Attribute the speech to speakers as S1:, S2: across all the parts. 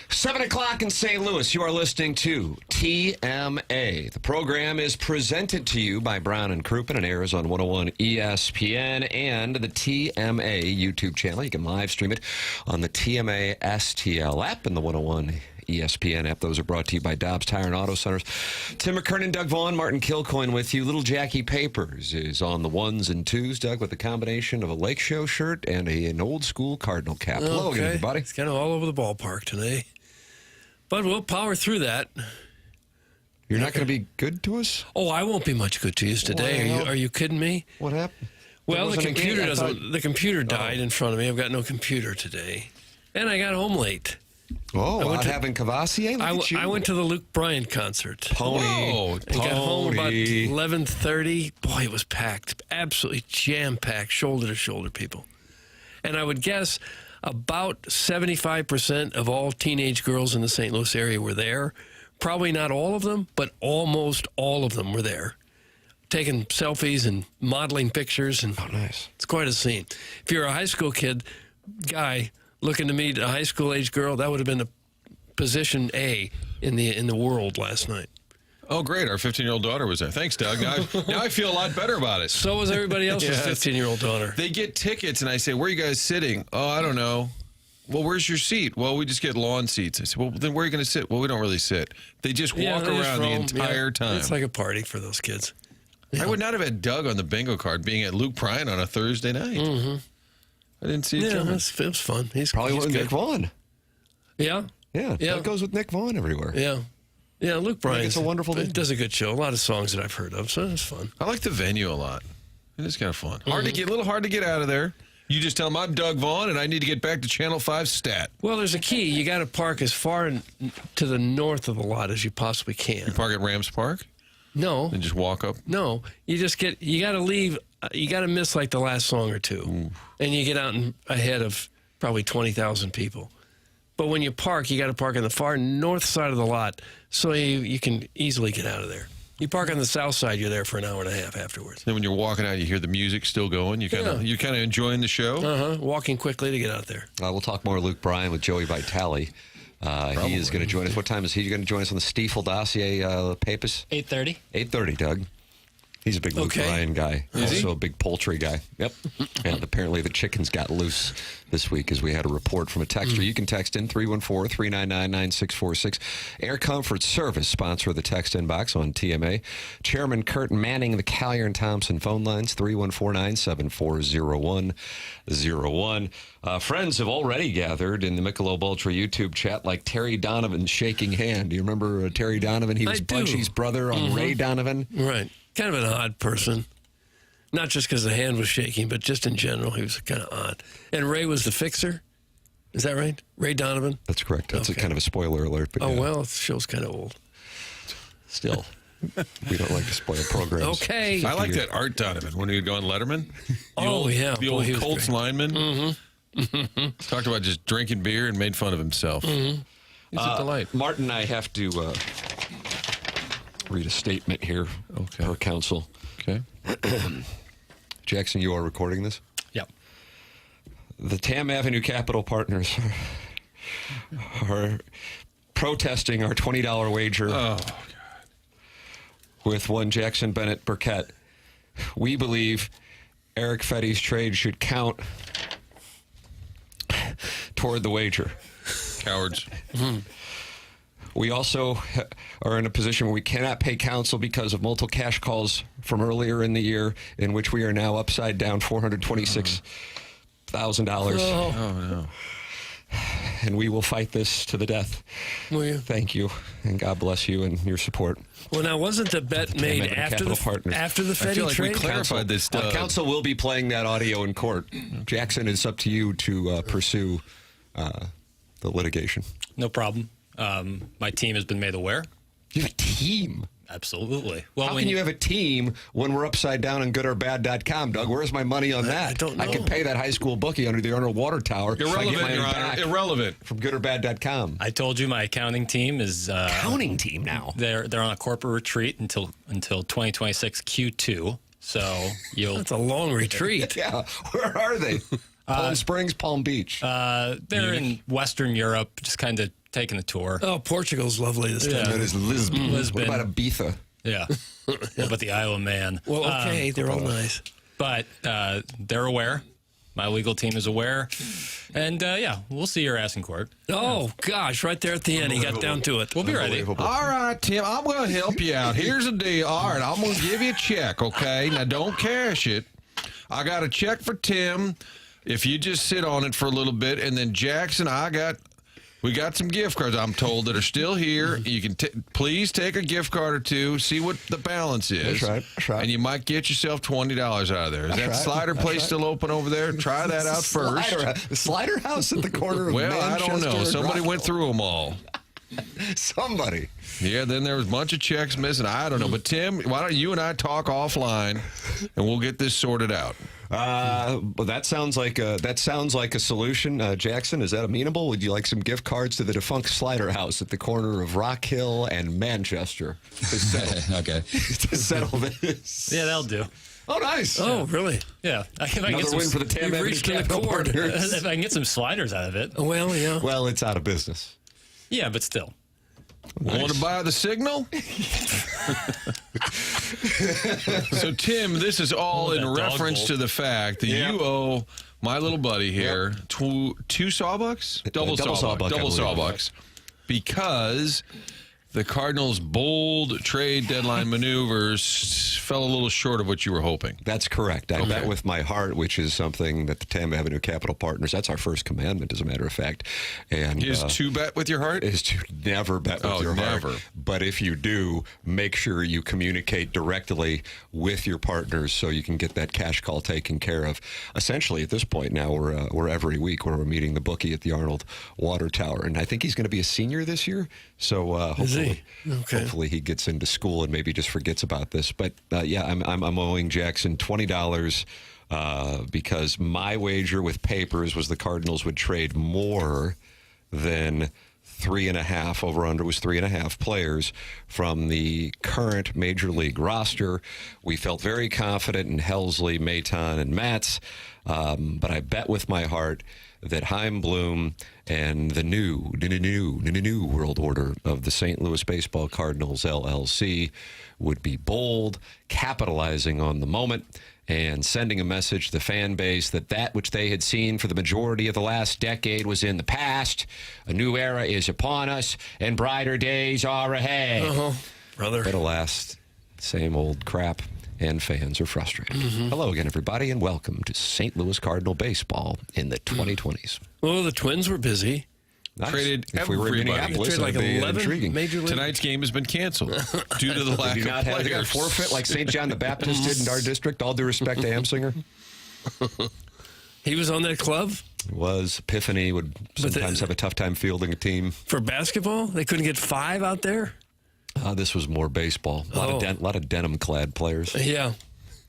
S1: 7 o'clock in St. Louis. You are listening to TMA. The program is presented to you by Brown and Crouppen and airs on 101 ESPN and the TMA YouTube channel. You can live stream it on the TMA STL app and the 101 ESPN app. Those are brought to you by Dobbs Tire and Auto Centers. Tim McKernan, Doug Vaughn, Martin Kilcoyne with you. Little Jackie Papers is on the ones and twos, Doug, with a combination of a Lake Show shirt and an old school Cardinal cap. Hello, everybody.
S2: It's kind of all over the ballpark today. But we'll power through that.
S1: You're not going to be good to us?
S2: Oh, I won't be much good to you today. Are you kidding me?
S1: What happened?
S2: Well, the computer died in front of me. I've got no computer today. And I got home late.
S1: Oh, having Cavassier?
S2: I went to the Luke Bryan concert.
S1: Pony.
S2: And got home about 11:30. Boy, it was packed. Absolutely jam-packed, shoulder to shoulder people. And I would guess about 75% of all teenage girls in the St. Louis area were there. Probably not all of them, but almost all of them were there, taking selfies and modeling pictures. And
S1: oh, nice.
S2: It's quite a scene. If you're a high school guy looking to meet a high school age girl, that would have been a position A in the world last night.
S3: Oh, great. Our 15-year-old daughter was there. Thanks, Doug. Now I feel a lot better about it.
S2: So was everybody else's 15-year-old daughter.
S3: They get tickets, and I say, where are you guys sitting? Oh, I don't know. Well, where's your seat? Well, we just get lawn seats. I said, well, then where are you going to sit? Well, we don't really sit. They just walk around the entire time.
S2: It's like a party for those kids.
S3: I would not have had Doug on the bingo card being at Luke Bryan on a Thursday night. Mm-hmm. I didn't see it coming.
S2: It was fun. He's
S1: probably with Nick Vaughn.
S2: Yeah?
S1: Yeah. Doug goes with Nick Vaughn everywhere.
S2: Yeah. Yeah, Luke Bryan.
S1: It's a wonderful thing.
S2: He does a good show. A lot of songs that I've heard of, so it's fun.
S3: I like the venue a lot. It is kind of fun. A little hard to get out of there. You just tell them I'm Doug Vaughn and I need to get back to Channel 5 stat.
S2: Well, there's a key. You got to park as far to the north of the lot as you possibly can.
S3: You park at Rams Park?
S2: No.
S3: And just walk up?
S2: No. You got to leave. You got to miss like the last song or two.
S3: Ooh.
S2: And you get out ahead of probably 20,000 people. But when you park, you got to park on the far north side of the lot so you can easily get out of there. You park on the south side, you're there for an hour and a half afterwards.
S3: Then when you're walking out, you hear the music still going. You're kind of enjoying the show.
S2: Walking quickly to get out there.
S1: We'll talk more Luke Bryan with Joey Vitale. He is going to join us. What time is he going to join us on the Stiefel dossier, Papis?
S4: 8:30.
S1: 8:30, Doug. He's a big Luke Bryan guy. Also a big poultry guy. Yep. And apparently the chickens got loose this week as we had a report from a texter. You can text in 314-399-9646. Air Comfort Service, sponsor of the text inbox on TMA. Chairman Kurt manning the Collier and Thompson phone lines, 314-974-0101. Friends have already gathered in the Michelob Ultra YouTube chat like Terry Donovan shaking hand. Do you remember Terry Donovan? He was Bunchy's brother on Ray Donovan.
S2: Right. Kind of an odd person. Not just because the hand was shaking, but just in general, he was kind of odd. And Ray was the fixer? Is that right? Ray Donovan?
S1: That's correct. That's a kind of a spoiler alert. But
S2: well, the show's kind of old.
S1: Still, we don't like to spoil programs.
S2: Okay.
S3: I like that Art Donovan when he would go on Letterman. The old Colts lineman. Talked about just drinking beer and made fun of himself. He's a delight.
S1: Martin, I have to read a statement here per council.
S3: Okay.
S1: Jackson, you are recording this?
S4: Yep.
S1: The Tam Avenue Capital Partners are protesting our $20 wager with one Jackson Burkett. We believe Eric Fetty's trade should count toward the wager.
S3: Cowards.
S1: We also are in a position where we cannot pay counsel because of multiple cash calls from earlier in the year, in which we are now upside down $426,000.
S3: Oh, no.
S1: And we will fight this to the death.
S2: Will you?
S1: Thank you, and God bless you and your support.
S2: Well, now, wasn't the bet made after the Fetty trade?
S3: We clarified this.
S1: Council will be playing that audio in court. Jackson, it's up to you to pursue the litigation.
S4: No problem. My team has been made aware.
S1: You have a team?
S4: Absolutely. Well,
S1: how can you have a team when we're upside down on goodorbad.com, Doug? Where's my money on that?
S2: I don't know.
S1: I can pay that high school bookie under the underwater tower.
S3: Irrelevant, Your Honor. Irrelevant.
S1: From goodorbad.com.
S4: I told you my accounting team is...
S1: accounting team now?
S4: They're on a corporate retreat until 2026 Q2. So you'll...
S2: That's a long retreat.
S1: Yeah. Where are they? Palm Springs, Palm Beach.
S4: They're in Western Europe, just kind of taking a tour.
S2: Oh, Portugal's lovely this time.
S1: That is Lisbon.
S4: Lisbon.
S1: What about Ibiza?
S4: Yeah. What about the Isle of Man?
S2: Well, okay, they're all nice.
S4: But they're aware. My legal team is aware. And, yeah, we'll see your ass in court.
S2: Oh, gosh, right there at the end, he got down to it.
S4: We'll be ready.
S3: All right, Tim, I'm going to help you out. Here's the deal. All right, I'm going to give you a check, okay? Now, don't cash it. I got a check for Tim if you just sit on it for a little bit. And then, Jackson, we got some gift cards, I'm told, that are still here. You can please take a gift card or two, see what the balance is.
S1: That's right.
S3: And you might get yourself $20 out of there. Is that slider place still open over there? Try that out first.
S1: The Slider House at the corner of
S3: Well, I don't know.
S1: Manchester and
S3: Somebody went
S1: Rockville.
S3: through them all.
S1: Somebody.
S3: Yeah, then there was a bunch of checks missing. I don't know. But, Tim, why don't you and I talk offline, and we'll get this sorted out.
S1: Well, that sounds like a solution. Jackson, is that amenable? Would you like some gift cards to the defunct Slider House at the corner of Rock Hill and Manchester to settle,
S5: Okay.
S1: to settle this?
S4: Yeah, that'll do.
S1: Oh, nice.
S2: Oh, really?
S4: Yeah. If I can
S1: Another
S4: get
S1: win for the Tam
S2: you've
S1: Avenue
S2: reached an
S1: Capital
S2: accord.
S1: Partners.
S4: if I can get some sliders out of it.
S2: Well, yeah.
S1: Well, it's out of business.
S4: Yeah, but still.
S3: Want to buy the signal? So, Tim, this is all in
S4: that dog
S3: reference
S4: bowl.
S3: to the fact that you owe my little buddy here two sawbucks? Double
S1: sawbuck, I
S3: Double
S1: believe.
S3: sawbucks. Because the Cardinals' bold trade deadline maneuvers fell a little short of what you were hoping.
S1: That's correct. I bet with my heart, which is something that the Tam Avenue Capital Partners, that's our first commandment, as a matter of fact. And
S3: Is to bet with your heart?
S1: is to never bet with your
S3: never.
S1: heart. But if you do, make sure you communicate directly with your partners so you can get that cash call taken care of. Essentially, at this point now, we're every week where we're meeting the bookie at the Arnold Water Tower. And I think he's going to be a senior this year. So hopefully,
S2: Okay.
S1: hopefully he gets into school and maybe just forgets about this. But yeah, I'm owing Jackson $20 because my wager with papers was the Cardinals would trade more than 3.5, over under was 3.5 players from the current major league roster. We felt very confident in Helsley, Maton, and Matz, but I bet with my heart that Chaim Bloom and the new world order of the St. Louis Baseball Cardinals LLC would be bold, capitalizing on the moment, and sending a message to the fan base that which they had seen for the majority of the last decade was in the past. A new era is upon us, and brighter days are ahead.
S2: Brother.
S1: But alas, same old crap, and fans are frustrated. Hello again, everybody, and welcome to St. Louis Cardinal baseball in the 2020s.
S2: Well, the Twins were busy.
S1: Nice.
S3: Traded
S1: if we were in
S3: everybody.
S1: Minneapolis,
S2: Traded like
S1: it'd be
S2: 11
S1: intriguing.
S2: major league.
S3: Tonight's game has been canceled due to the lack
S1: Do
S3: of
S1: not have
S3: players.
S1: a forfeit like St. John the Baptist did in our district. All due respect to Amsinger.
S2: He was on that club
S1: Was Epiphany would sometimes have a tough time fielding a team.
S2: for basketball. They couldn't get 5 out there.
S1: This was more baseball. A lot of denim-clad players.
S2: Yeah.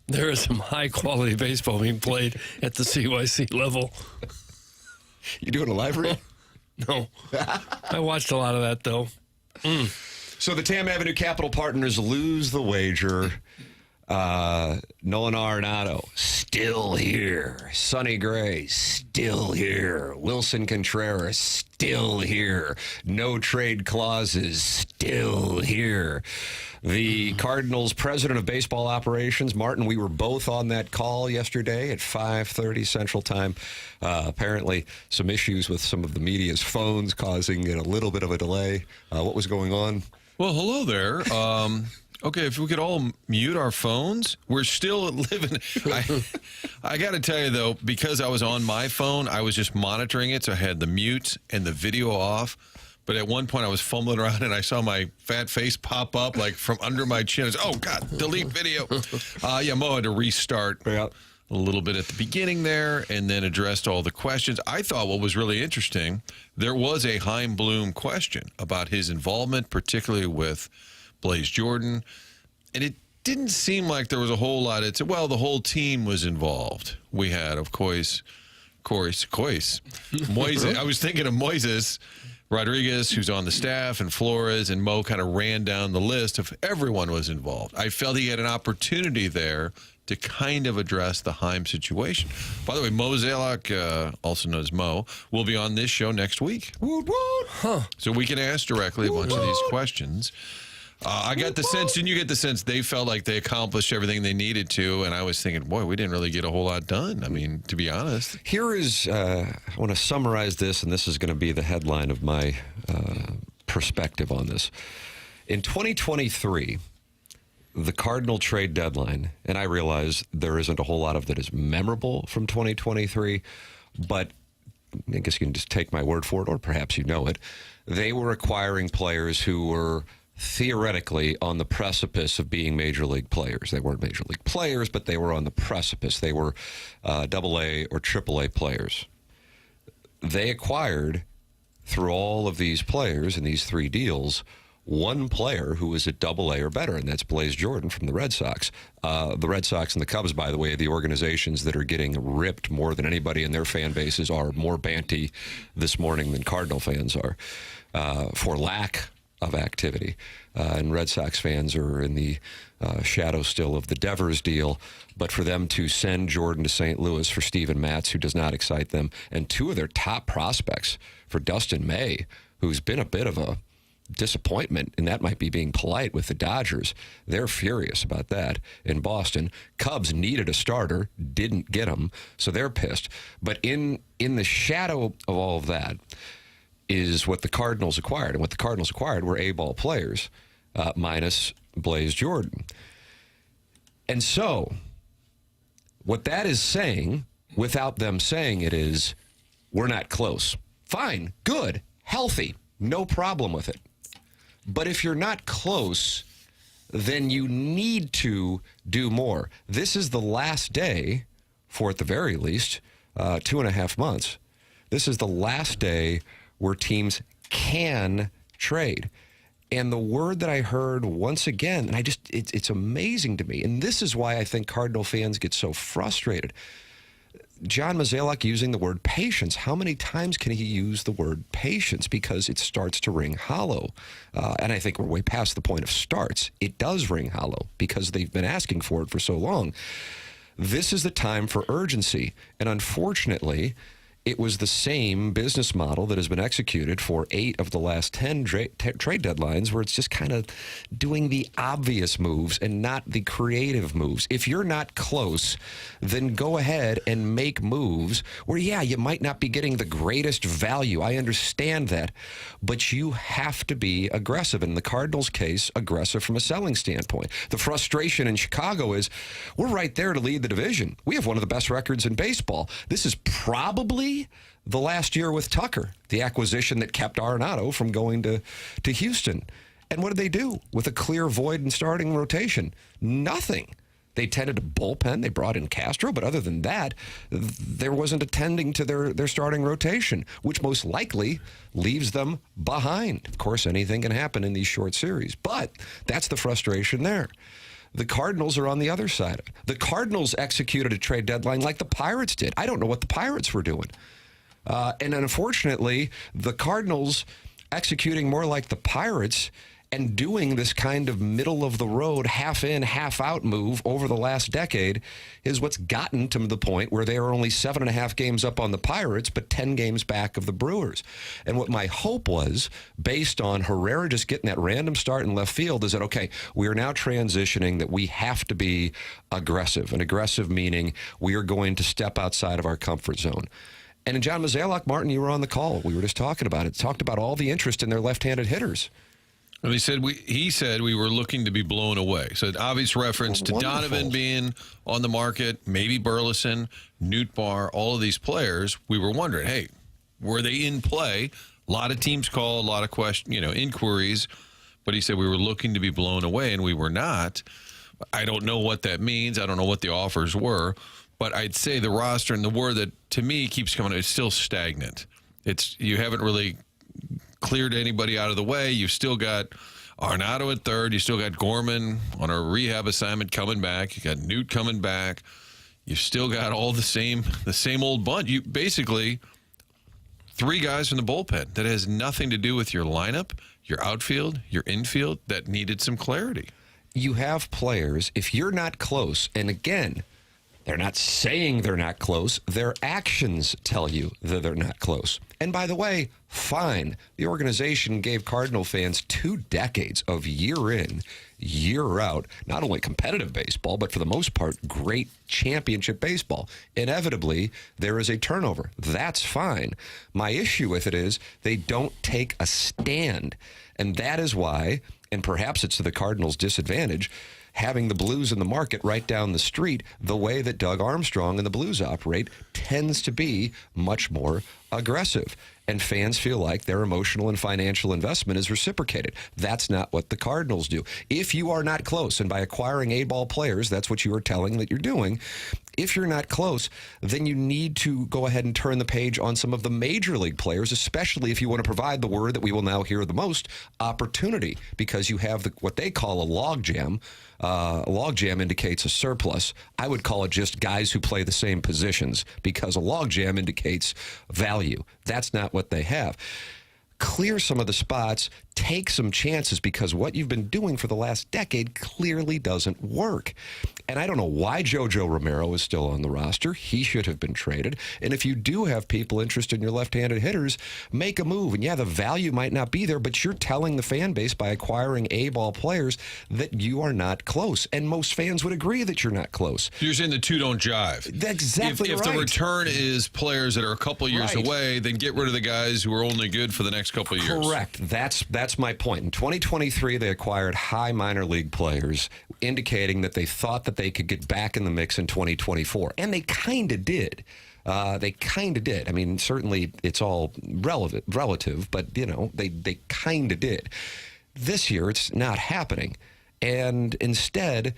S2: There is some high-quality baseball being played at the CYC level.
S1: You doing a live read?
S2: No. I watched a lot of that, though.
S1: So the Tam Avenue Capital Partners lose the wager. Nolan Arenado, still here. Sonny Gray, still here. Wilson Contreras, still here. No trade clauses, still here. The Cardinals president of baseball operations, Martin, we were both on that call yesterday at 5:30 Central Time. Apparently some issues with some of the media's phones causing it a little bit of a delay. What was going on?
S3: Well, hello there. Okay, if we could all mute our phones. We're still living. I got to tell you, though, because I was on my phone, I was just monitoring it, so I had the mute and the video off. But at one point, I was fumbling around, and I saw my fat face pop up, like, from under my chin. I was, oh, God, delete video. Yeah, Mo had to restart a little bit at the beginning there and then addressed all the questions. I thought what was really interesting, there was a Chaim Bloom question about his involvement, particularly with Blaze Jordan, and it didn't seem like there was a whole lot. It's, well, the whole team was involved. We had, of course, Moises. I was thinking of Moises Rodriguez, who's on the staff, and Flores, and Mo kind of ran down the list of everyone was involved. I felt he had an opportunity there to kind of address the Heim situation. By the way, Mozeliak, also known as Mo, will be on this show next week. So we can ask directly a bunch of these questions. I got the sense, and you get the sense, they felt like they accomplished everything they needed to, and I was thinking, boy, we didn't really get a whole lot done. I mean, to be honest.
S1: Here is, I want to summarize this, and this is going to be the headline of my perspective on this. In 2023, the Cardinal trade deadline, and I realize there isn't a whole lot of that is memorable from 2023, but I guess you can just take my word for it, or perhaps you know it. They were acquiring players who were theoretically on the precipice of being major league players. They weren't major league players, but they were on the precipice. They were AA or AAA players. They acquired, through all of these players in these 3 deals, one player who is at AA or better, and that's Blaze Jordan from the Red Sox. The Red Sox and the Cubs, by the way, the organizations that are getting ripped more than anybody in their fan bases, are more banty this morning than Cardinal fans are for lack of activity. And Red Sox fans are in the shadow still of the Devers deal. But for them to send Jordan to St. Louis for Steven Matz, who does not excite them, and 2 of their top prospects for Dustin May, who's been a bit of a disappointment, and that might be being polite with the Dodgers. They're furious about that in Boston. Cubs needed a starter, didn't get him, so they're pissed. But in the shadow of all of that is what the Cardinals acquired. And what the Cardinals acquired were A-ball players, minus Blaze Jordan. And so what that is saying, without them saying it, is we're not close. Fine, good, healthy, no problem with it. But if you're not close, then you need to do more. This is the last day, for at the very least, 2.5 months. This is the last day where teams can trade. And the word that I heard once again, and it's amazing to me, and this is why I think Cardinal fans get so frustrated. John Mozeliak using the word patience. How many times can he use the word patience? Because it starts to ring hollow. And I think we're way past the point of starts. It does ring hollow because they've been asking for it for so long. This is the time for urgency. And unfortunately, it was the same business model that has been executed for 8 of the last 10 trade deadlines, where it's just kind of doing the obvious moves and not the creative moves. If you're not close, then go ahead and make moves where, yeah, you might not be getting the greatest value. I understand that. But you have to be aggressive. In the Cardinals' case, aggressive from a selling standpoint. The frustration in Chicago is we're right there to lead the division. We have one of the best records in baseball. This is probably the last year with Tucker, the acquisition that kept Arenado from going to Houston. And what did they do with a clear void in starting rotation? Nothing. They tended to bullpen. They brought in Castro, but other than that, there wasn't attending to their starting rotation, which most likely leaves them behind. Of course, anything can happen in these short series, but that's the frustration there. The Cardinals are on the other side. The Cardinals executed a trade deadline like the Pirates did. I don't know what the Pirates were doing. And unfortunately, the Cardinals executing more like the Pirates and doing this kind of middle-of-the-road, half-in, half-out move over the last decade is what's gotten to the point where they are only 7.5 games up on the Pirates, but 10 games back of the Brewers. And what my hope was, based on Herrera just getting that random start in left field, is that, okay, we are now transitioning that we have to be aggressive. And aggressive meaning we are going to step outside of our comfort zone. And in John Mozeliak, Martin, you were on the call. We were just talking about it. Talked about all the interest in their left-handed hitters.
S3: And he said we were looking to be blown away. So an obvious reference to Donovan being on the market, maybe Burleson, Newt Barr, all of these players. We were wondering, hey, were they in play? A lot of teams called, a lot of inquiries. But he said we were looking to be blown away, and we were not. I don't know what that means. I don't know what the offers were. But I'd say the roster, and the word that to me keeps coming, it's still stagnant. You haven't really cleared anybody out of the way. You've still got Arenado at third. You still got Gorman on a rehab assignment coming back. You got Newt coming back. You've still got all the same old bunch. You basically 3 guys from the bullpen that has nothing to do with your lineup, your outfield, your infield, that needed some clarity.
S1: you have players, if you're not close, and again, they're not saying they're not close. Their actions tell you that they're not close. And by the way, fine. The organization gave Cardinal fans 2 decades of year in, year out, not only competitive baseball, but for the most part, great championship baseball. Inevitably, there is a turnover. That's fine. My issue with it is they don't take a stand. And that is why, and perhaps it's to the Cardinals' disadvantage, having the Blues in the market right down the street, the way that Doug Armstrong and the Blues operate tends to be much more aggressive. And fans feel like their emotional and financial investment is reciprocated. That's not what the Cardinals do. If you are not close, and by acquiring A-ball players, that's what you are telling that you're doing, if you're not close, then you need to go ahead and turn the page on some of the major league players, especially if you want to provide the word that we will now hear the most, opportunity, because you have what they call a logjam. A logjam indicates a surplus. I would call it just guys who play the same positions, because a logjam indicates value. That's not what they have. Clear some of the spots, take some chances, because what you've been doing for the last decade clearly doesn't work. And I don't know why JoJo Romero is still on the roster. He should have been traded. And if you do have people interested in your left-handed hitters, make a move. And yeah, the value might not be there, but you're telling the fan base by acquiring A-ball players that you are not close. And most fans would agree that you're not close.
S3: You're saying the two don't jive.
S1: That's exactly
S3: if
S1: right.
S3: the return is players that are a couple years away, then get rid of the guys who are only good for the next couple of years.
S1: Correct. That's my point. In 2023, they acquired high minor league players, indicating that they thought that they could get back in the mix in 2024. And they kind of did. They kind of did. I mean, certainly it's all relative, but, you know, they kind of did. This year, it's not happening. And instead,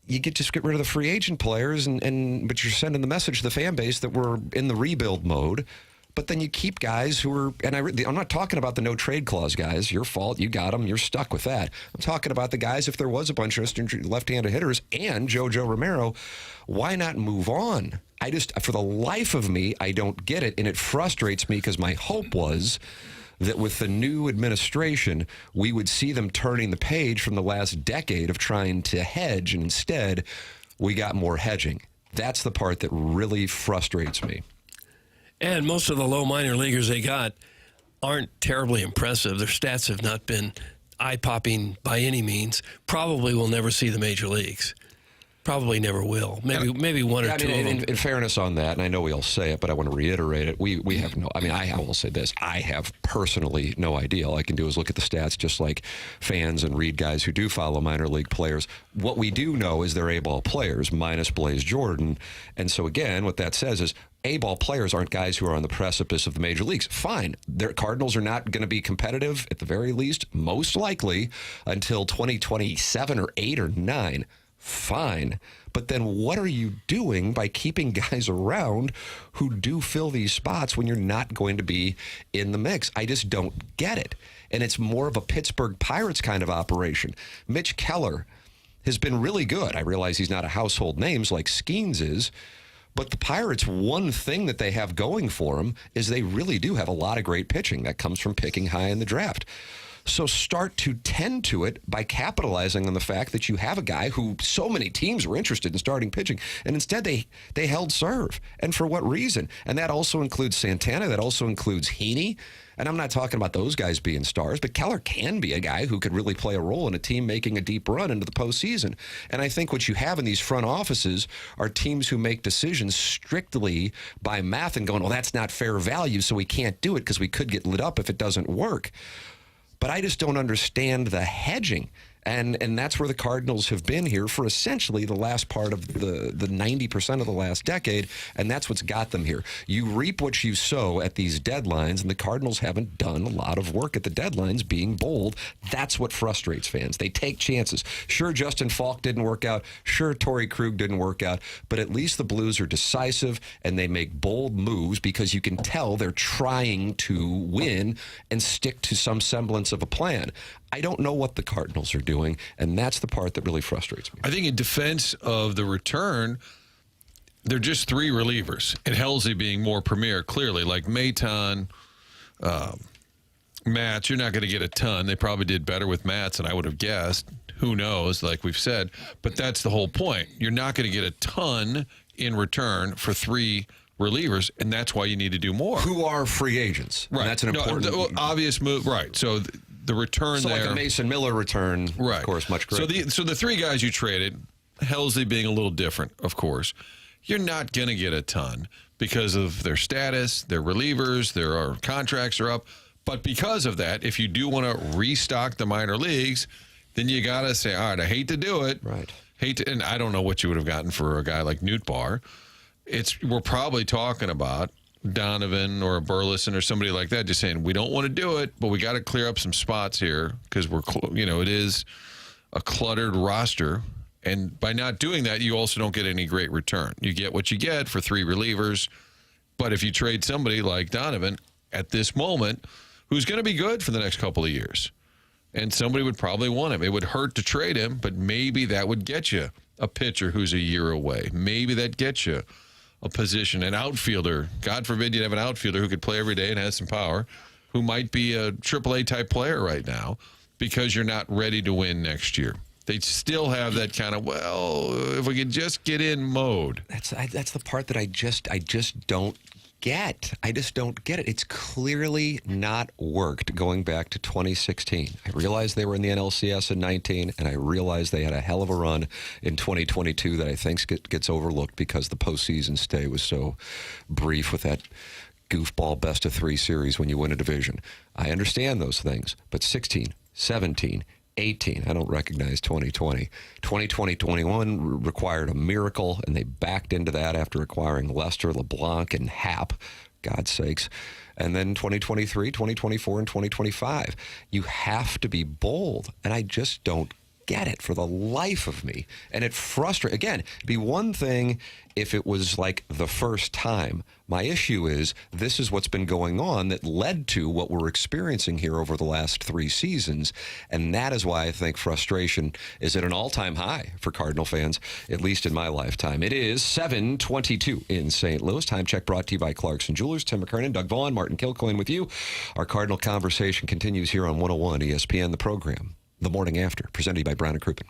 S1: you just get rid of the free agent players, but you're sending the message to the fan base that we're in the rebuild mode. But then you keep guys who are, and I'm not talking about the no trade clause guys. Your fault. You got them. You're stuck with that. I'm talking about the guys, if there was a bunch of left-handed hitters and JoJo Romero, why not move on? For the life of me, I don't get it. And it frustrates me, because my hope was that with the new administration, we would see them turning the page from the last decade of trying to hedge. And instead, we got more hedging. That's the part that really frustrates me.
S2: And most of the low minor leaguers they got aren't terribly impressive. Their stats have not been eye-popping by any means. Probably will never see the major leagues. Probably never will. Maybe one or two of them.
S1: In fairness on that, and I know we all say it, but I want to reiterate it, we have no, I will say this, I have personally no idea. All I can do is look at the stats just like fans and read guys who do follow minor league players. What we do know is they're A-ball players, minus Blaze Jordan. And so again, what that says is A-ball players aren't guys who are on the precipice of the major leagues. Fine. Their Cardinals are not going to be competitive, at the very least, most likely, until 2027 or 8 or 9. Fine. But then what are you doing by keeping guys around who do fill these spots when you're not going to be in the mix? I just don't get it. And it's more of a Pittsburgh Pirates kind of operation. Mitch Keller has been really good. I realize he's not a household name like Skeens is, but the Pirates, one thing that they have going for them is they really do have a lot of great pitching that comes from picking high in the draft. So start to tend to it by capitalizing on the fact that you have a guy who so many teams were interested in starting pitching, and instead they held serve. And for what reason? And that also includes Santana. That also includes Heaney. And I'm not talking about those guys being stars, but Keller can be a guy who could really play a role in a team making a deep run into the postseason. And I think what you have in these front offices are teams who make decisions strictly by math and going, well, that's not fair value, so we can't do it because we could get lit up if it doesn't work. But I just don't understand the hedging. And that's where the Cardinals have been here for essentially the last part of the 90% of the last decade, and that's what's got them here. You reap what you sow at these deadlines, and the Cardinals haven't done a lot of work at the deadlines being bold. That's what frustrates fans. They take chances. Sure, Justin Falk didn't work out. Sure, Torrey Krug didn't work out. But at least the Blues are decisive, and they make bold moves because you can tell they're trying to win and stick to some semblance of a plan. I don't know what the Cardinals are doing, and that's the part that really frustrates me.
S3: I think in defense of the return, they're just 3 relievers, and Halsey being more premier, clearly, like Maton, Matz. You're not going to get a ton. They probably did better with Matz than I would have guessed. who knows, like we've said. But that's the whole point. You're not going to get a ton in return for 3 relievers, and that's why you need to do more.
S1: Who are free agents?
S3: Right.
S1: And that's an important...
S3: obvious move. Right. So the return
S1: so
S3: there...
S1: like a Mason Miller return,
S3: right.
S1: of course, much greater.
S3: So the 3 guys you traded, Helsley being a little different, of course, you're not going to get a ton because of their status, their relievers, their contracts are up. But because of that, if you do want to restock the minor leagues, then you got to say, all right, I hate to do it.
S1: Right.
S3: And I don't know what you would have gotten for a guy like Nootbaar. We're probably talking about Donovan or a Burleson or somebody like that, just saying we don't want to do it, but we got to clear up some spots here because it is a cluttered roster, and by not doing that, you also don't get any great return. You get what you get for 3 relievers, but if you trade somebody like Donovan at this moment, who's going to be good for the next couple of years, and somebody would probably want him. It would hurt to trade him, but maybe that would get you a pitcher who's a year away. Maybe that gets you a position, an outfielder. God forbid you'd have an outfielder who could play every day and has some power, who might be a AAA type player right now because you're not ready to win next year. They still have that kind of, if we could just get in mode.
S1: That's the part that I just don't get. I just don't get it. It's clearly not worked going back to 2016. I realized they were in the NLCS in 19, and I realized they had a hell of a run in 2022 that I think gets overlooked because the postseason stay was so brief with that goofball best-of-3 series when you win a division. I understand those things, but 16, 17, 18, I don't recognize 2020. 2020-21 required a miracle, and they backed into that after acquiring Lester, LeBlanc, and Happ, God's sakes. And then 2023, 2024, and 2025. You have to be bold, and I just don't get it for the life of me. And it frustrates. Again, it'd be one thing if it was like the first time. My issue is this is what's been going on that led to what we're experiencing here over the last 3 seasons. And that is why I think frustration is at an all-time high for Cardinal fans, at least in my lifetime. It is 7:22 in St. Louis. Time check brought to you by Clarkson Jewelers. Tim McKernan, Doug Vaughn, Martin Kilcoyne with you. Our Cardinal conversation continues here on 101 ESPN, the program. The Morning After, presented by Brown and Crouppen.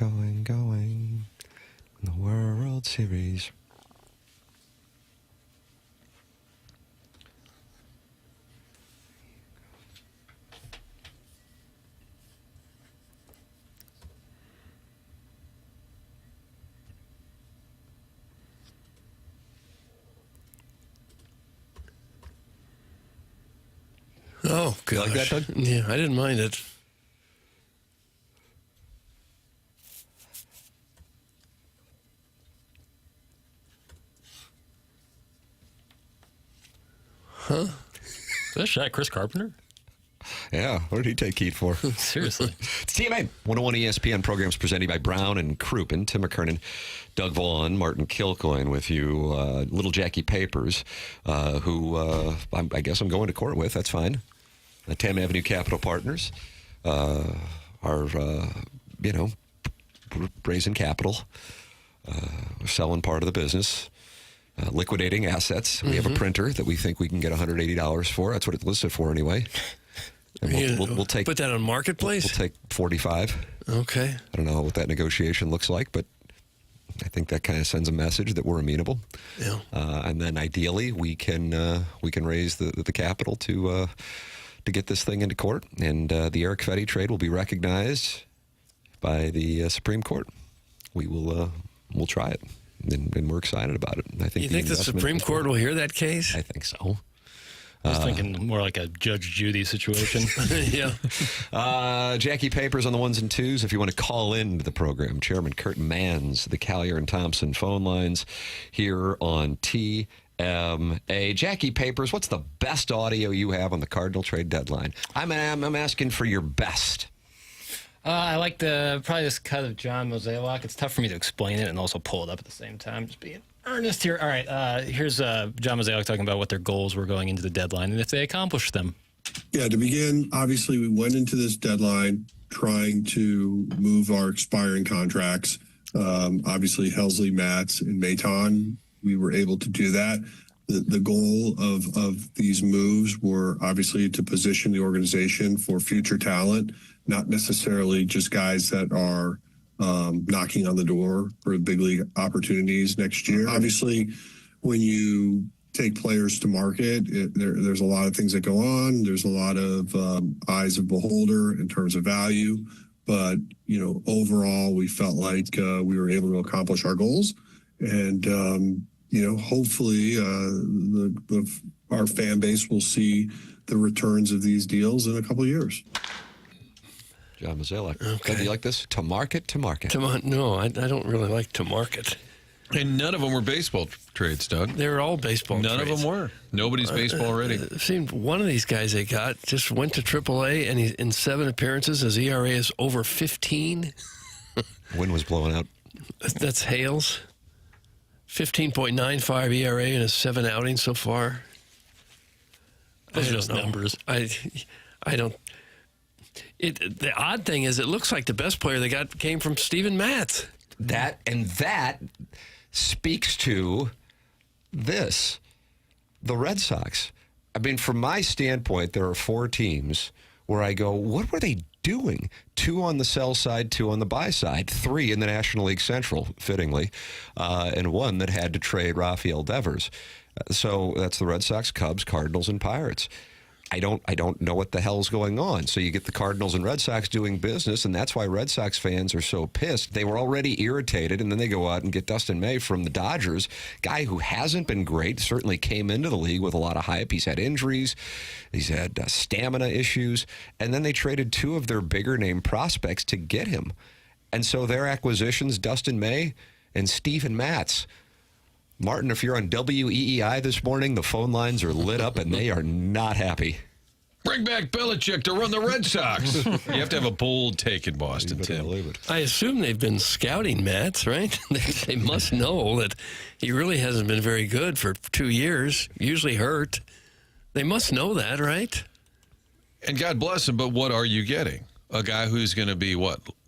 S1: going in the World Series.
S2: Oh, gosh.
S1: You like that, Doug?
S2: Yeah, I didn't mind it. Huh?
S4: Is that shot Chris Carpenter?
S1: Yeah, what did he take heat for?
S4: Seriously.
S1: It's TMA. 101 ESPN programs presented by Brown and Crouppen. Tim McKernan, Doug Vaughn, Martin Kilcoyne with you. Little Jackie Papers, who I guess I'm going to court with. That's fine. Tam Avenue Capital Partners are, raising capital, selling part of the business. Liquidating assets. We have a printer that we think we can get $180 for. That's what it's listed for anyway. And we'll take.
S2: Put that on Marketplace?
S1: We'll take 45.
S2: Okay.
S1: I don't know what that negotiation looks like, but I think that kind of sends a message that we're amenable.
S2: Yeah.
S1: And then ideally we can raise the capital to get this thing into court, and the Eric Fetty trade will be recognized by the Supreme Court. We'll try it. And we're excited about it. I think.
S2: You think the Supreme Court will hear that case?
S1: I think so.
S4: I was thinking more like a Judge Judy situation.
S2: Yeah.
S1: Jackie Papers on the ones and twos. If you want to call in to the program, Chairman Kurt Manns, the Collier and Thompson phone lines here on TMA. Jackie Papers, what's the best audio you have on the Cardinal trade deadline? I'm asking for your best.
S4: I like probably this cut of John Mozeliak. It's tough for me to explain it and also pull it up at the same time. Just being earnest here. All right, here's John Mozeliak talking about what their goals were going into the deadline and if they accomplished them.
S5: Yeah, to begin, obviously we went into this deadline trying to move our expiring contracts. Obviously, Helsley, Matz, and Maton, we were able to do that. The goal of these moves were obviously to position the organization for future talent, not necessarily just guys that are knocking on the door for big league opportunities next year. Obviously, when you take players to market, there's a lot of things that go on. There's a lot of eyes of beholder in terms of value. But, overall, we felt like we were able to accomplish our goals. And, hopefully our fan base will see the returns of these deals in a couple of years.
S1: John Mozeliak.
S2: Okay.
S1: Do you like this? To market.
S2: No, I don't really like to market.
S3: And none of them were baseball trades, Doug.
S2: They're all baseball
S3: None
S2: trades.
S3: of them were. Nobody's baseball ready.
S2: It seemed one of these guys they got just went to AAA, and he's in 7 appearances. His ERA is over 15.
S1: Wind was blowing out.
S2: That's Hales. 15.95 ERA in his 7 outings so far.
S4: Those
S2: I
S4: are
S2: don't
S4: just
S2: know.
S4: numbers.
S2: I don't. The odd thing is, it looks like the best player they got came from Steven Matz.
S1: That speaks to this. The Red Sox. I mean, from my standpoint, there are 4 teams where I go, what were they doing? 2 on the sell side, 2 on the buy side, 3 in the National League Central, fittingly, and 1 that had to trade Rafael Devers. So that's the Red Sox, Cubs, Cardinals, and Pirates. I don't know what the hell's going on. So you get the Cardinals and Red Sox doing business, and that's why Red Sox fans are so pissed. They were already irritated, and then they go out and get Dustin May from the Dodgers, guy who hasn't been great, certainly came into the league with a lot of hype. He's had injuries. He's had stamina issues. And then they traded 2 of their bigger name prospects to get him. And so their acquisitions, Dustin May and Steven Matz. Martin, if you're on WEEI this morning, the phone lines are lit up and they are not happy.
S3: Bring back Belichick to run the Red Sox. You have to have a bold take in Boston, Tim.
S2: I assume they've been scouting Matz, right? They must know that he really hasn't been very good for 2 years, usually hurt. They must know that, right?
S3: And God bless him, but what are you getting? A guy who's going to be,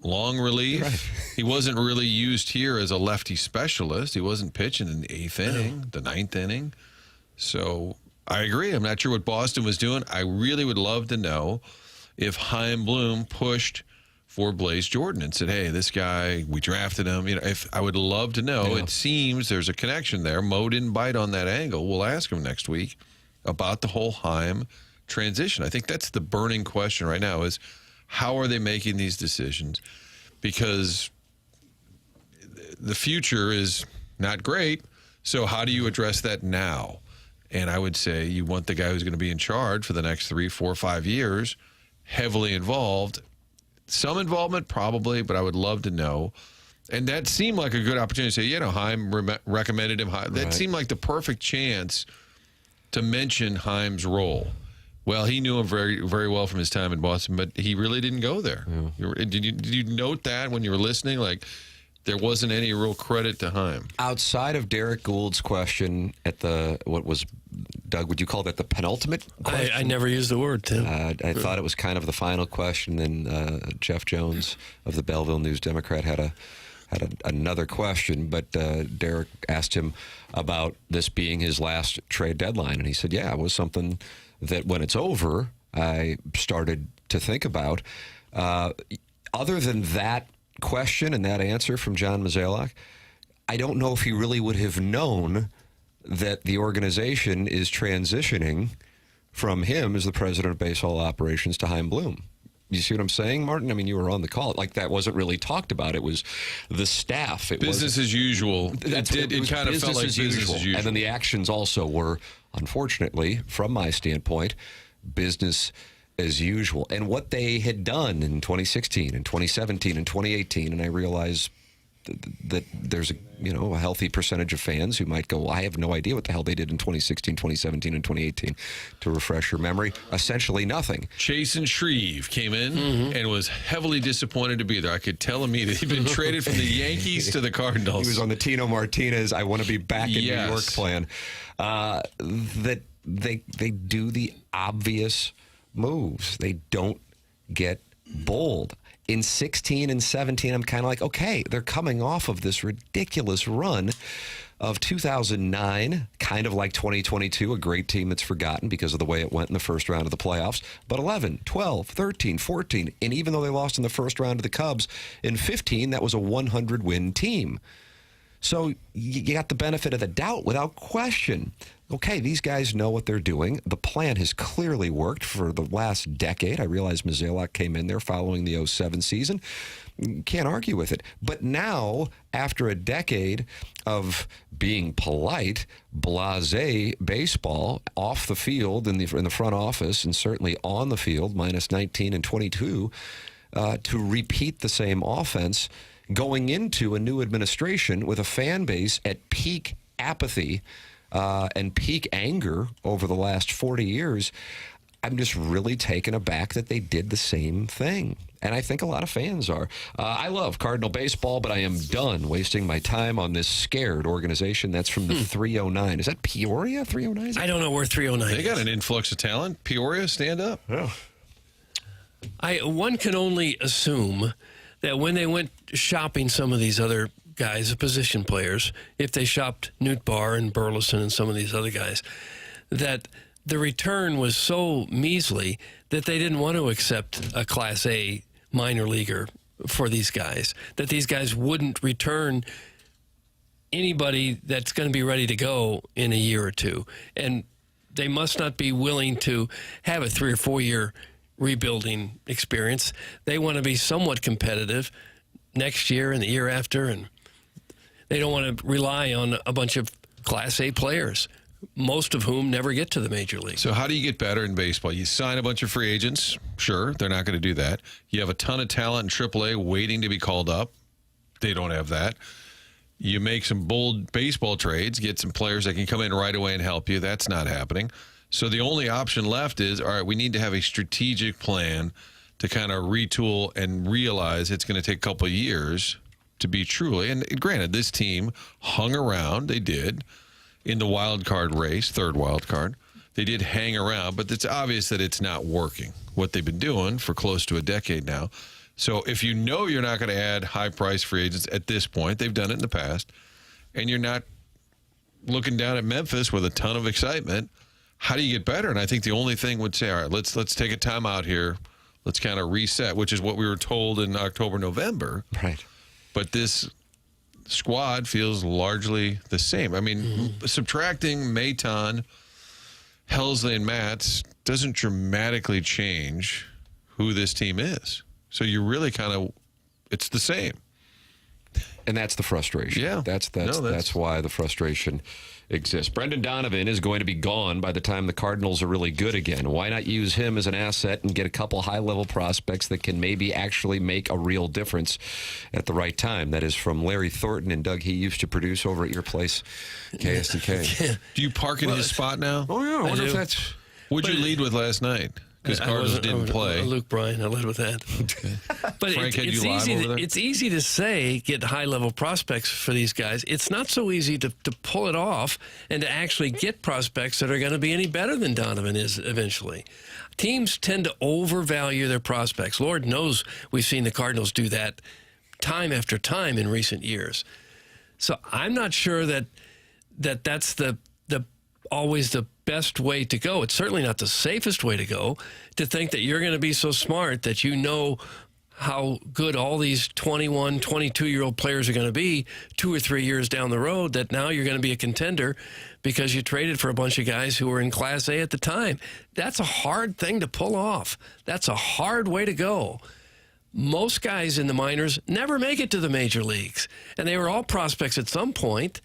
S3: long relief? Right. He wasn't really used here as a lefty specialist. He wasn't pitching in the 8th inning, the 9th inning. So I agree. I'm not sure what Boston was doing. I really would love to know if Chaim Bloom pushed for Blaze Jordan and said, hey, this guy, we drafted him. If I would love to know, It seems there's a connection there. Mo didn't bite on that angle. We'll ask him next week about the whole Heim transition. I think that's the burning question right now is how are they making these decisions? Because the future is not great. So how do you address that now? And I would say you want the guy who's going to be in charge for the next 3, 4, 5 years, heavily involved. Some involvement, probably, but I would love to know. And that seemed like a good opportunity to say, Heim recommended him. That seemed like the perfect chance to mention Heim's role. Well, he knew him very, very well from his time in Boston, but he really didn't go there. Yeah. Did you note that when you were listening? Like, there wasn't any real credit to Heim.
S1: Outside of Derek Gould's question at Doug, would you call that the penultimate question?
S2: I never used the word, Tim.
S1: I thought it was kind of the final question. Then Jeff Jones of the Belleville News-Democrat had another question, but Derek asked him about this being his last trade deadline, and he said, yeah, it was something that when it's over, I started to think about. Other than that question and that answer from John Mozeliak, I don't know if he really would have known that the organization is transitioning from him as the president of baseball operations to Chaim Bloom. You see what I'm saying, Martin? I mean, you were on the call. Like, that wasn't really talked about. It was the staff.
S3: Business as usual. It kind of felt like business as usual.
S1: And then the actions also were, unfortunately, from my standpoint, business as usual. And what they had done in 2016 and 2017 and 2018, and I realize that there's a healthy percentage of fans who might go, well, I have no idea what the hell they did in 2016, 2017, and 2018. To refresh your memory, essentially nothing.
S3: Chasen Shreve came in and was heavily disappointed to be there. I could tell immediately. He'd been traded from the Yankees to the Cardinals.
S1: He was on the Tino Martinez, I want to be back in New York plan. That they do the obvious moves. They don't get bold. In 16 and 17, I'm kind of like, okay, they're coming off of this ridiculous run of 2009, kind of like 2022, a great team that's forgotten because of the way it went in the first round of the playoffs. But 11, 12, 13, 14, and even though they lost in the first round to the Cubs, in 15, that was a 100-win team. So you got the benefit of the doubt without question. Okay, these guys know what they're doing. The plan has clearly worked for the last decade. I realize Mozeliak came in there following the 07 season. Can't argue with it. But now, after a decade of being polite, blasé baseball off the field in the front office and certainly on the field, minus 19 and 22, to repeat the same offense going into a new administration with a fan base at peak apathy and peak anger over the last 40 years, I'm just really taken aback that they did the same thing. And I think a lot of fans are. I love Cardinal baseball, but I am done wasting my time on this scared organization. That's from the 309. Is that Peoria, 309?
S2: I don't know where 309 is.
S3: They got an influx of talent. Peoria, stand up.
S1: Yeah.
S2: One can only assume that when they went shopping some of these other guys, the position players, if they shopped Newt Barr and Burleson and some of these other guys, that the return was so measly that they didn't want to accept a Class A minor leaguer for these guys, that these guys wouldn't return anybody that's going to be ready to go in a year or two. And they must not be willing to have a 3 or 4 year rebuilding experience. They want to be somewhat competitive next year and the year after, and they don't want to rely on a bunch of Class A players, most of whom never get to the major league.
S3: So how do you get better in baseball? You sign a bunch of free agents. Sure, they're not going to do that. You have a ton of talent in AAA waiting to be called up. They don't have that. You make some bold baseball trades, get some players that can come in right away and help you. That's not happening. So the only option left is, all right, we need to have a strategic plan to kind of retool and realize it's going to take a couple of years to be truly. And granted, this team hung around. They did in the wild card race, third wild card. They did hang around, but it's obvious that it's not working, what they've been doing for close to a decade now. So if you know you're not going to add high-priced free agents at this point, they've done it in the past, and you're not looking down at Memphis with a ton of excitement, how do you get better? And I think the only thing would say, all right, let's take a time out here. Let's kind of reset, which is what we were told in October, November.
S1: Right.
S3: But this squad feels largely the same. I mean, subtracting Maton, Helsley, and Matz doesn't dramatically change who this team is. So you really kind of, it's the same.
S1: And that's the frustration.
S3: Yeah.
S1: That's why the frustration exists. Brendan Donovan is going to be gone by the time the Cardinals are really good again. Why not use him as an asset and get a couple high-level prospects that can maybe actually make a real difference at the right time? That is from Larry Thornton and Doug he used to produce over at your place, KSDK.
S3: Do you park in his spot now?
S1: Oh, yeah. I wonder
S2: do.
S1: if that's...
S3: What'd you lead with last night? Because Cardinals didn't play.
S2: Luke Bryan, I led with that. But
S3: Frank, had you live over there?
S2: it's easy to say get high-level prospects for these guys. It's not so easy to pull it off and to actually get prospects that are going to be any better than Donovan is eventually. Teams tend to overvalue their prospects. Lord knows we've seen the Cardinals do that time after time in recent years. So I'm not sure that's always the best way to go. It's certainly not the safest way to go, to think that you're going to be so smart that you know how good all these 21, 22-year-old players are going to be 2 or 3 years down the road, that now you're going to be a contender because you traded for a bunch of guys who were in Class A at the time. That's a hard thing to pull off. That's a hard way to go. Most guys in the minors never make it to the major leagues, and they were all prospects at some point.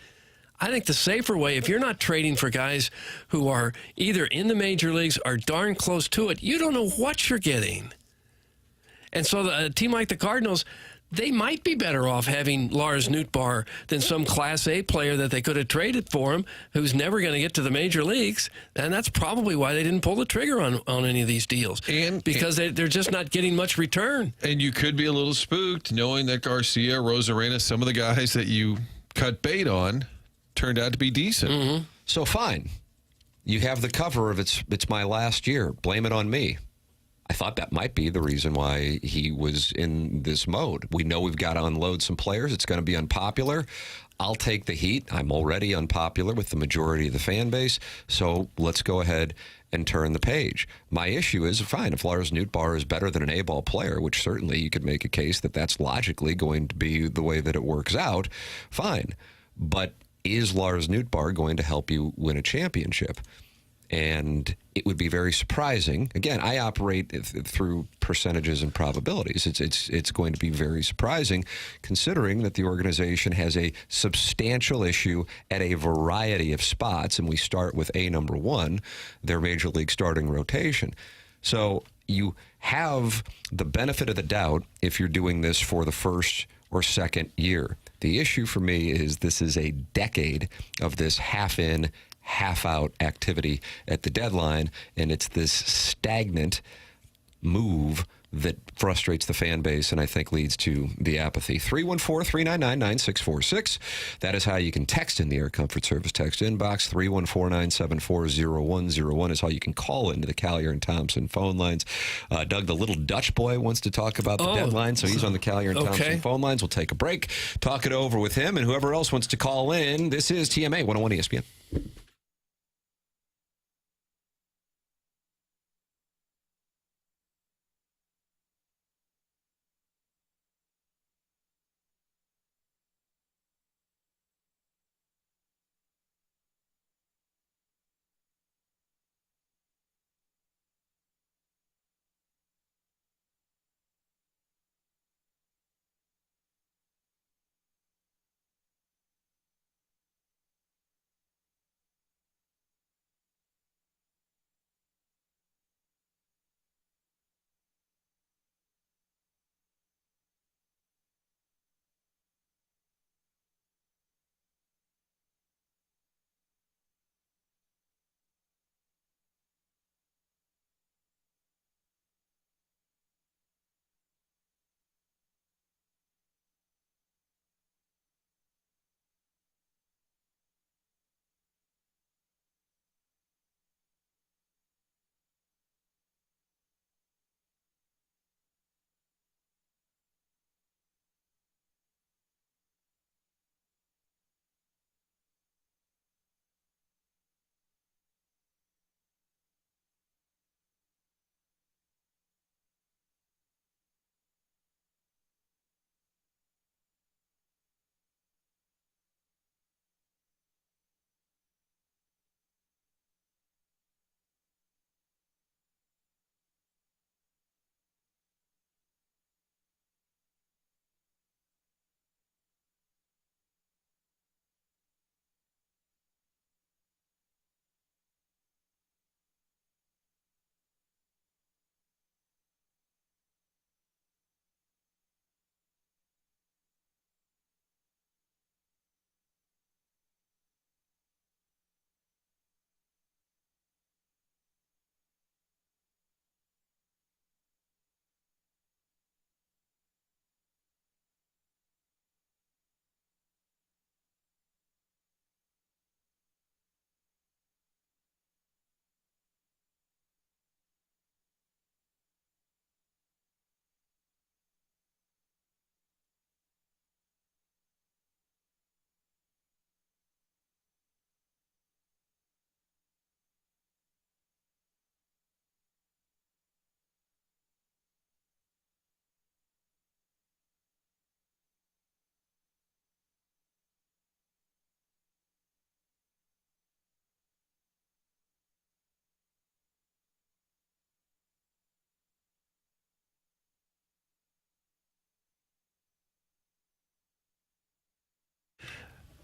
S2: I think the safer way, if you're not trading for guys who are either in the major leagues or darn close to it, you don't know what you're getting. And so a team like the Cardinals, they might be better off having Lars Nootbaar than some Class A player that they could have traded for him who's never going to get to the major leagues. And that's probably why they didn't pull the trigger on any of these deals. Because they're just not getting much return.
S3: And you could be a little spooked knowing that Garcia, Rosarena, some of the guys that you cut bait on turned out to be decent.
S2: Mm-hmm.
S1: So fine. You have the cover of it's my last year. Blame it on me. I thought that might be the reason why he was in this mode. We know we've got to unload some players. It's going to be unpopular. I'll take the heat. I'm already unpopular with the majority of the fan base. So let's go ahead and turn the page. My issue is, fine, if Lars Nootbaar is better than an A-ball player, which certainly you could make a case that that's logically going to be the way that it works out, fine. But is Lars Nootbaar going to help you win a championship? And it would be very surprising. Again, I operate through percentages and probabilities. It's going to be very surprising, considering that the organization has a substantial issue at a variety of spots, and we start with number one, their major league starting rotation. So you have the benefit of the doubt if you're doing this for the first or second year. The issue for me is this is a decade of this half-in, half-out activity at the deadline, and it's this stagnant move that frustrates the fan base and I think leads to the apathy. 314-399-9646. That is how you can text in the Air Comfort Service text inbox. 314-974-0101 is how you can call into the Callier and Thompson phone lines. Doug, the little Dutch boy, wants to talk about the deadline, so he's on the Callier and Thompson phone lines. We'll take a break, talk it over with him, and whoever else wants to call in. This is TMA 101 ESPN.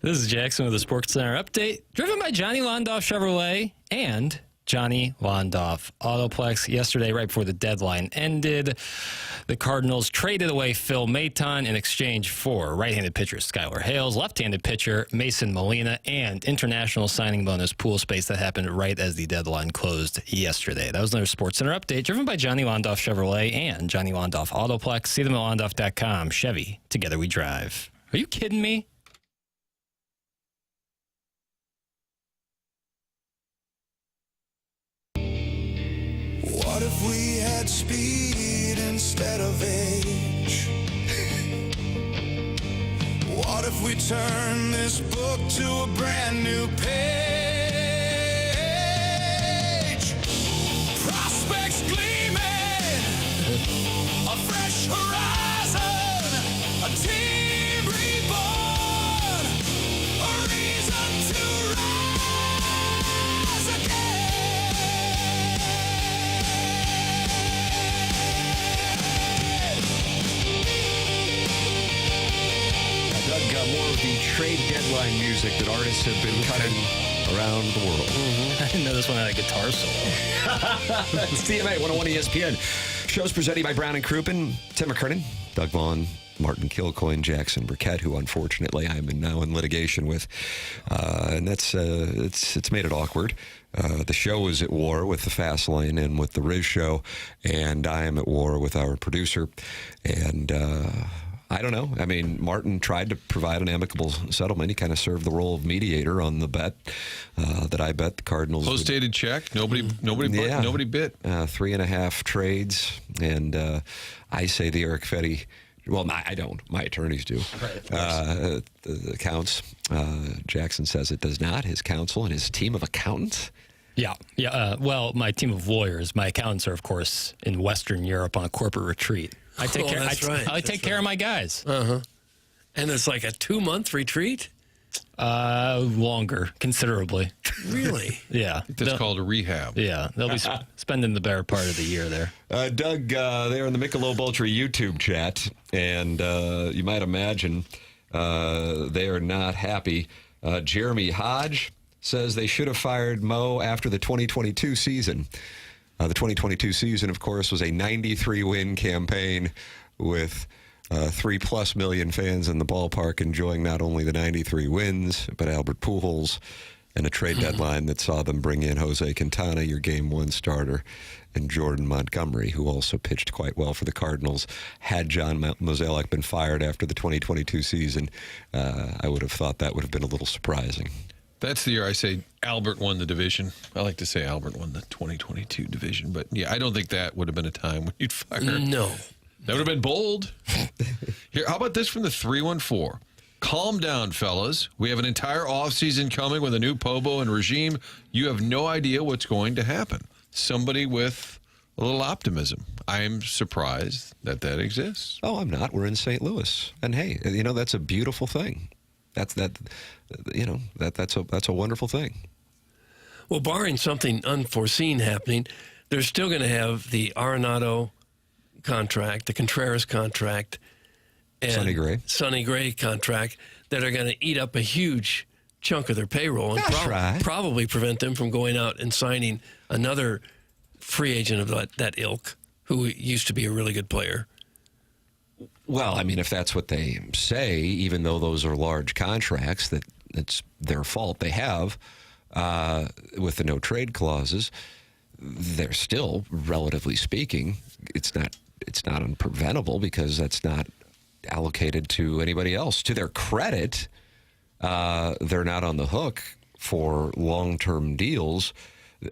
S4: This is Jackson with the Sports Center update, driven by Johnny Londoff Chevrolet and Johnny Londoff Autoplex. Yesterday, right before the deadline ended, the Cardinals traded away Phil Maton in exchange for right-handed pitcher Skylar Hales, left-handed pitcher Mason Molina, and international signing bonus pool space that happened right as the deadline closed yesterday. That was another Sports Center update, driven by Johnny Londoff Chevrolet and Johnny Londoff Autoplex. See them at londoff.com. Chevy, together we drive. Are you kidding me?
S6: What if we had speed instead of age? What if we turned this book to a brand new page? Prospects gleaming, a fresh horizon, a team reborn, a reason to rise again.
S1: More of the trade deadline music that artists have been cutting around the world.
S4: I didn't know this one had a guitar solo.
S1: It's TMA 101 ESPN. Show's presented by Brown and Crouppen, Tim McKernan, Doug Vaughn, Martin Kilcoyne, Jackson Burkett, who unfortunately I'm now in litigation with, and that's it's made it awkward. The show is at war with the Fast Lane and with the Riz Show, and I am at war with our producer, and I don't know. I mean, Martin tried to provide an amicable settlement. He kind of served the role of mediator on the bet that I bet the Cardinals.
S3: Post-dated check. Nobody bit.
S1: 3.5 trades, and I say the Eric Fetty. Well, I don't. My attorneys do.
S4: Right,
S1: the accounts. Jackson says it does not. His counsel and his team of accountants.
S4: Yeah. Well, my team of lawyers, my accountants are, of course, in Western Europe on a corporate retreat. I take care. I take care of my guys.
S2: And it's like a 2-month retreat?
S4: Longer, considerably.
S2: Really?
S4: Yeah.
S3: That's called a rehab.
S4: Yeah, they'll be spending the better part of the year there.
S1: Doug, they're in the Michelob Ultra YouTube chat, and you might imagine they are not happy. Jeremy Hodge says they should have fired Mo after the 2022 season. The 2022 season, of course, was a 93-win campaign with 3+ million fans in the ballpark enjoying not only the 93 wins, but Albert Pujols and a trade deadline that saw them bring in Jose Quintana, your Game 1 starter, and Jordan Montgomery, who also pitched quite well for the Cardinals. Had John Mozeliak been fired after the 2022 season, I would have thought that would have been a little surprising.
S3: That's the year I say Albert won the division. I like to say Albert won the 2022 division, but yeah, I don't think that would have been a time when you'd fire.
S2: No.
S3: That would have been bold. Here, how about this from the 314? Calm down, fellas. We have an entire offseason coming with a new Pobo and regime. You have no idea what's going to happen. Somebody with a little optimism. I'm surprised that exists.
S1: Oh, I'm not. We're in St. Louis. And hey, that's a beautiful thing. That's a wonderful thing.
S2: Well, barring something unforeseen happening, they're still going to have the Arenado contract, the Contreras contract, and Sonny Gray contract that are going to eat up a huge chunk of their payroll and probably prevent them from going out and signing another free agent of that ilk who used to be a really good player.
S1: Well, I mean, if that's what they say, even though those are large contracts, that it's their fault they have with the no trade clauses, they're still, relatively speaking, it's not unpreventable because that's not allocated to anybody else. To their credit, they're not on the hook for long-term deals.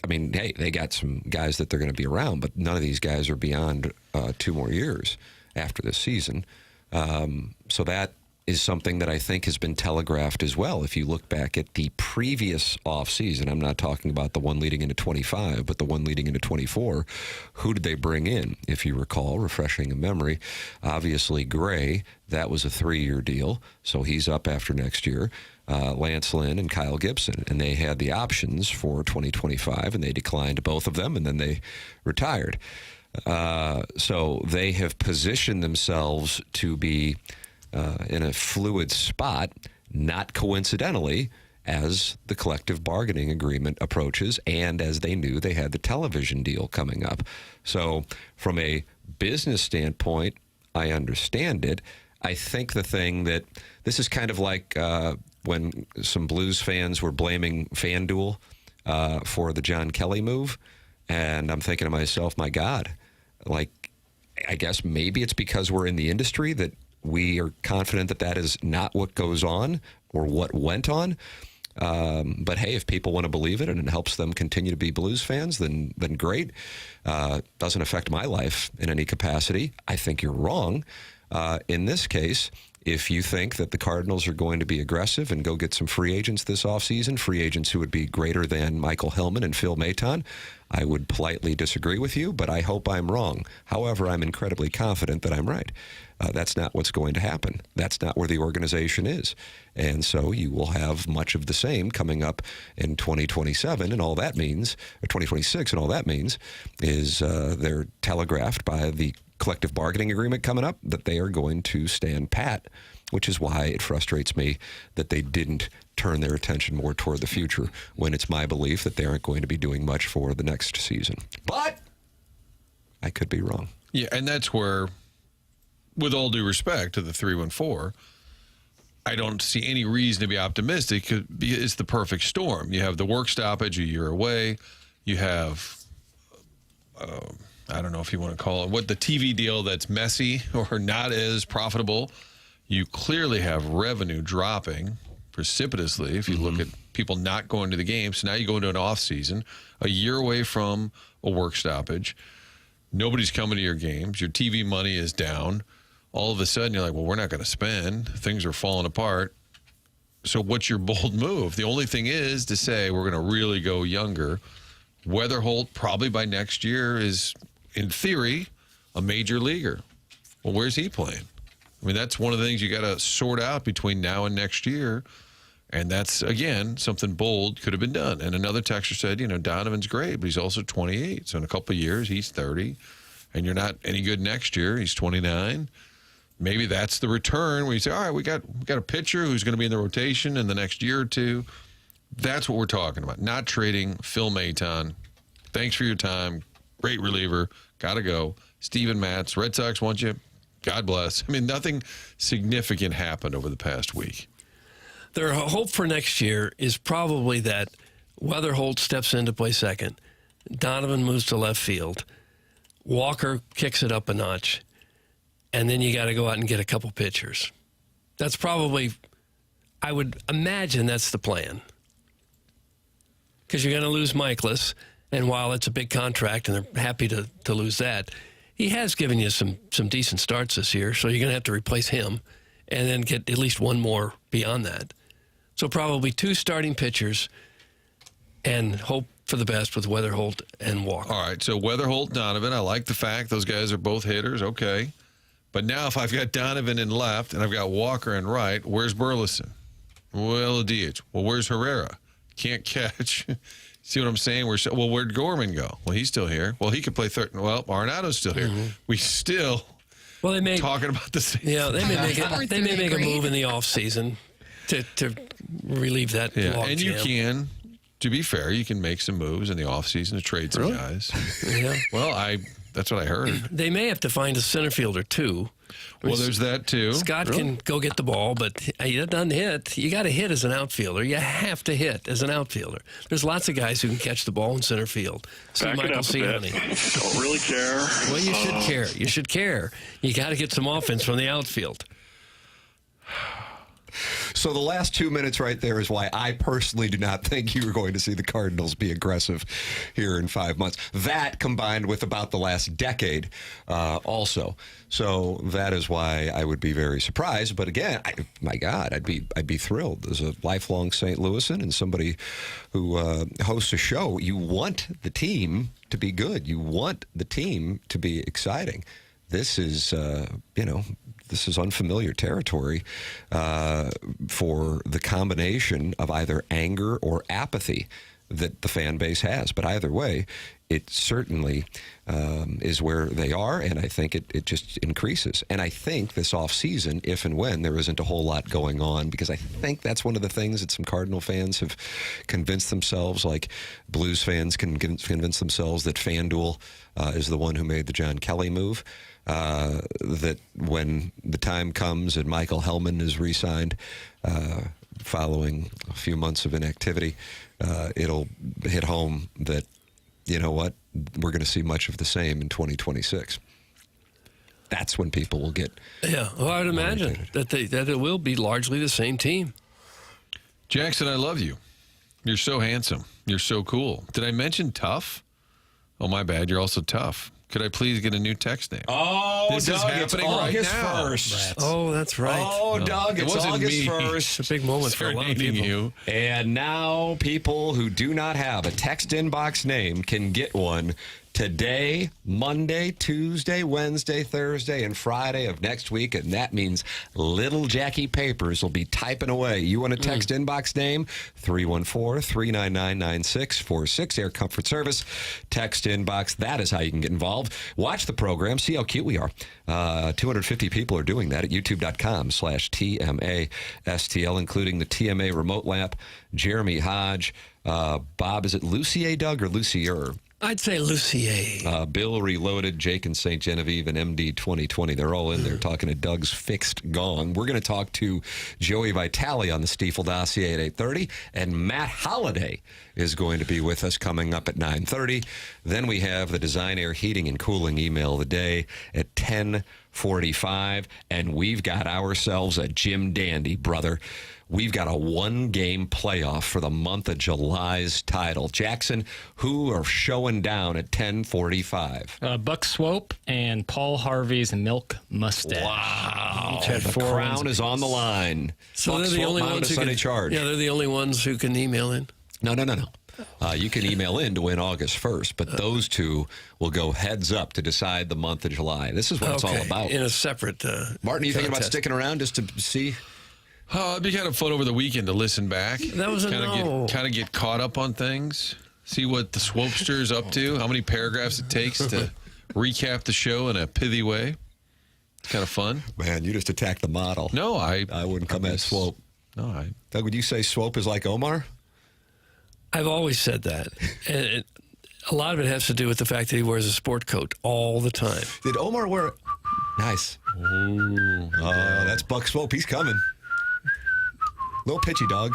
S1: I mean, hey, they got some guys that they're going to be around, but none of these guys are beyond 2 more years after this season. So that is something that I think has been telegraphed as well. If you look back at the previous offseason, I'm not talking about the one leading into 25, but the one leading into 24, who did they bring in? If you recall, refreshing a memory, obviously Gray, that was a 3-year deal, so he's up after next year. Lance Lynn and Kyle Gibson, and they had the options for 2025, and they declined both of them, and then they retired. So they have positioned themselves to be in a fluid spot, not coincidentally, as the collective bargaining agreement approaches and as they knew they had the television deal coming up. So from a business standpoint, I understand it. I think the thing that this is kind of like when some Blues fans were blaming FanDuel for the John Kelly move. And I'm thinking to myself, my God, like, I guess maybe it's because we're in the industry that we are confident that that is not what goes on or what went on. But hey, if people want to believe it and it helps them continue to be Blues fans, then great. Doesn't affect my life in any capacity. I think you're wrong. In this case, if you think that the Cardinals are going to be aggressive and go get some free agents this offseason, free agents who would be greater than Michael Hillman and Phil Maton, I would politely disagree with you, but I hope I'm wrong. However, I'm incredibly confident that I'm right. That's not what's going to happen. That's not where the organization is. And so you will have much of the same coming up in 2027, and all that means, or 2026, and all that means is they're telegraphed by the collective bargaining agreement coming up that they are going to stand pat, which is why it frustrates me that they didn't turn their attention more toward the future when it's my belief that they aren't going to be doing much for the next season. But I could be wrong.
S3: Yeah, and that's where, with all due respect to the 314, I don't see any reason to be optimistic because it's the perfect storm. You have the work stoppage a year away. You have, I don't know if you want to call it, what the TV deal that's messy or not as profitable. You clearly have revenue dropping precipitously if you look at people not going to the games. So now you go into an off season, a year away from a work stoppage. Nobody's coming to your games. Your TV money is down. All of a sudden, you're like, well, we're not going to spend. Things are falling apart. So what's your bold move? The only thing is to say we're going to really go younger. Weatherholt probably by next year is, in theory, a major leaguer. Well, where's he playing? I mean, that's one of the things you got to sort out between now and next year. And that's, again, something bold could have been done. And another texter said, you know, Donovan's great, but he's also 28. So in a couple of years, he's 30. And you're not any good next year. He's 29. Maybe that's the return where you say, all right, we got a pitcher who's going to be in the rotation in the next year or two. That's what we're talking about. Not trading Phil Maton. Thanks for your time. Great reliever. Got to go. Steven Matz, Red Sox want you. God bless. I mean, nothing significant happened over the past week.
S2: Their hope for next year is probably that Weatherholt steps in to play second. Donovan moves to left field. Walker kicks it up a notch. And then you got to go out and get a couple pitchers. That's probably, I would imagine that's the plan. Because you're going to lose Michaelis. And while it's a big contract and they're happy to lose that, he has given you some decent starts this year. So you're going to have to replace him and then get at least one more beyond that. So probably two starting pitchers and hope for the best with Weatherholt and Walker.
S3: All right, so Weatherholt, Donovan, I like the fact those guys are both hitters. Okay. But now if I've got Donovan in left and I've got Walker in right, where's Burleson? Well, a DH. Well, where's Herrera? Can't catch. See what I'm saying? Well, where'd Gorman go? Well, he's still here. Well, he could play third. Well, Arenado's still here. We still talking about the same.
S2: Yeah, they may make a move in the offseason to relieve that.
S3: Yeah, and you can, to be fair, you can make some moves in the offseason to trade some guys.
S2: Yeah.
S3: Well, that's what I heard.
S2: They may have to find a center fielder too.
S3: Well, there's that too.
S2: Scott can go get the ball, but he doesn't hit. You got to hit as an outfielder. You have to hit as an outfielder. There's lots of guys who can catch the ball in center field. See Michael Ciani.
S7: Don't really care.
S2: Well, you should care. You should care. You got to get some offense from the outfield.
S1: So the last 2 minutes right there is why I personally do not think you are going to see the Cardinals be aggressive here in 5 months. That combined with about the last decade also. So that is why I would be very surprised. But again, my God, I'd be thrilled. As a lifelong St. Louisan and somebody who hosts a show, you want the team to be good. You want the team to be exciting. This is, this is unfamiliar territory for the combination of either anger or apathy that the fan base has. But either way, it certainly is where they are, and I think it just increases. And I think this offseason, if and when there isn't a whole lot going on, because I think that's one of the things that some Cardinal fans have convinced themselves, like Blues fans can convince themselves that FanDuel is the one who made the John Kelly move, that when the time comes and Michael Hellman is re-signed following a few months of inactivity, it'll hit home that, you know what, we're going to see much of the same in 2026. That's when people will get...
S2: Yeah, well, I would imagine that it will be largely the same team.
S3: Jackson, I love you. You're so handsome. You're so cool. Did I mention tough? Oh, my bad. You're also tough. Could I please get a new text name?
S1: Oh,
S3: this
S1: Doug,
S3: is happening
S1: it's
S3: right
S1: August
S3: now.
S1: 1st.
S2: Oh, that's right.
S1: Oh, Doug, it's
S3: wasn't
S1: August
S3: me.
S1: 1st.
S2: It's a big moment for a lot of
S3: Serenading
S2: people.
S3: you.
S1: And now people who do not have a text inbox name can get one today, Monday, Tuesday, Wednesday, Thursday, and Friday of next week. And that means little Jackie Papers will be typing away. You want a text inbox name? 314-399-9646. Air Comfort Service. Text inbox. That is how you can get involved. Watch the program. See how cute we are. 250 people are doing that at youtube.com/TMASTL, including the TMA remote lap, Jeremy Hodge, Bob, is it Lucier, Doug, or Lucier?
S2: I'd say Lucier.
S1: Bill Reloaded, Jake and St. Genevieve, and MD 2020. They're all in there talking to Doug's Fixed Gong. We're going to talk to Joey Vitale on the Stiefel dossier at 8:30, and Matt Holliday is going to be with us coming up at 9:30. Then we have the Design Air Heating and Cooling email of the day at 10:45, and we've got ourselves a Jim Dandy, brother. We've got a one-game playoff for the month of July's title. Jackson, who are showing down at 10:45?
S4: Buck Swope and Paul Harvey's Milk Mustache.
S1: Wow.
S4: Each had
S1: The
S4: 4
S1: crown
S4: wins.
S1: is on the line.
S2: So
S1: Buck
S2: they're the
S1: Swope
S2: only
S1: mounted
S2: ones
S1: a
S2: who
S1: Sunday
S2: can.
S1: charge.
S2: Yeah, they're the only ones who can email in.
S1: No. You can email in to win August 1st, but those two will go heads up to decide the month of July. This is what it's all about.
S2: In a separate
S1: Martin, are you thinking about
S2: contest.
S1: sticking around just to see?
S3: It'd be kind of fun over the weekend to listen back.
S2: That was a no.
S3: Kind of get caught up on things. See what the Swopester is up to. How many paragraphs it takes to recap the show in a pithy way. It's kind of fun.
S1: Man, you just attacked the model.
S3: No, I
S1: wouldn't come at Swope.
S3: No,
S1: Doug, would you say Swope is like Omar?
S2: I've always said that. And a lot of it has to do with the fact that he wears a sport coat all the time.
S1: Did Omar wear it? Nice. Oh, that's Buck Swope. He's coming. Little pitchy dog.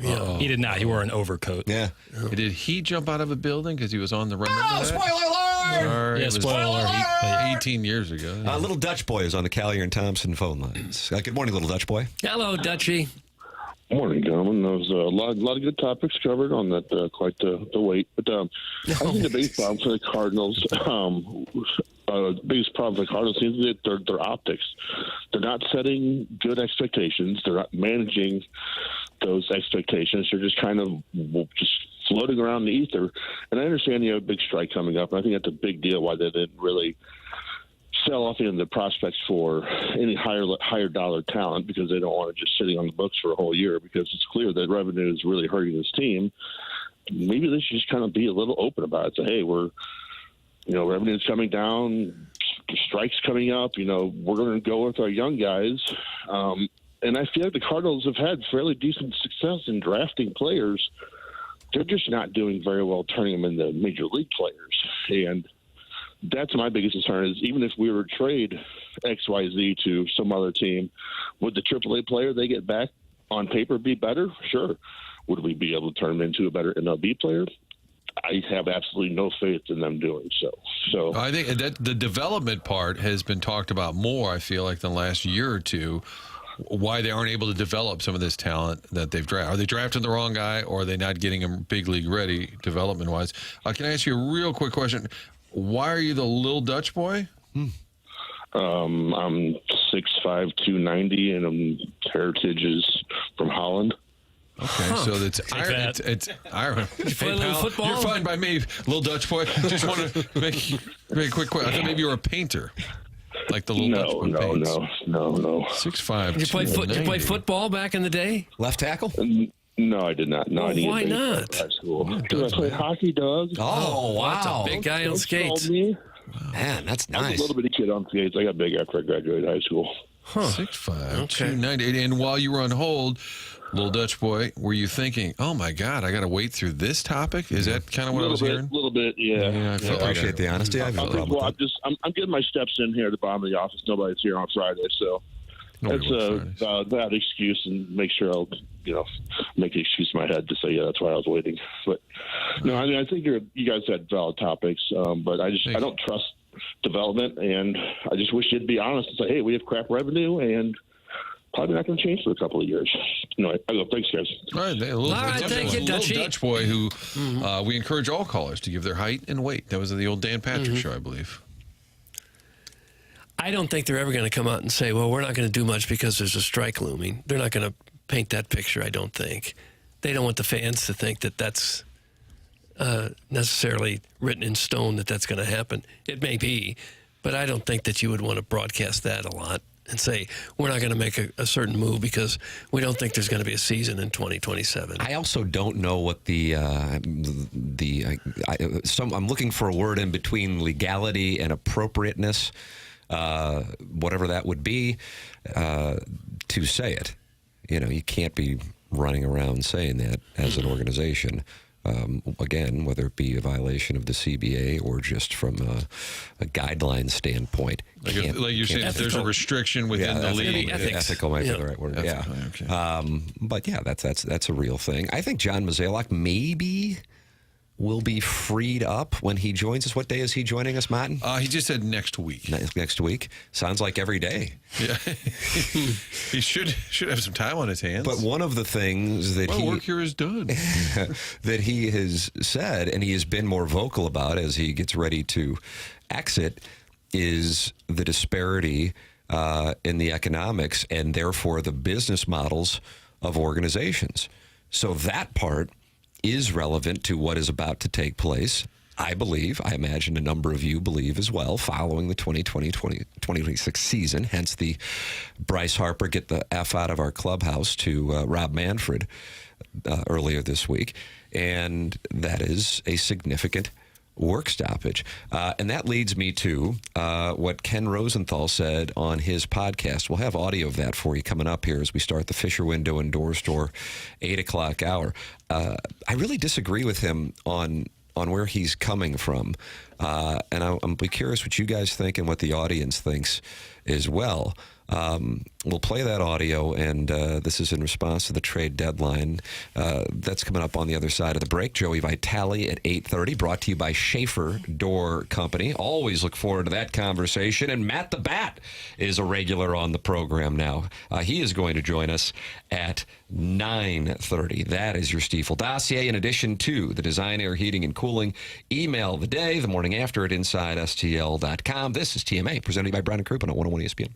S2: Yeah.
S4: He did not. He wore an overcoat.
S1: Yeah.
S3: Did he jump out of a building because he was on the run?
S1: Oh, spoiler alert!
S3: Sorry,
S4: Yeah,
S3: it was
S4: spoiler alert!
S3: 18 years ago.
S1: Little Dutch boy is on the Callier and Thompson phone lines. Good morning, little Dutch boy.
S2: Hello, Dutchie.
S7: Morning, gentlemen. There was a lot of good topics covered on that, quite the wait. But I think the biggest problem for the Cardinals, the biggest problem for the Cardinals seems to be their optics. They're not setting good expectations. They're not managing those expectations. They're just kind of just floating around the ether. And I understand you have a big strike coming up, and I think that's a big deal why they didn't really sell off the prospects for any higher dollar talent, because they don't want it just sitting on the books for a whole year, because it's clear that revenue is really hurting this team. Maybe they should just kind of be a little open about it. Say, hey, revenue's coming down, strikes coming up, we're going to go with our young guys. And I feel like the Cardinals have had fairly decent success in drafting players. They're just not doing very well turning them into major league players. And that's my biggest concern, is even if we were to trade XYZ to some other team, would the AAA player they get back on paper be better? Sure. Would we be able to turn them into a better MLB player? I have absolutely no faith in them doing so. So
S3: I think that the development part has been talked about more, I feel like, than the last year or two. Why they aren't able to develop some of this talent that they've drafted. Are they drafting the wrong guy, or are they not getting him big league ready development-wise? Can I ask you a real quick question? Why are you the little Dutch boy?
S7: I'm 6'5", 290, and heritage is from Holland.
S3: Okay, so it's Ireland. It's Ireland.
S2: play a little football?
S3: You're fine by me, little Dutch boy. Just want to make a quick question. I thought maybe you were a painter, like the little Dutch boy paints.
S7: No.
S3: 6'5".
S2: Did you play football back in the day?
S1: Left tackle?
S7: No, No, I did not. No,
S2: Well,
S7: I didn't
S2: why
S7: get baseball
S2: not?
S7: for high school. Because I played hockey, Doug.
S1: Oh,
S2: That's a
S1: wow.
S2: big guy on
S7: Coach called
S2: skates.
S7: me.
S1: Man, that's
S7: I was
S1: nice.
S7: a little bitty kid on skates. I got big after I graduated high school.
S3: 6'5",
S2: Okay.
S3: 290. And while you were on hold, little Dutch boy, were you thinking, "Oh my God, I got to wait through this topic"? Is that kind of what I was hearing?
S7: A little bit, yeah.
S3: Yeah, I felt
S1: I appreciate the honesty. I have no problem with that.
S7: I'm getting my steps in here at the bottom of the office. Nobody's here on Friday, so
S3: Nobody
S7: it's
S3: works Fridays.
S7: a bad excuse, and make sure I'll make an excuse in my head to say that's why I was waiting. But no, I mean I think you guys had valid topics, but I don't trust development, and I just wish you'd be honest and say, hey, we have crap revenue, and probably not going to change for a couple of years. No, I go, thanks, guys.
S3: All right,
S2: Thank you,
S3: little
S2: Dutchie.
S3: Dutch boy who we encourage all callers to give their height and weight. That was the old Dan Patrick show, I believe.
S2: I don't think they're ever going to come out and say, well, we're not going to do much because there's a strike looming. They're not going to paint that picture, I don't think. They don't want the fans to think that that's necessarily written in stone that that's going to happen. It may be, but I don't think that you would want to broadcast that a lot and say, we're not going to make a certain move because we don't think there's going to be a season in 2027.
S1: I also don't know what I'm looking for a word in between legality and appropriateness, whatever that would be, to say it. You can't be running around saying that as an organization. Again, whether it be a violation of the CBA or just from a guideline standpoint.
S3: Like you're saying, if there's a restriction within the league.
S1: Ethical might be the right word.
S3: Ethical,
S1: Yeah.
S3: okay.
S1: But yeah, that's a real thing. I think John Mozeliak maybe will be freed up when he joins us. What day is he joining us, Martin?
S3: He just said next week.
S1: Next week. Sounds like every day.
S3: Yeah, he should have some time on his hands.
S1: But one of the things that
S3: work here is done.
S1: that he has said, and he has been more vocal about as he gets ready to exit, is the disparity in the economics and therefore the business models of organizations. So that part is relevant to what is about to take place. I imagine a number of you believe as well, following the 2020-2026 season, hence the Bryce Harper get the F out of our clubhouse to Rob Manfred earlier this week. And that is a significant work stoppage. And that leads me to what Ken Rosenthal said on his podcast. We'll have audio of that for you coming up here as we start the Fisher Window and Door Store 8 o'clock hour. I really disagree with him on where he's coming from. And I'm be curious what you guys think and what the audience thinks as well. We'll play that audio, and this is in response to the trade deadline. That's coming up on the other side of the break. Joey Vitale at 8:30, brought to you by Schaefer Door Company. Always look forward to that conversation. And Matt the Bat is a regular on the program now. He is going to join us at 9:30. That is your Stiefel dossier, in addition to the Design, Air, Heating, and Cooling email of the day, the morning after at InsideSTL.com. This is TMA, presented by Brown and Crouppen on 101 ESPN.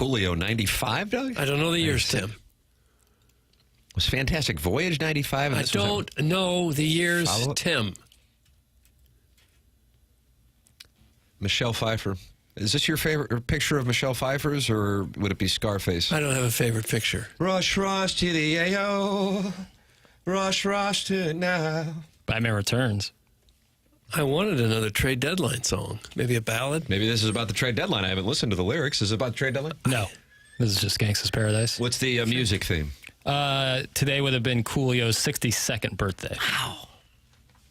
S1: Coolio 95, Doug?
S2: I don't know the years, Tim.
S1: Was Fantastic Voyage 95? And
S2: I
S1: this was
S2: don't know the years,
S1: Follow-up?
S2: Tim.
S1: Michelle Pfeiffer. Is this your favorite picture of Michelle Pfeiffer's, or would it be Scarface?
S2: I don't have a favorite picture.
S1: Rush, rush to the AO. Rush, rush to it now.
S4: Batman Returns.
S2: I wanted another trade deadline song. Maybe a ballad?
S1: Maybe this is about the trade deadline. I haven't listened to the lyrics. Is it about the trade deadline?
S4: No. This is just Gangsta's Paradise.
S1: What's the music theme?
S4: Today would have been Coolio's 62nd birthday.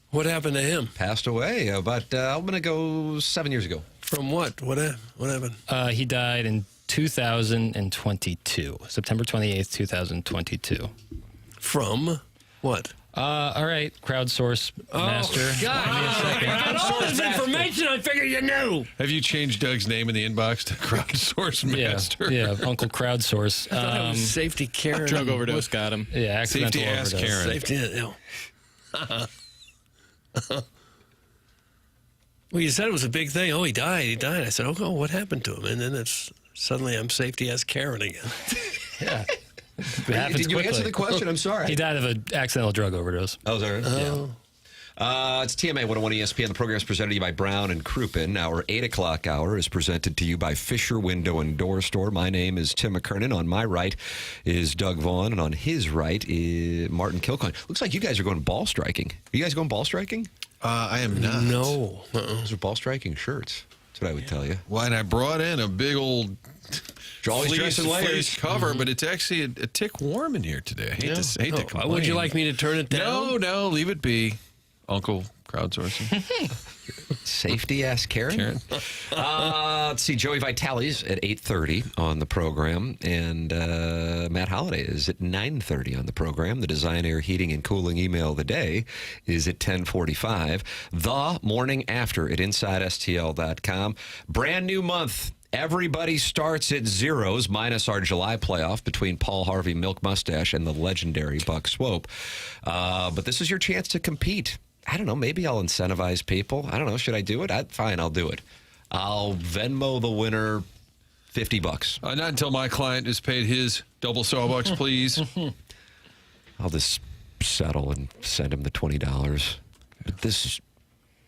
S2: What happened to him?
S1: Passed away about, I'm going to go 7 years ago.
S2: From what? What happened?
S4: He died in 2022, September 28th, 2022.
S2: From what?
S4: All right, crowdsource master.
S2: God, I got all this information. I figured you knew.
S3: Have you changed Doug's name in the inbox to Crowdsource Master?
S4: Yeah, Uncle Crowdsource.
S2: I thought it was Safety Karen.
S8: Drug overdose got him.
S4: Yeah, accidental
S3: Safety ass
S4: overdose.
S3: Karen.
S2: Safety. Well, you said it was a big thing. Oh, he died. I said, oh, what happened to him? And then it's suddenly I'm Safety ass Karen again.
S4: Yeah. It happens
S1: Did you
S4: quickly.
S1: answer the question? I'm sorry.
S4: He died of an accidental drug overdose.
S1: Oh, is that right?
S2: Oh.
S1: It's TMA 101 ESPN. The program is presented to you by Brown and Crouppen. Our 8 o'clock hour is presented to you by Fisher Window and Door Store. My name is Tim McKernan. On my right is Doug Vaughn, and on his right is Martin Kilcoyne. Looks like you guys are going ball striking. Are you guys going ball striking?
S3: I am not.
S2: No.
S1: Those are ball striking shirts. That's what I would tell you.
S3: Well, and I brought in a big old
S1: You're always dressed in layers.
S3: fleece cover, but it's actually a tick warm in here today. I hate to
S2: Oh,
S3: complain.
S2: would you like me to turn it down?
S3: No, leave it be. Uncle Crowdsourcing.
S1: Safety ass Karen. Let's see. Joey Vitale's at 8:30 on the program, and Matt Holliday is at 9:30 on the program. The Design, Air, Heating, and Cooling email of the day is at 10:45. The Morning After at InsideSTL.com. Brand new month. Everybody starts at zeros, minus our July playoff between Paul Harvey, Milk Mustache, and the legendary Buck Swope. But this is your chance to compete. I don't know. Maybe I'll incentivize people. I don't know. Should I do it? Fine, I'll do it. I'll Venmo the winner $50.
S3: Not until my client has paid his double Starbucks, please.
S1: I'll just settle and send him the $20. This is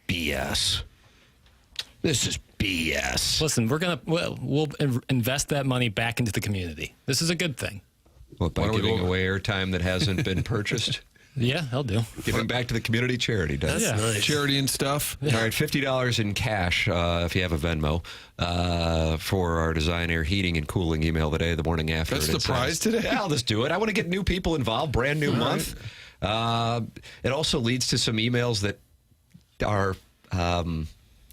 S1: BS. This is BS.
S4: Listen, we'll invest that money back into the community. This is a good thing.
S1: What, by
S3: Why don't we
S1: giving
S3: go over-
S1: away airtime that hasn't been purchased?
S4: Yeah, I'll do.
S1: Giving back to the community charity, does.
S2: That's
S4: Yeah.
S2: nice.
S3: Charity and stuff.
S1: All right, $50 in cash if you have a Venmo for our Design, Air, Heating, and Cooling email today, the morning after.
S3: That's
S1: at
S3: the prize today?
S1: Yeah, I'll just do it. I want to get new people involved. Brand new month. It also leads to some emails that are, I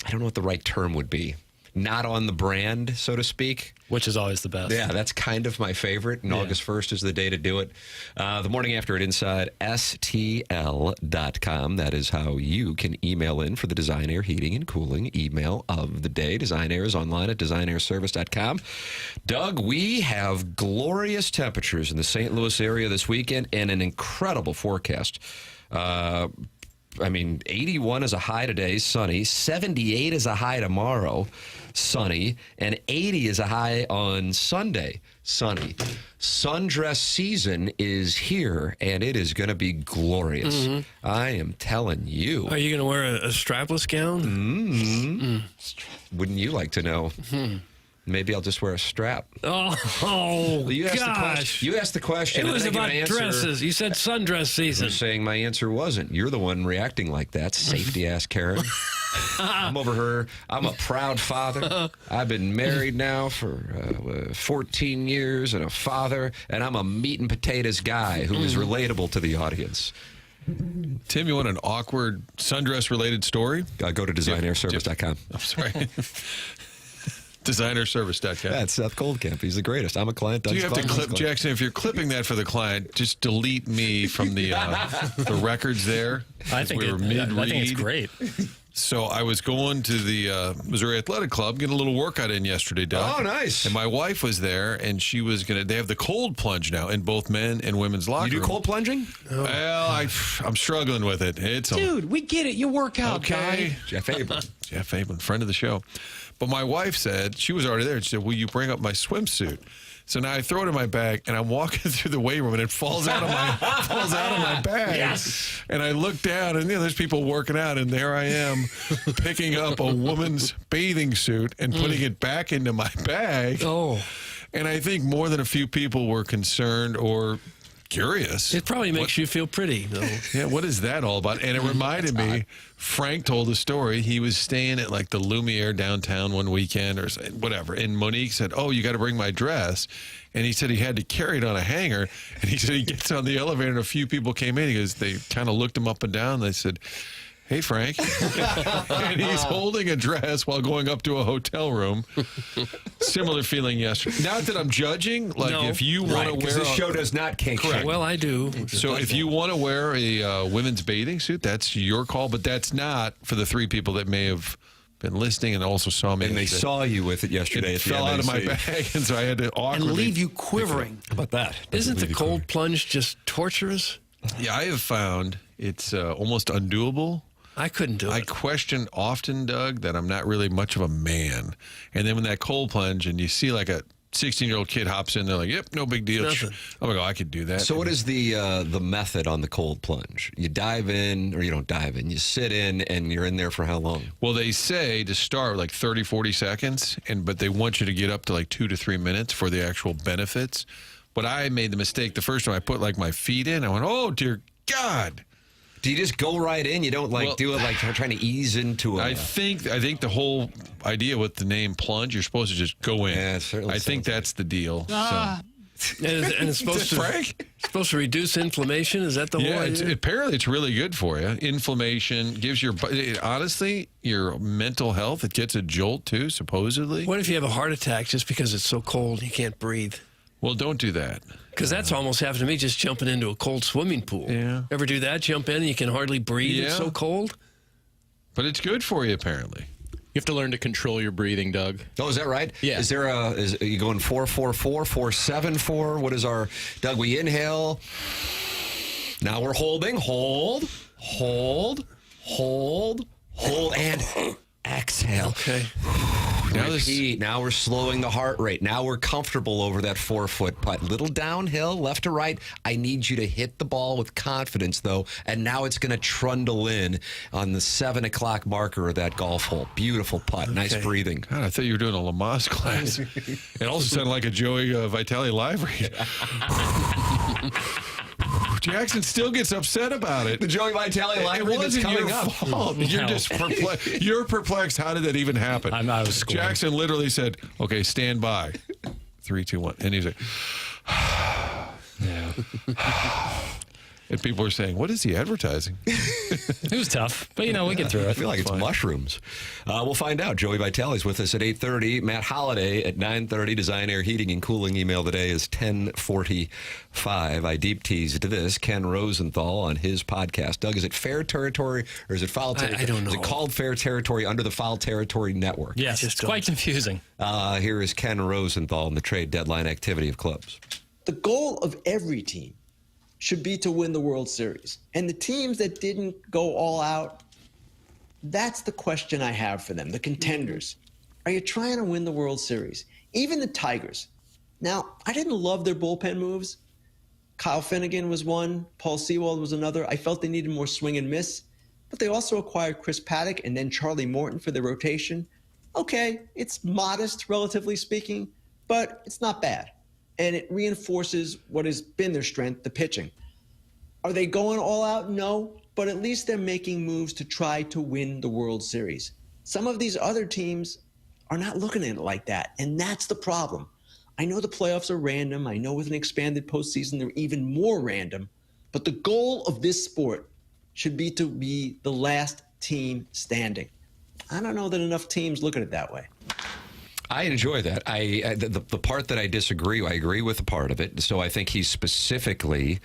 S1: don't know what the right term would be. Not on the brand, so to speak.
S4: Which is always the best.
S1: Yeah, that's kind of my favorite, and August 1st is the day to do it. The morning after at InsideSTL.com. That is how you can email in for the Design, Air, Heating, and Cooling email of the day. Design Air is online at designairservice.com. Doug, we have glorious temperatures in the St. Louis area this weekend and an incredible forecast. 81 is a high today, sunny. 78 is a high tomorrow, sunny. And 80 is a high on Sunday, sunny. Sundress season is here, and it is going to be glorious. I am telling you.
S2: Are you going to wear a strapless gown?
S1: Wouldn't you like to know? Maybe I'll just wear a strap.
S2: Oh,
S1: Well, you asked the
S2: gosh.
S1: question. You asked the question.
S2: It
S1: and
S2: was
S1: I didn't give
S2: about
S1: an answer.
S2: dresses. You said sundress season.
S1: I'm saying my answer wasn't. You're the one reacting like that, safety ass Karen. I'm over her. I'm a proud father. I've been married now for 14 years and a father, and I'm a meat and potatoes guy who is relatable to the audience.
S3: Tim, you want an awkward sundress-related story?
S1: Go to designairservice.com.
S3: I'm sorry. Designerservice.com.
S1: That's Seth Goldcamp. He's the greatest. I'm a client.
S3: Do you have to clip, Jackson, if you're clipping that for the client, just delete me from the records there?
S4: I think,
S3: we were
S4: I
S3: mid-read.
S4: think it's great.
S3: So I was going to the Missouri Athletic Club, getting a little workout in yesterday, Doug.
S1: Oh, nice.
S3: And my wife was there, and she was going to, they have the cold plunge now in both men and women's locker
S1: You do
S3: room.
S1: cold plunging?
S3: Well, I'm struggling with it. It's
S1: Dude, we get it. You work out,
S3: okay.
S1: guy. Jeff Abram.
S3: Jeff Abram, friend of the show. But my wife said, she was already there. She said, will you bring up my swimsuit? So now I throw it in my bag, and I'm walking through the weight room, and it falls out of my bag.
S4: Yes.
S3: And I look down, and there's people working out, and there I am picking up a woman's bathing suit and putting it back into my bag.
S2: Oh.
S3: And I think more than a few people were concerned or curious.
S2: It probably makes you feel pretty, though.
S3: Yeah, what is that all about? And it reminded me, Frank told a story. He was staying at like the Lumiere downtown one weekend or whatever. And Monique said, oh, you got to bring my dress. And he said he had to carry it on a hanger. And he said he gets on the elevator and a few people came in. He goes, they kind of looked him up and down. They said, hey, Frank. And he's holding a dress while going up to a hotel room. Similar feeling yesterday. Not that I'm judging. Like,
S2: No.
S3: if you want to wear...
S1: This show does not kink shame.
S2: Well, I do.
S3: So if you want to wear a women's bathing suit, that's your call. But that's not for the three people that may have been listening and also saw me.
S1: And they
S3: yesterday.
S1: saw you with it yesterday.
S3: It
S1: at the
S3: fell out of my
S1: MAC.
S3: bag, and so I had to
S8: And
S3: awkwardly...
S8: leave you quivering.
S1: How about that?
S2: Isn't the cold plunge just torturous?
S3: Yeah, I have found it's almost undoable.
S2: I couldn't do
S3: I
S2: it.
S3: question often, Doug, that I'm not really much of a man. And then when that cold plunge and you see like a 16-year-old kid hops in, they're like, yep, no big deal.
S2: Nothing.
S3: I'm like, oh, I could do that.
S1: So what is the method on the cold plunge? You dive in, or you don't dive in. You sit in, and you're in there for how long?
S3: Well, they say to start like 30, 40 seconds, but they want you to get up to like 2 to 3 minutes for the actual benefits. But I made the mistake the first time I put like my feet in. I went, oh, dear God.
S1: Do you just go right in? You don't do it like trying to ease into a...
S3: I think the whole idea with the name plunge, you're supposed to just go in.
S1: Yeah, it certainly
S3: I think
S1: sounds
S3: that's the deal.
S2: And it's supposed to
S3: Frank?
S2: supposed to reduce inflammation. Is that the whole
S3: Yeah,
S2: idea?
S3: apparently it's really good for you. Inflammation gives honestly, your mental health, it gets a jolt too, supposedly.
S2: What if you have a heart attack just because it's so cold you can't breathe?
S3: Well, don't do that.
S2: Because that's almost happened to me, just jumping into a cold swimming pool.
S3: Yeah.
S2: Ever do that? Jump in and you can hardly breathe. It's
S3: Yeah.
S2: so cold.
S3: But it's good for you, apparently.
S9: You have to learn to control your breathing, Doug.
S1: Oh, is that right?
S9: Yeah.
S1: Are you going 4-4-4, 4-7-4? What is our... Doug, we inhale. Now we're holding. Hold, and exhale.
S2: Okay.
S1: Repeat. Now we're slowing the heart rate. Now we're comfortable over that 4-foot putt. Little downhill, left to right. I need you to hit the ball with confidence, though. And now it's going to trundle in on the 7 o'clock marker of that golf hole. Beautiful putt. Nice breathing.
S3: God, I thought you were doing a Lamaze class. It also sounded like a Joey Vitale live read. Jackson still gets upset about it.
S1: The Joey Vitale line
S3: It
S1: read that's
S3: wasn't
S1: coming
S3: your
S1: up.
S3: fault. You're just perplexed. You're perplexed. How did that even happen?
S4: I was scoring.
S3: Jackson literally said, okay, stand by. 3, 2, 1. And he was like, and people were saying, what is he advertising?
S4: It was tough, but we get through
S1: I
S4: it.
S1: feel like it's mushrooms. We'll find out. Joey Vitale's with us at 8:30. Matt Holliday at 9:30. Design, Air, Heating, and Cooling email today is 10:45. I deep teased this. Ken Rosenthal on his podcast. Doug, is it Fair Territory or is it Foul Territory?
S2: I don't know.
S1: Is it called Fair Territory under the Foul Territory Network?
S4: Yes, it's quite confusing.
S1: Here is Ken Rosenthal in the trade deadline activity of clubs.
S10: The goal of every team should be to win the World Series. And the teams that didn't go all out, that's the question I have for them, the contenders. Are you trying to win the World Series? Even the Tigers. Now, I didn't love their bullpen moves. Kyle Finnegan was one. Paul Sewald was another. I felt they needed more swing and miss. But they also acquired Chris Paddock and then Charlie Morton for their rotation. Okay, it's modest, relatively speaking, but it's not bad. And it reinforces what has been their strength, the pitching. Are they going all out? No, but at least they're making moves to try to win the World Series. Some of these other teams are not looking at it like that, and that's the problem. I know the playoffs are random. I know with an expanded postseason, they're even more random. But the goal of this sport should be to be the last team standing. I don't know that enough teams look at it that way.
S1: I enjoy that. The part that I disagree, I agree with the part of it. So I think he's specifically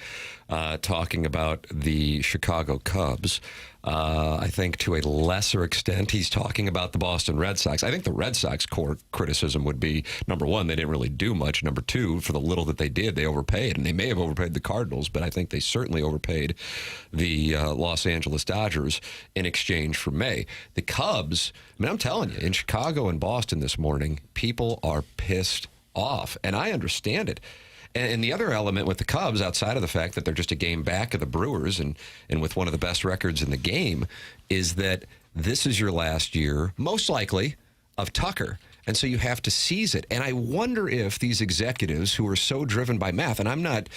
S1: talking about the Chicago Cubs. I think to a lesser extent, he's talking about the Boston Red Sox. I think the Red Sox core criticism would be, number one, they didn't really do much. Number two, for the little that they did, they overpaid. And they may have overpaid the Cardinals, but I think they certainly overpaid the Los Angeles Dodgers in exchange for May. The Cubs, I mean, I'm telling you, in Chicago and Boston this morning, people are pissed off. And I understand it. And the other element with the Cubs, outside of the fact that they're just a game back of the Brewers and with one of the best records in the game, is that this is your last year, most likely, of Tucker. And so you have to seize it. And I wonder if these executives who are so driven by math, and I'm not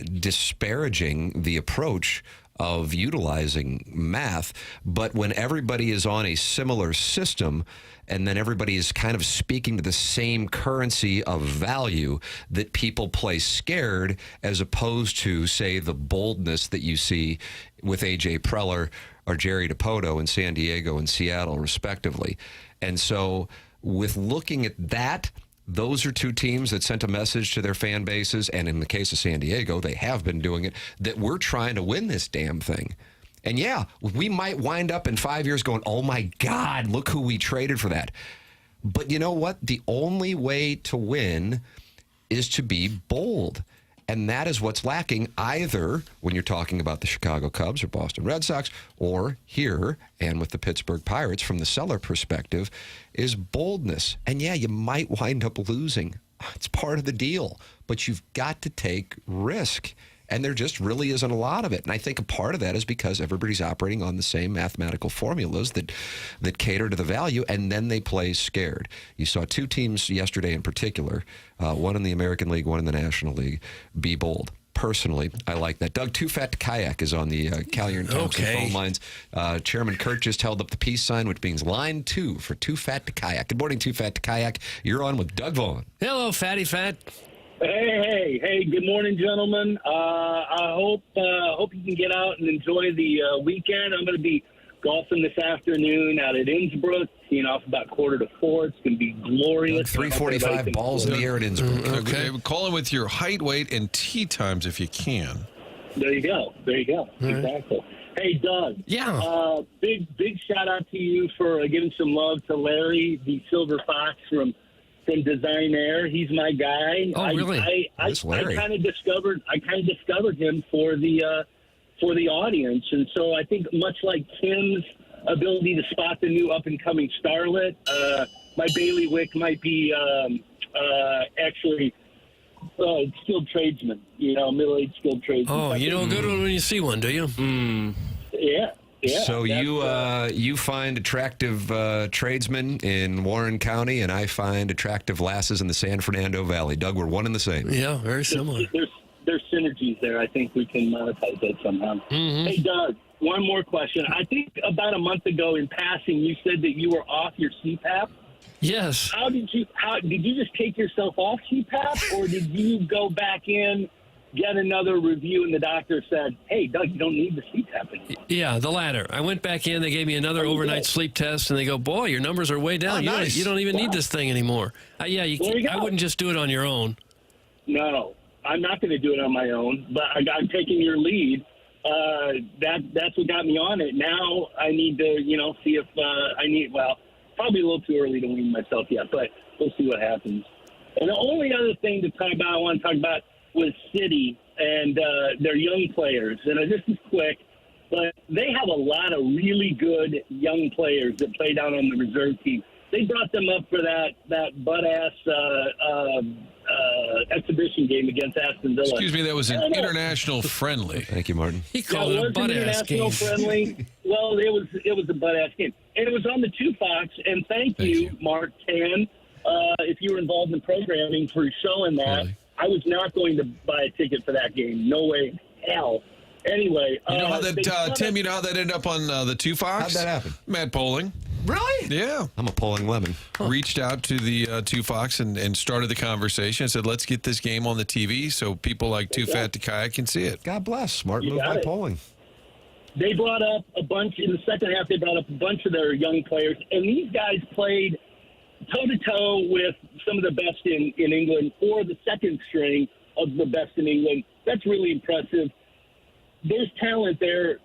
S1: disparaging the approach of utilizing math, but when everybody is on a similar system and then everybody is kind of speaking to the same currency of value, that people play scared as opposed to, say, the boldness that you see with A.J. Preller or Jerry Dipoto in San Diego and Seattle, respectively. And so with looking at that, those are two teams that sent a message to their fan bases, and in the case of San Diego, they have been doing it, that we're trying to win this damn thing. And yeah, we might wind up in 5 years going, oh my God, look who we traded for that. But you know what? The only way to win is to be bold. And that is what's lacking either when you're talking about the Chicago Cubs or Boston Red Sox, or here and with the Pittsburgh Pirates from the seller perspective, is boldness. And yeah, you might wind up losing. It's part of the deal. But you've got to take risk. And there just really isn't a lot of it. And I think a part of that is because everybody's operating on the same mathematical formulas that cater to the value, and then they play scared. You saw two teams yesterday in particular, one in the American League, one in the National League, be bold. Personally, I like that. Doug, Too Fat to Kayak is on the Callier and Thompson phone lines. Chairman Kurt just held up the peace sign, which means line 2 for Too Fat to Kayak. Good morning, Too Fat to Kayak. You're on with Doug Vaughn.
S2: Hello, Fatty Fat.
S8: Hey! Good morning, gentlemen. I hope you can get out and enjoy the weekend. I'm going to be golfing this afternoon out at Innsbruck. Teeing off about 3:45. It's going to be glorious.
S1: 3:45 balls in the air at Innsbruck.
S3: Okay, call in with your height, weight, and tee times if you can.
S8: There you go. Exactly. Hey, Doug.
S2: Yeah.
S8: Big shout out to you for giving some love to Larry, the Silver Fox from Design Air. He's my guy.
S2: Oh, really?
S8: I kind of discovered him for the audience, and so I think much like Tim's ability to spot the new up and coming starlet, my bailiwick might be actually skilled tradesman. Middle-aged skilled tradesman.
S2: Oh, you know a good one when you see one, do you?
S8: Yeah. Yeah,
S1: so you find attractive tradesmen in Warren County, and I find attractive lasses in the San Fernando Valley. Doug, we're one and the same.
S2: Yeah, very similar.
S8: There's synergies there. I think we can monetize that somehow. Mm-hmm. Hey, Doug, one more question. I think about a month ago in passing, you said that you were off your CPAP.
S2: Yes.
S8: How did you just take yourself off CPAP, or did you go back in, get another review, and the doctor said, hey, Doug, you don't need the CPAP anymore?
S2: Yeah, the latter. I went back in. They gave me another overnight sleep test, and they go, boy, your numbers are way down.
S1: Nice.
S2: You don't even need this thing anymore. I wouldn't just do it on your own.
S8: No, I'm not going to do it on my own, but I'm taking your lead. That's what got me on it. Now I need to, see if probably a little too early to wean myself yet, but we'll see what happens. And the only other thing I want to talk about was City and their young players. And this is quick, but they have a lot of really good young players that play down on the reserve team. They brought them up for that butt-ass exhibition game against Aston Villa.
S3: Excuse me, that was an international friendly.
S1: Thank you, Martin.
S2: He called it a butt-ass game.
S8: Friendly. Well, it was a butt-ass game. And it was on the 2 Fox, and thank you, Mark Tan, if you were involved in programming, for showing that. Really? I was not going to buy a ticket for that game. No way in hell. Anyway.
S3: You know how that, Tim, you know how that ended up on the 2 Fox?
S1: How'd that happen?
S3: Mad polling.
S1: Really?
S3: Yeah.
S1: I'm a polling lemon.
S3: Reached out to the 2 Fox and started the conversation. Said, let's get this game on the TV so people like Too Fat to Kayak can see it.
S1: God bless. Smart move by polling.
S8: They brought up a bunch, in the second half, they brought up a bunch of their young players, and these guys played toe-to-toe with some of the best in England, or the second string of the best in England. That's really impressive. there's talent there.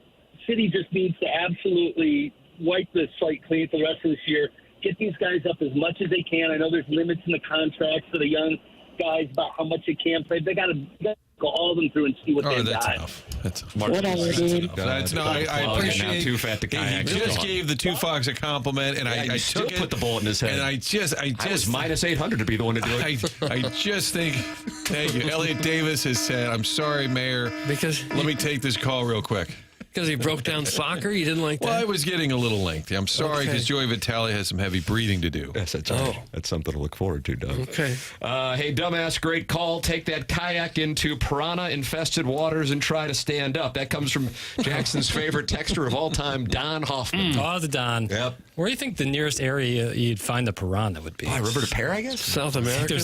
S8: City just needs to absolutely wipe the slate clean for the rest of this year. Get these guys up as much as they can. I know there's limits in the contracts for the young guys about how much they can play. They got to go all of them through and see what they've
S3: that's
S8: got.
S3: enough. That's enough.
S1: Whatever, dude.
S3: That's no. I appreciate.
S1: Too fat to kayak.
S3: He just gave the Two Fox a compliment, and I
S1: still
S3: took it.
S1: Put the bullet in his head.
S3: And I
S1: was minus 800 to be the one to do it.
S3: I just think. Thank you. Elliot Davis has said, "I'm sorry, Mayor.
S2: Because
S3: let me take this call real quick."
S2: Because he broke down soccer? You didn't like that?
S3: Well, I was getting a little lengthy. I'm sorry, because Joey Vitale has some heavy breathing to do.
S1: Yes, that's right. That's something to look forward to, Doug.
S2: Okay.
S1: Hey, dumbass, great call. Take that kayak into piranha-infested waters and try to stand up. That comes from Jackson's favorite texter of all time, Don Hoffman.
S4: Oh, the Don.
S1: Yep.
S4: Where do you think the nearest area you'd find the piranha would be?
S1: River to Pear, I guess?
S2: South America?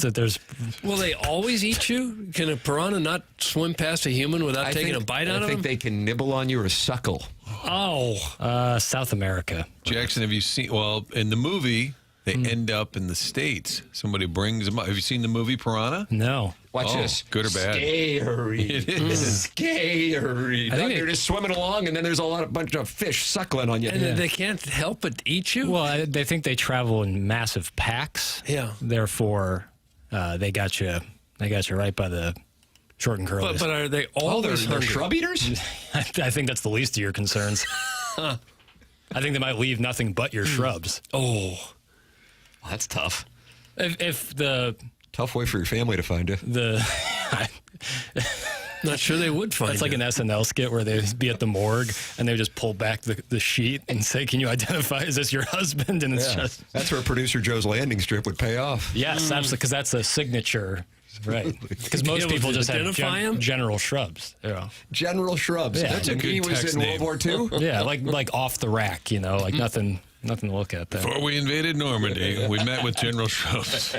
S2: Will they always eat you? Can a piranha not swim past a human without taking a bite out of
S1: I think
S2: him?
S1: they can nibble on you or suckle.
S4: South America.
S3: Jackson, have you seen, well, in the movie, they end up in the States. Somebody brings them up. Have you seen the movie Piranha?
S4: No.
S1: Watch this.
S3: Good or bad?
S1: Scary.
S3: It is.
S1: Scary.
S4: I think
S1: You're just swimming along, and then there's a bunch of fish suckling on you.
S2: And they can't help but eat you?
S4: Well, they think they travel in massive packs.
S2: Yeah.
S4: Therefore, they got you right by the short and curly.
S2: But are they always
S1: they're shrub eaters?
S4: I think that's the least of your concerns. I think they might leave nothing but your shrubs.
S1: Oh, that's tough.
S4: If the
S1: tough way for your family to find you.
S2: Not sure they would find
S4: It's like an SNL skit where they'd be at the morgue and they just pull back the sheet and say, "Can you identify? Is this your husband?" And it's just
S1: that's where producer Joe's landing strip would pay off.
S4: yes, absolutely, because that's a signature. Right, because most people just have general shrubs. Yeah,
S1: general shrubs.
S4: Yeah.
S3: That's a good
S1: he was
S3: text
S1: in
S3: name.
S1: World War II.
S4: yeah, like off the rack, like nothing to look at there.
S3: Before we invaded Normandy, we met with General Shrubs.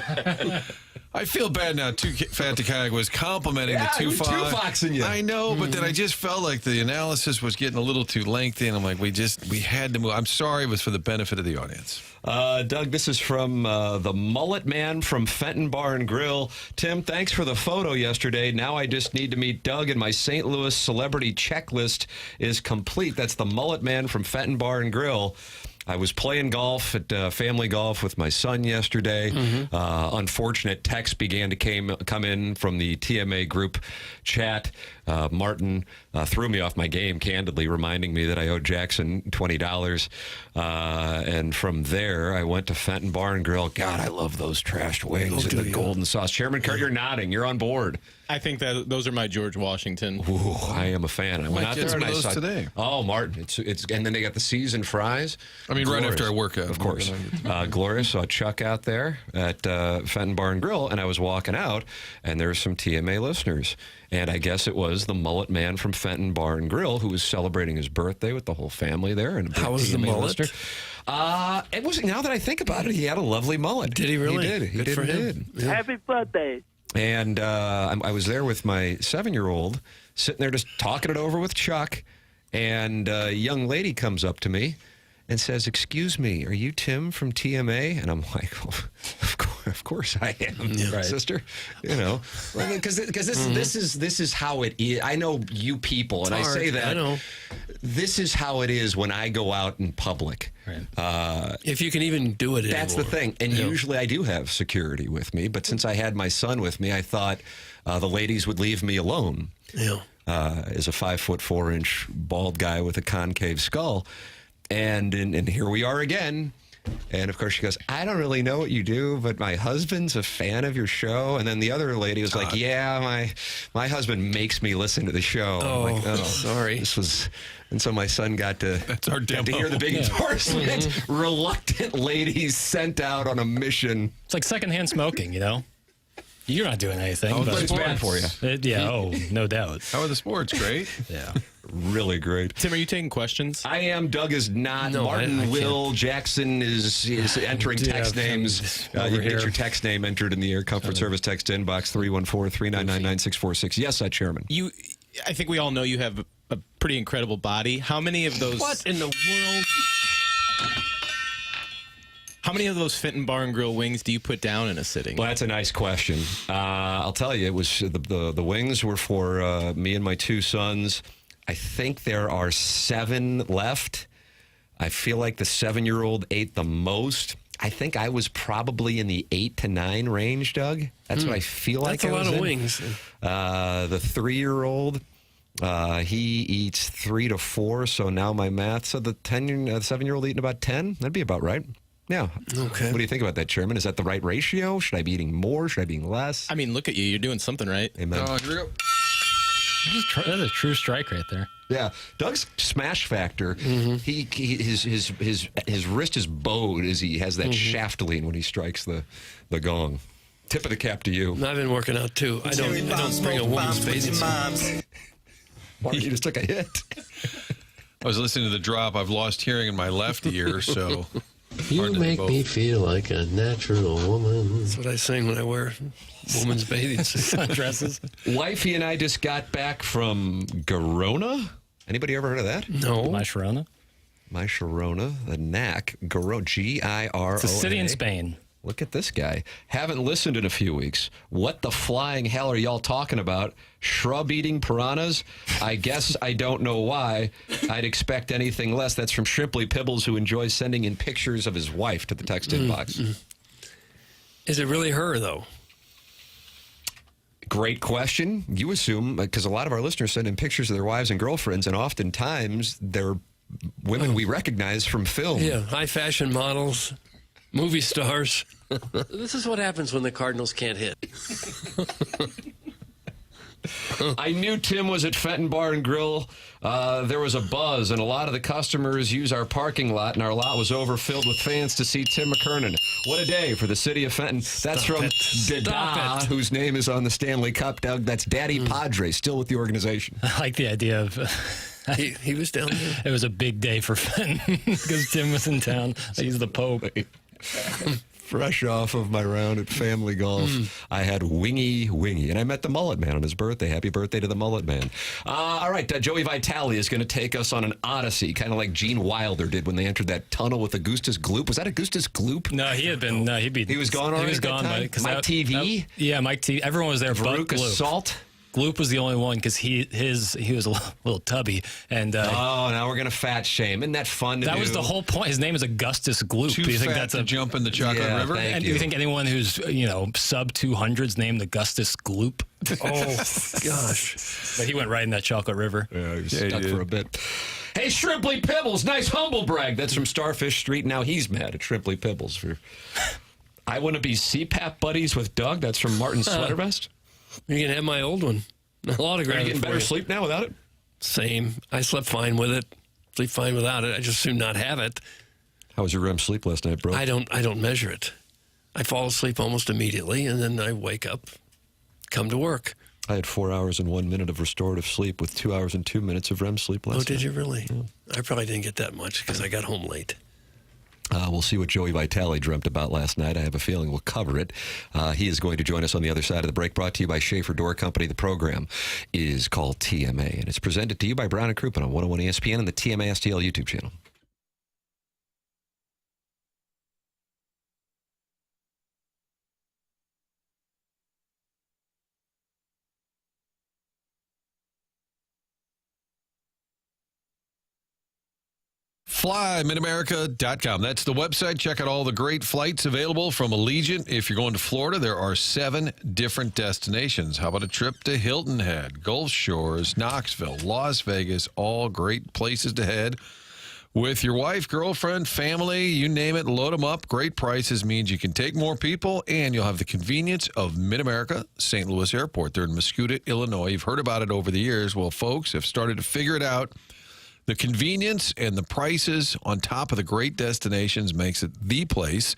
S3: I feel bad now. Too Fat to Kayak was complimenting the Two Fox.
S1: Two-Foxing you.
S3: I know, but then I just felt like the analysis was getting a little too lengthy, and I'm like, we had to move. I'm sorry, it was for the benefit of the audience.
S1: Doug, this is from the Mullet Man from Fenton Bar and Grill. Tim, thanks for the photo yesterday. Now I just need to meet Doug, and my St. Louis celebrity checklist is complete. That's the Mullet Man from Fenton Bar and Grill. I was playing golf at Family Golf with my son yesterday. Unfortunate texts began to come in from the TMA group chat. Martin threw me off my game, candidly, reminding me that I owed Jackson $20. And from there, I went to Fenton Bar and Grill. God, I love those trashed wings and the golden sauce. Chairman Kurt, you're nodding. You're on board.
S9: I think that those are my George Washington.
S1: Ooh, I am a fan. I went out there and I saw today. Oh, Martin, it's and then they got the seasoned fries.
S3: I mean, right after I work out,
S1: of course. Glorious. Saw Chuck out there at Fenton Bar and Grill, and I was walking out, and there were some TMA listeners, and I guess it was the Mullet Man from Fenton Bar and Grill who was celebrating his birthday with the whole family there. And
S2: how was the mullet?
S1: Listener. It was. Now that I think about it, he had a lovely mullet.
S2: Did he really?
S1: He did. He
S2: Good
S1: did.
S2: for him.
S1: Yeah.
S11: Happy birthday.
S1: And I was there with my 7-year-old, sitting there just talking it over with Chuck, and a young lady comes up to me and says, "Excuse me, are you Tim from TMA?" And I'm like, oh, of course I am, sister. Because this is how it is. I know you people, and I say that.
S2: I know.
S1: This is how it is when I go out in public.
S4: Right.
S2: If you can even do it
S1: That's
S2: anymore.
S1: the thing. And usually I do have security with me, but since I had my son with me, I thought the ladies would leave me alone.
S2: Yeah.
S1: As a 5'4" bald guy with a concave skull. And here we are again. And of course she goes, "I don't really know what you do, but my husband's a fan of your show." And then the other lady was like, "Yeah, my husband makes me listen to the show."
S2: Oh,
S1: I'm like,
S2: sorry.
S1: And so my son got to hear the big endorsement. Reluctant ladies sent out on a mission.
S4: It's like secondhand smoking, You're not doing anything.
S1: But it's bad for you.
S4: No doubt.
S3: How are the sports? Great.
S4: Yeah.
S1: Really great.
S9: Tim, are you taking questions?
S1: I am. Doug is not.
S2: No,
S1: Martin
S2: I
S1: will. Jackson is entering text names. You can get your text name entered in the Air Comfort Service text inbox 314-399-9646. Yes, Chairman.
S9: I think we all know you have a pretty incredible body. How many of those?
S2: What in the world?
S9: How many of those Fenton Bar and Grill wings do you put down in a sitting?
S1: Well, that's a nice question. I'll tell you, it was the wings were for me and my two sons. I think there are 7 left. I feel like the 7-year-old ate the most. I think I was probably in the 8 to 9 range, Doug. That's what I feel like.
S2: That's a lot of
S1: in.
S2: wings.
S1: The 3-year-old, he eats 3 to 4. So now my math. So the 7-year-old eating about 10. That'd be about right. Yeah. Okay. What do you think about that, Chairman? Is that the right ratio? Should I be eating more? Should I be eating less?
S9: I mean, look at you. You're doing something right.
S1: Amen.
S3: Here we go.
S4: That's a true strike right there.
S1: Yeah, Doug's smash factor. His wrist is bowed as he has that shafteline when he strikes the gong. Tip of the cap to you.
S2: I've been working out too. I don't bring a woman's bathing suit.
S1: Mark, you just took a hit.
S3: I was listening to the drop. I've lost hearing in my left ear, so
S11: you make me feel like a natural woman.
S2: That's what I sing when I wear woman's bathing suit.
S4: Sundresses.
S1: Wifey and I just got back from Girona. Anybody ever heard of that?
S2: No.
S4: My Sharona.
S1: My Sharona, the knack. Girona, Girona.
S4: It's a city in Spain.
S1: Look at this guy. Haven't listened in a few weeks. What the flying hell are y'all talking about? Shrub-eating piranhas? I guess I don't know why. I'd expect anything less. That's from Shrimply Pibbles, who enjoys sending in pictures of his wife to the text inbox.
S2: Is it really her, though?
S1: Great question. You assume, because a lot of our listeners send in pictures of their wives and girlfriends, and oftentimes they're women we recognize from film.
S2: Yeah, high-fashion models, movie stars.
S11: This is what happens when the Cardinals can't hit.
S1: I knew Tim was at Fenton Bar and Grill. There was a buzz, and a lot of the customers use our parking lot, and our lot was overfilled with fans to see Tim McKernan. What a day for the city of Fenton. That's from Dada, whose name is on the Stanley Cup. Doug, that's Daddy Padre, still with the organization.
S4: I like the idea of...
S2: he was down there.
S4: It was a big day for Fenton because Tim was in town. He's the Pope.
S1: Fresh off of my round at Family Golf, I had Wingy, and I met the Mullet Man on his birthday. Happy birthday to the Mullet Man. All right, Joey Vitale is going to take us on an odyssey, kind of like Gene Wilder did when they entered that tunnel with Augustus Gloop. Was that Augustus Gloop?
S4: No, he had been. No,
S1: he was gone already.
S4: He was gone.
S1: Mike TV.
S4: Yeah, Mike TV. Everyone was there.
S1: Veruca
S4: but Gloop.
S1: Salt.
S4: Gloop was the only one because he was a little tubby, and
S1: now we're gonna fat shame. Isn't that fun to do?
S4: That was the whole point. His name is Augustus Gloop.
S3: Too
S4: do you think
S3: fat
S4: that's
S3: to jump in the Chocolate River?
S4: And do you think anyone who's sub 200's named Augustus Gloop?
S2: Oh gosh!
S4: But he went right in that Chocolate River.
S1: Yeah, he was stuck for a bit. Hey, Shrimply Pibbles, nice humble brag. That's from Starfish Street. Now he's mad at Shrimply Pibbles for. I want to be CPAP buddies with Doug. That's from Martin Sweatervest.
S2: You can have my old one. I'll autograph
S1: Are you getting
S2: it for
S1: better
S2: you.
S1: sleep now without it?
S2: Same. I slept fine with it. Sleep fine without it. I just soon not have it.
S1: How was your REM sleep last night, bro?
S2: I don't measure it. I fall asleep almost immediately, and then I wake up, come to work.
S1: I had 4 hours and 1 minute of restorative sleep with 2 hours and 2 minutes of REM sleep last night.
S2: Oh, did you really? Yeah. I probably didn't get that much because I got home late.
S1: We'll see what Joey Vitale dreamt about last night. I have a feeling we'll cover it. He is going to join us on the other side of the break, brought to you by Schaefer Door Company. The program is called TMA, and it's presented to you by Brown and Crouppen on 101 ESPN and the TMA STL YouTube channel.
S3: FlyMidAmerica.com. That's the website. Check out all the great flights available from Allegiant. If you're going to Florida, there are 7 different destinations. How about a trip to Hilton Head, Gulf Shores, Knoxville, Las Vegas, all great places to head with your wife, girlfriend, family, you name it, load them up. Great prices means you can take more people, and you'll have the convenience of Mid-America St. Louis Airport. They're in Muscuda, Illinois. You've heard about it over the years. Well, folks have started to figure it out. The convenience and the prices on top of the great destinations makes it the place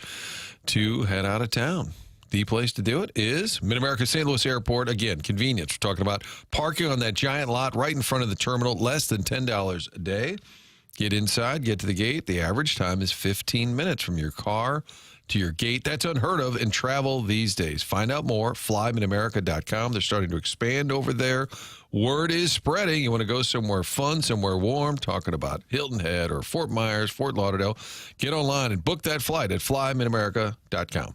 S3: to head out of town. The place to do it is Mid-America St. Louis Airport. Again, convenience. We're talking about parking on that giant lot right in front of the terminal, less than $10 a day. Get inside, get to the gate. The average time is 15 minutes from your car to your gate. That's unheard of in travel these days. Find out more, FlyMidAmerica.com. They're starting to expand over there. Word is spreading. You want to go somewhere fun, somewhere warm, talking about Hilton Head or Fort Myers, Fort Lauderdale. Get online and book that flight at FlyMidAmerica.com.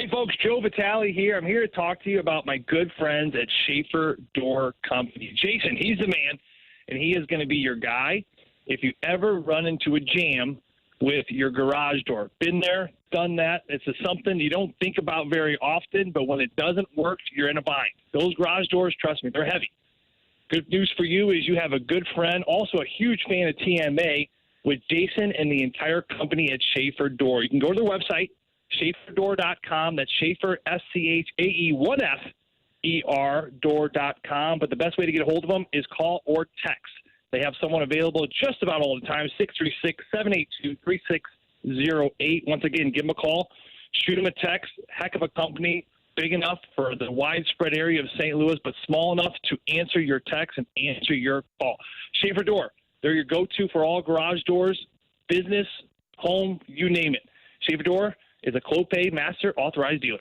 S8: Hey, folks, Joe Vitale here. I'm here to talk to you about my good friends at Schaefer Door Company. Jason, he's the man, and he is going to be your guy if you ever run into a jam with your garage door. Been there, done that. It's something you don't think about very often, but when it doesn't work, you're in a bind. Those garage doors, trust me, they're heavy. Good news for you is you have a good friend, also a huge fan of TMA, with Jason and the entire company at Schaefer Door. You can go to their website, SchaeferDoor.com. That's Schaefer, SCHAER door.com. But the best way to get a hold of them is call or text. They have someone available just about all the time, 636-782-3608. Once again, give them a call, shoot them a text. Heck of a company, big enough for the widespread area of St. Louis, but small enough to answer your text and answer your call. Schaefer Door, they're your go-to for all garage doors, business, home, you name it. Schaefer Door is a Clopay Master Authorized Dealer.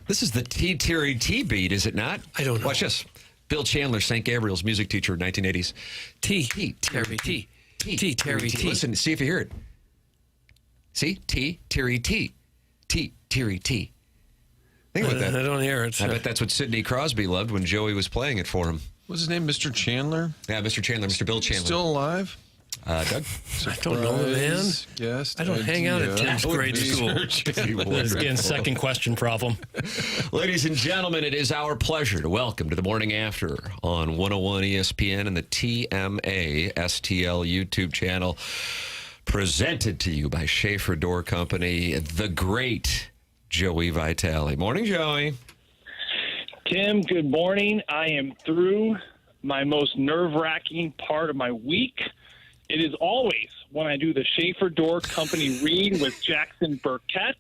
S1: This is the T-Terry T beat, is it not?
S2: I don't know.
S1: Watch this. Bill Chandler, St. Gabriel's music teacher, 1980s.
S2: Terry T. Terry T.
S1: Listen, see if you hear it. See? Terry T. Terry T. Think about that.
S2: I don't hear it.
S1: I bet that's what Sidney Crosby loved when Joey was playing it for him.
S3: What's his name? Mr. Chandler?
S1: Yeah, Mr. Chandler, Mr. Bill Chandler.
S3: Still alive?
S1: Doug?
S2: I don't know, man.
S3: Yes.
S2: I don't hang out at Tim's grade school.
S4: It's getting second question problem.
S1: Ladies and gentlemen, it is our pleasure to welcome to the Morning After on 101 ESPN and the TMA STL YouTube channel, presented to you by Schaefer Door Company, the great Joey Vitale. Morning, Joey.
S8: Tim, good morning. I am through my most nerve-wracking part of my week. It is always when I do the Schaefer Door Company read with Jackson Burkett.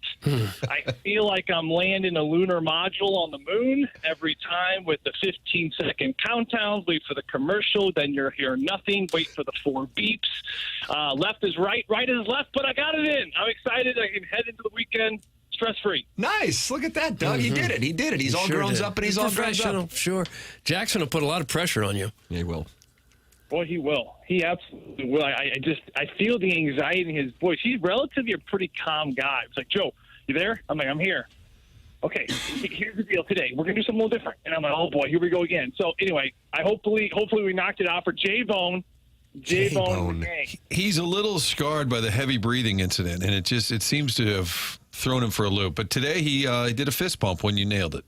S8: I feel like I'm landing a lunar module on the moon every time with the 15-second countdown. Wait for the commercial, then you're hear nothing. Wait for the 4 beeps. Left is right, right is left, but I got it in. I'm excited. I can head into the weekend stress-free.
S1: Nice. Look at that, Doug. He did it. He did it. He's all grown up and he's all grown up.
S2: Sure. Jackson will put a lot of pressure on you.
S1: Yeah, he will.
S8: Boy, he will. He absolutely will. I feel the anxiety in his voice. He's relatively a pretty calm guy. It's like, Joe, you there? I'm like, I'm here. Okay, here's the deal today. We're going to do something a little different. And I'm like, oh, boy, here we go again. So, anyway, hopefully we knocked it out for J-Bone. J-Bone.
S3: He's a little scarred by the heavy breathing incident, and it seems to have thrown him for a loop. But today he did a fist bump when you nailed it.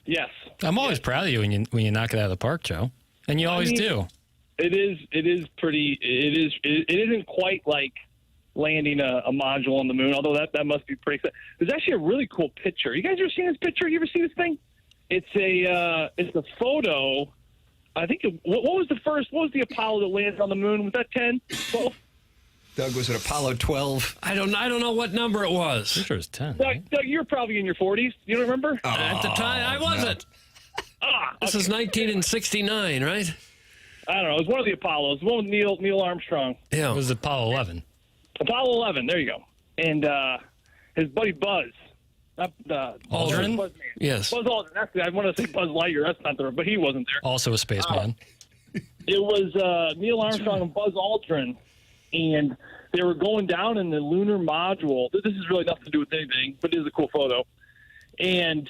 S8: Yes.
S4: I'm always proud of you when you knock it out of the park, Joe. And you always do.
S8: It isn't quite like landing a module on the moon, although that must be pretty exciting. There's actually a really cool picture. You guys ever seen this picture? You ever see this thing? It's a photo. I think what was the Apollo that landed on the moon? Was that 10? 12?
S1: Doug, was it Apollo 12?
S2: I don't know what number it was.
S4: I'm sure it was 10.
S8: Doug, you're probably in your 40s. You don't remember?
S2: At the time, I wasn't. This is 1969, right?
S8: I don't know. It was one of the Apollos. One with Neil Armstrong.
S2: Yeah.
S4: It was Apollo 11.
S8: Apollo 11. There you go. And his buddy Buzz.
S2: Aldrin?
S8: Buzz
S2: Yes.
S8: Buzz Aldrin. Actually, I want to say Buzz Lightyear. That's not there, but he wasn't there.
S4: Also a spaceman.
S8: It was Neil Armstrong and Buzz Aldrin, and they were going down in the lunar module. This is really nothing to do with anything, but it is a cool photo. And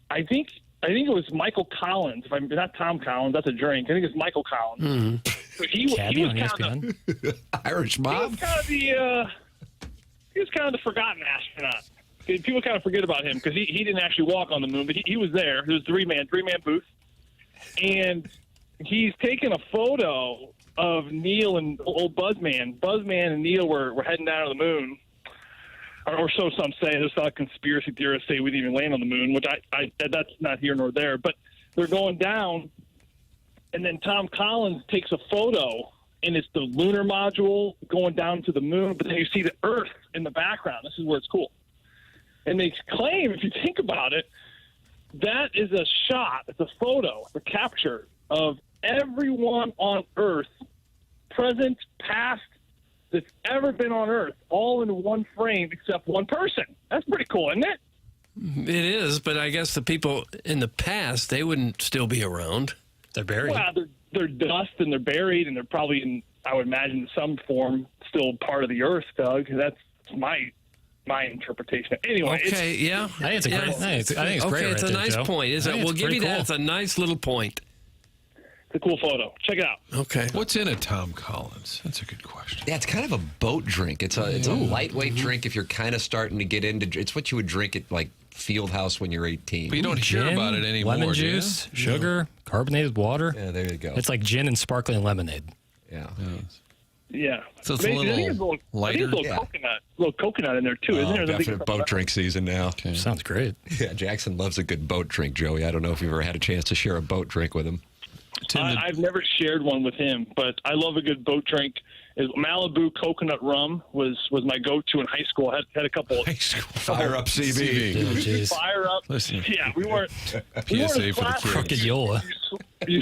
S8: I think I think it was Michael Collins. If I'm not Tom Collins, that's a drink. I think it's Michael Collins. But he was kind of
S1: Irish mob.
S8: he was kind of the forgotten astronaut. People kind of forget about him because he didn't actually walk on the moon, but he was there. It was three-man booth. And he's taken a photo of Neil and old Buzzman. Buzzman and Neil were heading down to the moon. Or so some say. There's a lot of conspiracy theorists say we didn't even land on the moon, which that's not here nor there. But they're going down, and then Tom Collins takes a photo, and it's the lunar module going down to the moon, but then you see the Earth in the background. This is where it's cool. And they claim, if you think about it, that is a shot, it's a photo, it's a capture of everyone on Earth, present, past, that's ever been on Earth, all in one frame except one person. That's pretty cool, isn't it?
S2: It is, but I guess the people in the past, they wouldn't still be around. They're buried.
S8: Well, they're dust and they're buried, and they're probably in, I would imagine, in some form, still part of the Earth, Doug. That's my interpretation. Anyway.
S2: Okay, yeah.
S4: I think it's a great. I think it's great.
S2: Okay, it's
S4: right
S2: a
S4: there,
S2: nice
S4: Joe.
S2: point. Is it? We'll give you that.
S4: Cool.
S2: It's a nice little point.
S8: It's a cool photo. Check it out.
S2: Okay.
S3: What's in a Tom Collins? That's a good question.
S1: Yeah, it's kind of a boat drink. It's a lightweight drink if you're kind of starting to get into. It's what you would drink at like Fieldhouse when you're 18.
S3: But you don't hear
S4: Gin,
S3: about it anymore.
S4: Lemon
S3: do you?
S4: juice, sugar, carbonated water.
S1: Yeah, there you go.
S4: It's like gin and sparkling lemonade.
S1: Yeah.
S8: Yeah.
S3: So it's a
S8: I think
S3: little
S8: there's
S3: lighter.
S8: a little coconut in there, too, isn't there?
S1: Definite boat drink season now.
S4: Sounds great.
S1: Yeah, Jackson loves a good boat drink, Joey. I don't know if you've ever had a chance to share a boat drink with him.
S8: I've never shared one with him, but I love a good boat drink. Malibu coconut rum was my go-to in high school. I had a couple.
S3: High school.
S1: Fire up CB.
S4: Oh, jeez.
S8: Fire up.
S3: Listen.
S8: Yeah, we weren't.
S3: PSA for the
S4: Crooked
S3: kids.
S4: Yola.
S3: You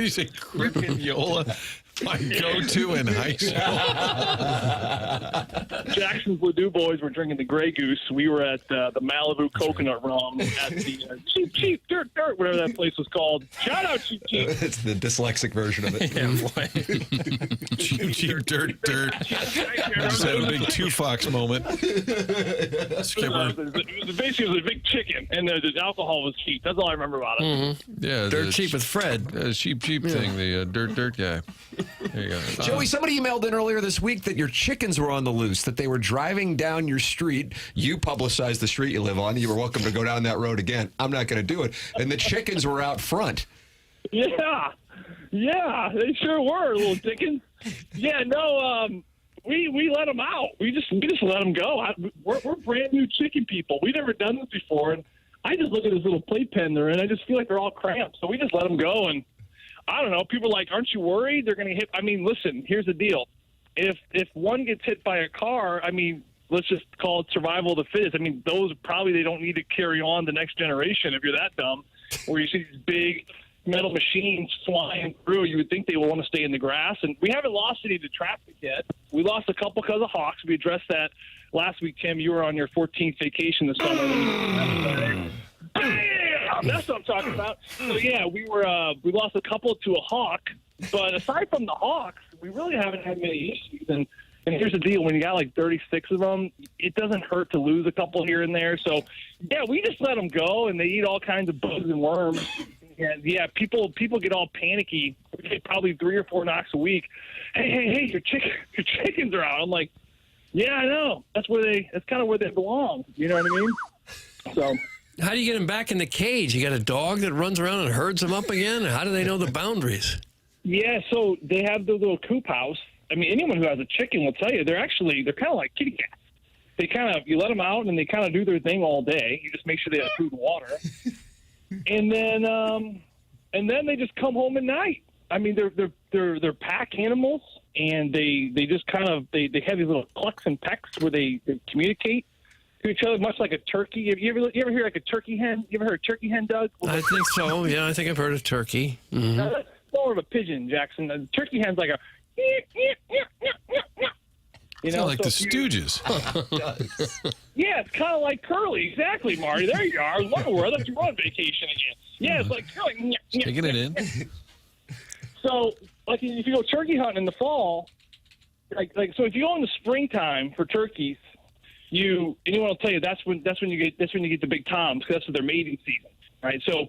S3: say Crooked Yola? My go-to in high school.
S8: Jackson's Ladue boys were drinking the Grey Goose. We were at the Malibu coconut rum at the Cheap Dirt, whatever that place was called. Shout out Cheap.
S1: It's the dyslexic version of it.
S3: Cheap dirt. Just had a big Two-Fox moment. Skipper.
S8: Basically, it was a big chicken, and the alcohol was cheap. That's all I remember about it.
S3: Yeah,
S2: Dirt cheap with Fred.
S3: Cheap thing, the dirt guy. There you go.
S1: Joey, somebody emailed in earlier this week that your chickens were on the loose, that they were driving down your street. You publicized the street you live on. You were welcome to go down that road again. I'm not going to do it. And the chickens were out front.
S8: Yeah, they sure were, little chickens. Yeah, no, we let them out. We just let them go. We're brand new chicken people. We've never done this before, and I just look at this little playpen they're in. I just feel like they're all cramped. So we just let them go, and I don't know. People are like, aren't you worried they're going to hit? I mean, listen, here's the deal. If one gets hit by a car, I mean, let's just call it survival of the fittest. I mean, those probably they don't need to carry on the next generation if you're that dumb, where you see these big metal machines flying through. You would think they would want to stay in the grass. And we haven't lost any to traffic yet. We lost a couple because of hawks. We addressed that last week, Tim. You were on your 14th vacation this summer. That's what I'm talking about. So yeah, we lost a couple to a hawk, but aside from the hawks, we really haven't had many issues. And here's the deal: when you got like 36 of them, it doesn't hurt to lose a couple here and there. So yeah, we just let them go, and they eat all kinds of bugs and worms. And yeah, people get all panicky. We get probably 3 or 4 knocks a week. Hey, your chickens are out. I'm like, yeah, I know. That's kind of where they belong. You know what I mean? So.
S2: How do you get them back in the cage? You got a dog that runs around and herds them up again? How do they know the boundaries?
S8: Yeah, so they have the little coop house. I mean, anyone who has a chicken will tell you they're kind of like kitty cats. You let them out and they kind of do their thing all day. You just make sure they have food and water, and then they just come home at night. I mean, they're pack animals, and they just kind of they have these little clucks and pecks where they communicate to each other, much like a turkey. You ever hear like a turkey hen? You ever heard a turkey hen, Doug?
S2: I think so. Yeah, I think I've heard of turkey. Mm-hmm.
S8: That's more of a pigeon, Jackson. The turkey hen's like a.
S3: You know, like the Stooges.
S8: Yeah, it's kind of like Curly. Exactly, Marty. There you are. I thought you were on vacation again. Yeah, it's like Curly.
S3: Taking it in.
S8: So, like, if you go turkey hunting in the fall, so if you go in the springtime for turkeys, anyone will tell you that's when you get the big toms because that's their mating season. right? So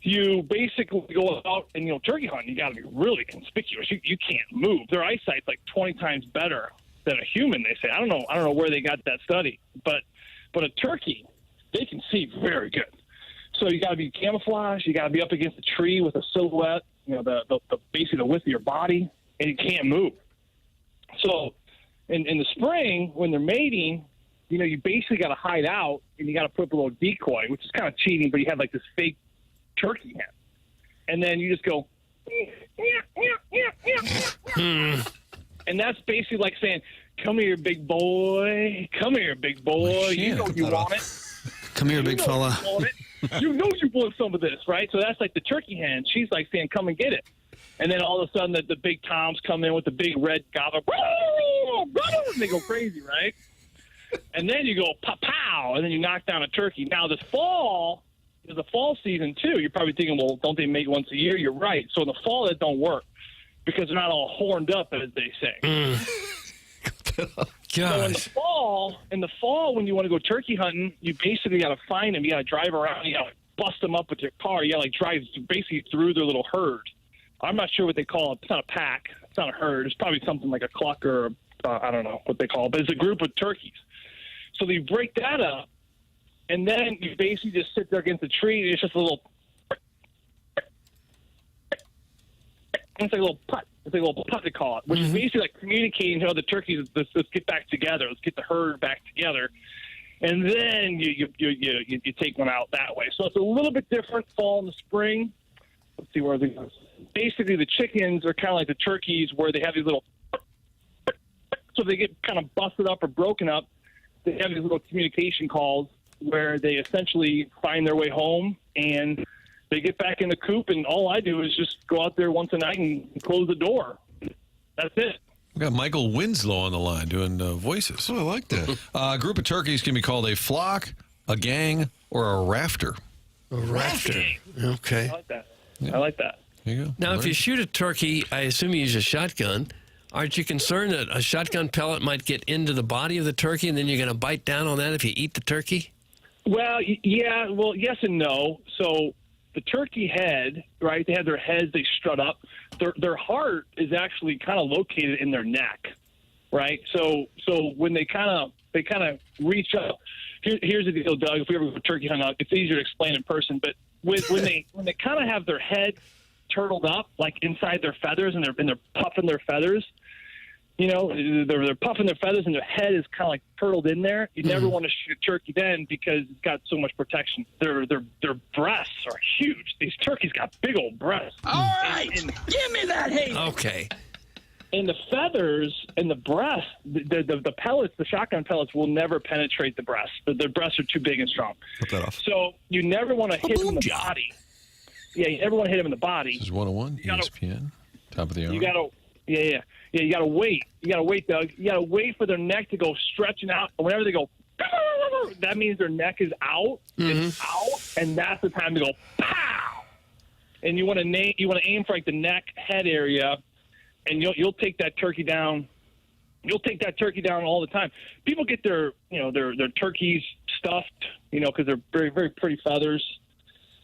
S8: you basically go out and, turkey hunting, you got to be really conspicuous. You can't move. Their eyesight's like 20 times better than a human, they say. I don't know where they got that study, but a turkey, they can see very good. So you got to be camouflaged. You got to be up against a tree with a silhouette, the basically the width of your body, and you can't move. So in the spring, when they're mating, you basically got to hide out, and you got to put up a little decoy, which is kind of cheating, but you have like this fake turkey hen. And then you just go, and that's basically like saying, come here, big boy. Come here, big boy. You know you want it.
S12: Come here, big fella.
S8: You know you want some of this, right? So that's like the turkey hen. She's like saying, come and get it. And then all of a sudden the big toms come in with the big red gobbler. And they go crazy, right? And then you go pow, and then you knock down a turkey. Now this fall is the fall season too. You're probably thinking, well, don't they mate once a year? You're right. So in the fall that don't work because they're not all horned up, as they say.
S2: Gosh.
S8: So in the fall, when you want to go turkey hunting, you basically got to find them. You got to drive around. You got to bust them up with your car. You got to drive basically through their little herd. I'm not sure what they call it. It's not a pack. It's not a herd. It's probably something like a cluck or I don't know what they call it. But it's a group of turkeys. So you break that up, and then you basically just sit there against the tree. And it's just a little. It's like a little putt. It's like a little putt, they call it, which is basically like communicating to other turkeys. Let's get back together. Let's get the herd back together, and then you take one out that way. So it's a little bit different fall and the spring. Let's see where they go. Basically, the chickens are kind of like the turkeys, where they have these little. So they get kind of busted up or broken up. They have these little communication calls where they essentially find their way home and they get back in the coop, and all I do is just go out there once a night and close the door. That's it.
S3: We got Michael Winslow on the line doing voices.
S1: Oh, I like that.
S3: A group of turkeys can be called a flock, a gang, or a rafter.
S2: A rafter. Okay.
S8: I like that. Yeah. I like that.
S3: There you go.
S2: Now, if you shoot a turkey, I assume you use a shotgun. Aren't you concerned that a shotgun pellet might get into the body of the turkey, and then you're going to bite down on that if you eat the turkey?
S8: Well, yeah. Well, yes and no. So the turkey head, right? They have their heads. They strut up. Their heart is actually kind of located in their neck, right? So when they kind of reach up. Here's the deal, Doug. If we ever go turkey hunting, it's easier to explain in person. But when they kind of have their head turtled up, like inside their feathers, and they're puffing their feathers. They're puffing their feathers, and their head is kind of like turtled in there. You never want to shoot a turkey then because it's got so much protection. Their breasts are huge. These turkeys got big old breasts.
S6: All right, give me that hate.
S2: Okay.
S8: And the feathers and the breast, the pellets, the shotgun pellets will never penetrate the breast. The breasts are too big and strong.
S1: Put that off.
S8: So you never want to hit them in the body. Yeah, you never want to hit them in the body.
S3: This is 101 ESPN. Top of the hour.
S8: You gotta, you gotta wait. You gotta wait, Doug. You gotta wait for their neck to go stretching out. And whenever they go, that means their neck is out. It's out, and that's the time to go pow. And you want to aim for like the neck, head area, and you'll take that turkey down. You'll take that turkey down all the time. People get their turkeys stuffed, because they're very, very pretty feathers.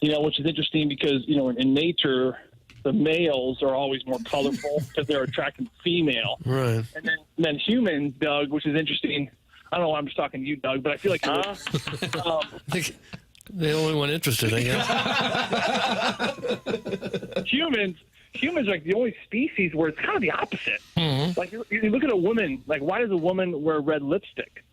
S8: Which is interesting because, in nature, the males are always more colorful because they're attracting female.
S2: Right.
S8: And then humans, Doug, which is interesting. I don't know why I'm just talking to you, Doug, but I feel like
S2: I think the only one interested, I guess.
S8: Humans are like the only species where it's kind of the opposite. Mm-hmm. Like you look at a woman, like why does a woman wear red lipstick?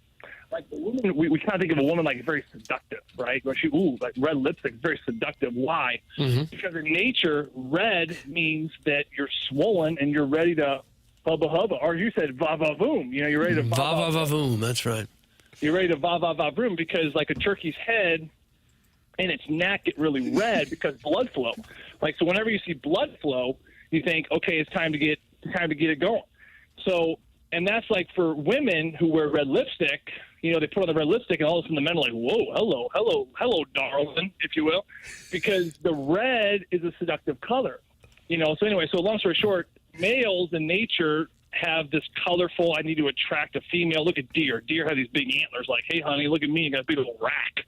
S8: Like the woman, we kind of think of a woman like very seductive, right? Like like red lipstick is very seductive. Why? Mm-hmm. Because in nature, red means that you're swollen and you're ready to hubba hubba, or you said va va voom. You're ready to
S2: va va va voom. That's right.
S8: You're ready to va va va voom because like a turkey's head and its neck get really red because blood flow. Like so, whenever you see blood flow, you think, okay, it's time to get it going. So. And that's like for women who wear red lipstick, they put on the red lipstick and all of a sudden the men are like, whoa, hello, darling, if you will, because the red is a seductive color, So anyway, so long story short, males in nature have this colorful, I need to attract a female. Look at deer. Deer have these big antlers like, hey, honey, look at me. I got a big old rack.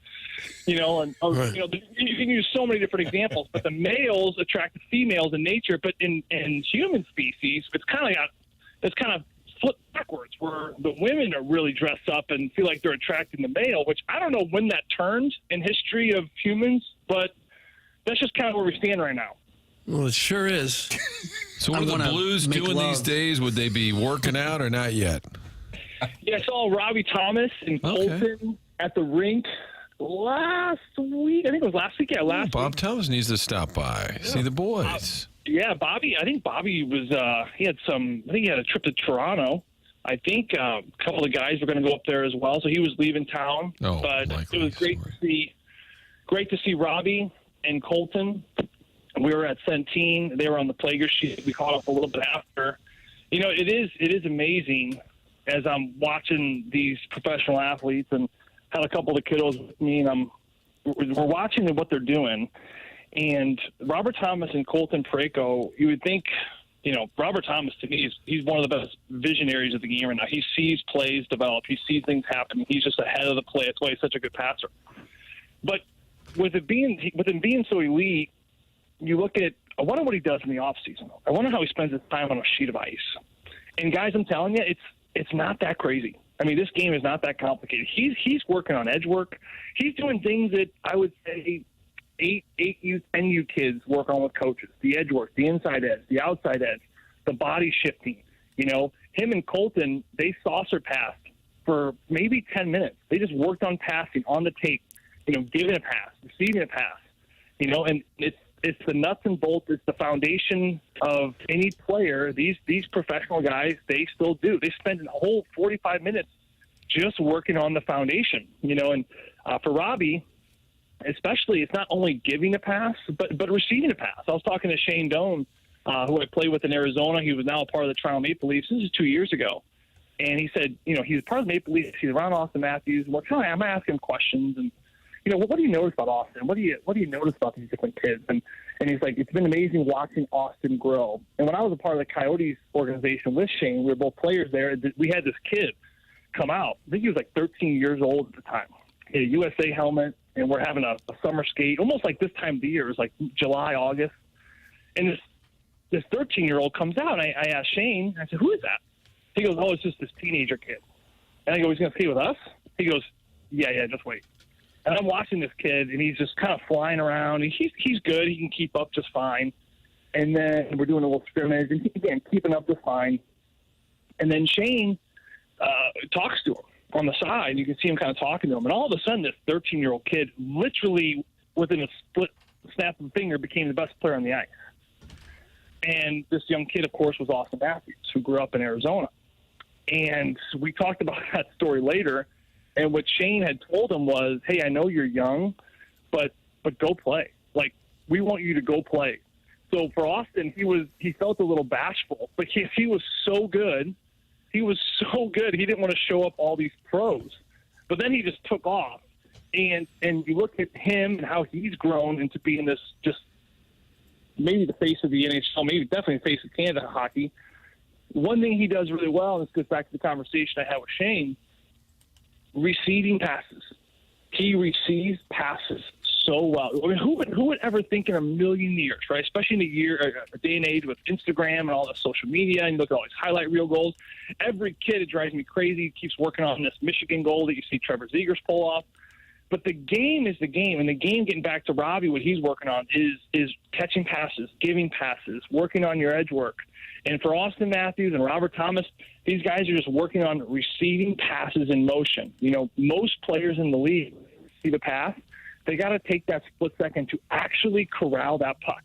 S13: You know, and
S2: Right.
S13: you know, you can use so many different examples. But the males attract the females in nature, but in human species, it's kind of flipped backwards, where the women are really dressed up and feel like they're attracting the male. Which I don't know when that turned in history of humans, but that's just kind of where we stand right now.
S2: Well, it sure is.
S3: So what are the
S12: wanna
S3: Blues
S12: make
S3: doing these
S12: love.
S3: days? Would they be working out or not yet?
S13: Yeah, I saw Robbie Thomas and Colton at the rink last week. I think it was last week. Yeah, last
S3: Bob
S13: week.
S3: Thomas needs to stop by, see the boys.
S13: Yeah, Bobby. I think Bobby was. He had some. I think he had a trip to Toronto. I think a couple of guys were going to go up there as well, so he was leaving town.
S3: Oh,
S13: but
S3: likely
S13: it was great to see. Great to see Robbie and Colton. We were at Centene. They were on the Plager sheet. We caught up a little bit after. You know, it is amazing as I'm watching these professional athletes, and had a couple of the kiddos with me, and we're watching what they're doing. And Robert Thomas and Colton Parayko, you would think, you know, Robert Thomas, to me, he's one of the best visionaries of the game right now. He sees plays develop. He sees things happen. He's just ahead of the play. That's why he's such a good passer. But with him being so elite, you look at, I wonder what he does in the offseason. I wonder how he spends his time on a sheet of ice. And guys, I'm telling you, it's not that crazy. I mean, this game is not that complicated. He's working on edge work. He's doing things that I would say 8U, 10U kids work on with coaches. The edge work, the inside edge, the outside edge, the body shifting. You know, him and Colton, they saucer passed for maybe 10 minutes. They just worked on passing on the tape, you know, giving a pass, receiving a pass, you know, and it's the nuts and bolts. It's the foundation of any player. These professional guys, they still do. They spend a whole 45 minutes just working on the foundation, you know. And for Robbie, especially, it's not only giving a pass, but receiving a pass. I was talking to Shane Doan, who I played with in Arizona. He was now a part of the Toronto Maple Leafs. This is 2 years ago. And he said, you know, he's part of the Maple Leafs. He's around Austin Matthews. I'm going to ask him questions. And, you know, what do you notice about Austin? What do you notice about these different kids? And he's like, it's been amazing watching Austin grow. And when I was a part of the Coyotes organization with Shane, we were both players there. We had this kid come out. I think he was like 13 years old at the time. He had a USA helmet, and we're having a summer skate, almost like this time of the year. It was like July, August. And this 13-year-old comes out, and I asked Shane, I said, who is that? He goes, oh, it's just this teenager kid. And I go, he's going to skate with us? He goes, yeah, just wait. And I'm watching this kid, and he's just kind of flying around. And he's good. He can keep up just fine. And then we're doing a little scrimmage, and again, keeping up just fine. And then Shane talks to him on the side. You can see him kind of talking to him. And all of a sudden, this 13-year-old kid, literally within a split snap of a finger, became the best player on the ice. And this young kid, of course, was Austin Matthews, who grew up in Arizona. And we talked about that story later. And what Shane had told him was, hey, I know you're young, but go play. Like, we want you to go play. So for Austin, he felt a little bashful, but he was so good. He was so good. He didn't want to show up all these pros. But then he just took off. And you look at him and how he's grown into being this just maybe the face of the NHL, maybe definitely the face of Canada hockey. One thing he does really well, and this goes back to the conversation I had with Shane, receiving passes. He receives passes so well. I mean, who would ever think in a million years, right? Especially in a day and age with Instagram and all the social media, and you look at all these highlight reel goals. Every kid, it drives me crazy, keeps working on this Michigan goal that you see Trevor Zegers pull off. But the game is the game, and the game, getting back to Robbie, what he's working on is catching passes, giving passes, working on your edge work. And for Austin Matthews and Robert Thomas, these guys are just working on receiving passes in motion. You know, most players in the league see the pass. They got to take that split second to actually corral that puck.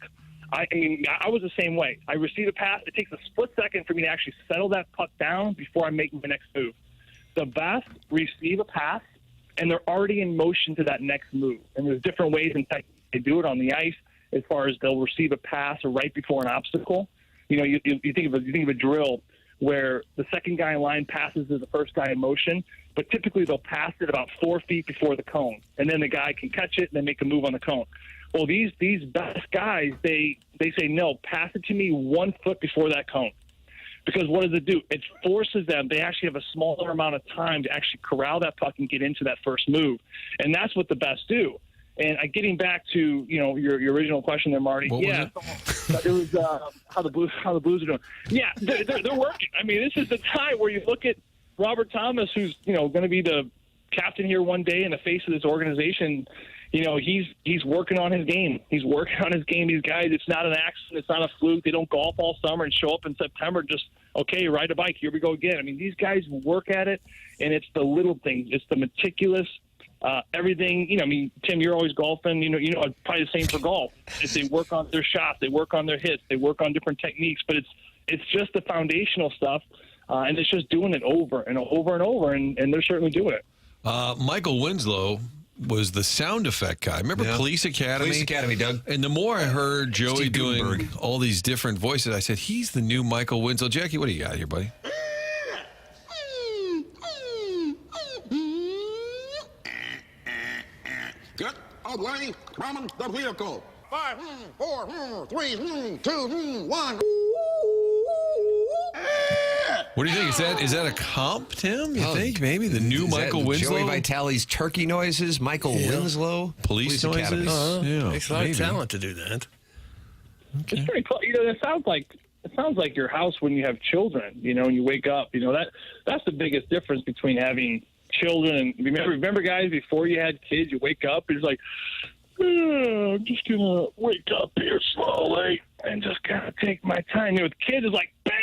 S13: I mean, I was the same way. I receive a pass. It takes a split second for me to actually settle that puck down before I make my next move. The best receive a pass, and they're already in motion to that next move. And there's different ways in fact they do it on the ice, as far as they'll receive a pass or right before an obstacle. You know, you think of a drill where the second guy in line passes to the first guy in motion, but typically they'll pass it about 4 feet before the cone, and then the guy can catch it and then make a move on the cone. Well, these best guys, they say, no, pass it to me 1 foot before that cone. Because what does it do? It forces them. They actually have a smaller amount of time to actually corral that puck and get into that first move. And that's what the best do. And getting back to your original question there, Marty. It was how the Blues are doing. Yeah, they're working. I mean, this is the time where you look at Robert Thomas, who's going to be the captain here one day and the face of this organization. He's working on his game. He's working on his game. These guys, it's not an accident. It's not a fluke. They don't golf all summer and show up in September just, okay, ride a bike. Here we go again. I mean, these guys work at it, and it's the little things. It's the meticulous everything. Tim, you're always golfing. Probably the same for golf. If they work on their shots, they work on their hits, they work on different techniques. But it's just the foundational stuff, and it's just doing it over and over and over, and they're certainly doing it.
S3: Michael Winslow was the sound effect guy. Remember Police Academy?
S1: Police Academy, Doug.
S3: And the more I heard Joey doing all these different voices, I said, he's the new Michael Winslow. Jackie, what do you got here, buddy?
S14: Get away from the vehicle. 5, 4, 3, 2, 1.
S3: What do you think? Is that a comp, Tim? You think maybe the new Michael Winslow?
S1: Joey Vitale's turkey noises, Michael Winslow,
S3: police noises.
S2: Takes a lot of talent to do that.
S13: Okay. It's pretty cool. It sounds like your house when you have children. And you wake up. That's the biggest difference between having children and remember, guys, before you had kids, you wake up. It's like, I'm just gonna wake up here slowly and just kind of take my time. With kids, it's like bam.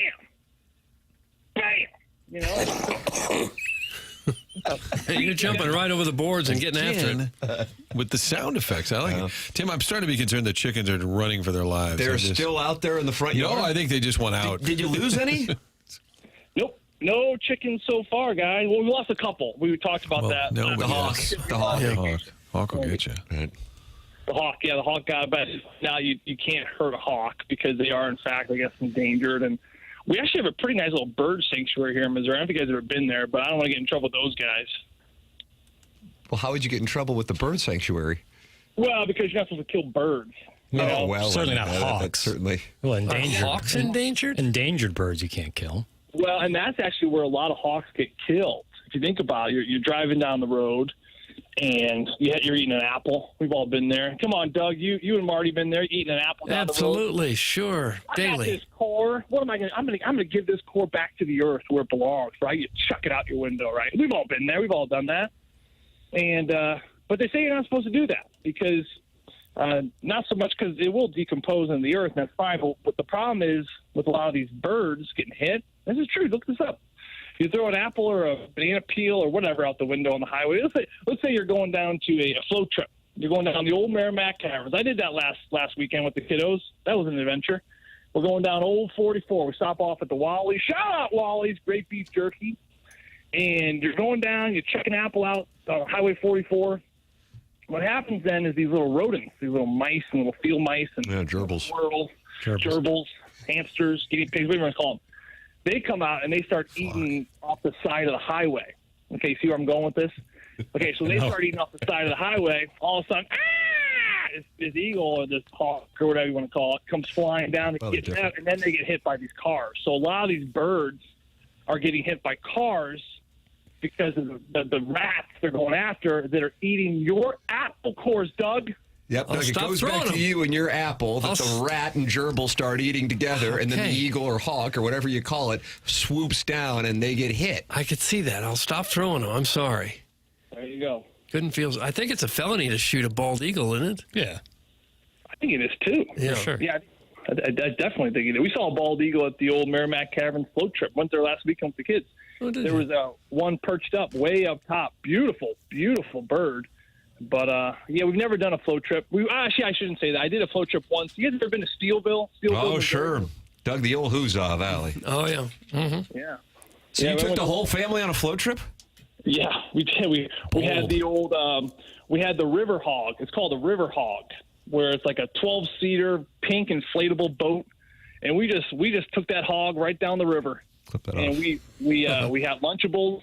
S2: You're jumping right over the boards and getting after it.
S3: With the sound effects. I like it. Tim, I'm starting to be concerned that chickens are running for their lives.
S1: They're still out there in the front yard?
S3: No, I think they just went out.
S1: Did you lose any?
S13: Nope. No chickens so far, guys. Well, we lost a couple. We talked about that.
S3: No,
S1: the Hawk. The Hawk.
S3: Yeah. Hawk will get you.
S1: Right.
S13: The hawk, the hawk got best. Now you can't hurt a hawk because they are, in fact, I guess, endangered. And we actually have a pretty nice little bird sanctuary here in Missouri. I don't know if you guys have ever been there, but I don't want to get in trouble with those guys.
S1: Well, how would you get in trouble with the bird sanctuary?
S13: Well, because you're not supposed to kill birds.
S4: Certainly not hawks.
S1: Certainly.
S4: Well, endangered.
S2: Are hawks endangered?
S4: Endangered birds you can't kill.
S13: Well, and that's actually where a lot of hawks get killed. If you think about it, you're driving down the road, and you're eating an apple. We've all been there. Come on, Doug. You and Marty been there eating an apple down the road.
S2: Absolutely, sure. Daily. I
S13: got this core. What am I going to? I'm going to give this core back to the earth where it belongs. Right? You chuck it out your window. Right? We've all been there. We've all done that. And but they say you're not supposed to do that because not so much because it will decompose in the earth, and that's fine. But the problem is with a lot of these birds getting hit. This is true. Look this up. You throw an apple or a banana peel or whatever out the window on the highway. Let's say you're going down to a float trip. You're going down the old Merrimack Caverns. I did that last weekend with the kiddos. That was an adventure. We're going down Old 44. We stop off at the Wally. Shout out Wally's, great beef jerky. And you're going down. You check an apple out on Highway 44. What happens then is these little rodents, these little mice and little field mice and
S1: gerbils,
S13: squirrels, gerbils, hamsters, guinea pigs, whatever you want to call them. They come out and they start eating off the side of the highway. Okay, see where I'm going with this? Okay, so they start eating off the side of the highway. All of a sudden, this eagle or this hawk or whatever you want to call it comes flying down to get out, and then they get hit by these cars. So a lot of these birds are getting hit by cars because of the rats they're going after that are eating your apple cores, Doug.
S1: Yep, Doug, it goes back to you and your apple that the rat and gerbil start eating together, and then the eagle or hawk or whatever you call it swoops down and they get hit.
S2: I could see that. I'll stop throwing them. I'm sorry.
S13: There you go.
S2: Couldn't feel. I think it's a felony to shoot a bald eagle, isn't it?
S4: Yeah.
S13: I think it is too.
S2: Yeah,
S13: for sure. Yeah, I definitely think it is. We saw a bald eagle at the old Merrimack Caverns float trip. Went there last weekend with the kids. There was one perched up way up top. Beautiful, beautiful bird. But, yeah, we've never done a float trip. Actually, I shouldn't say that. I did a float trip once. You guys ever been to Steelville?
S1: Oh, sure. Doug, the old Huzzah Valley.
S2: Oh, yeah. Mm-hmm.
S13: Yeah.
S1: So you took the whole family on a float trip?
S13: Yeah, we did. We had the old we had the River Hog. It's called the River Hog, where it's like a 12-seater pink inflatable boat. And we just took that hog right down the river.
S1: Clip that
S13: and
S1: off.
S13: we had Lunchables.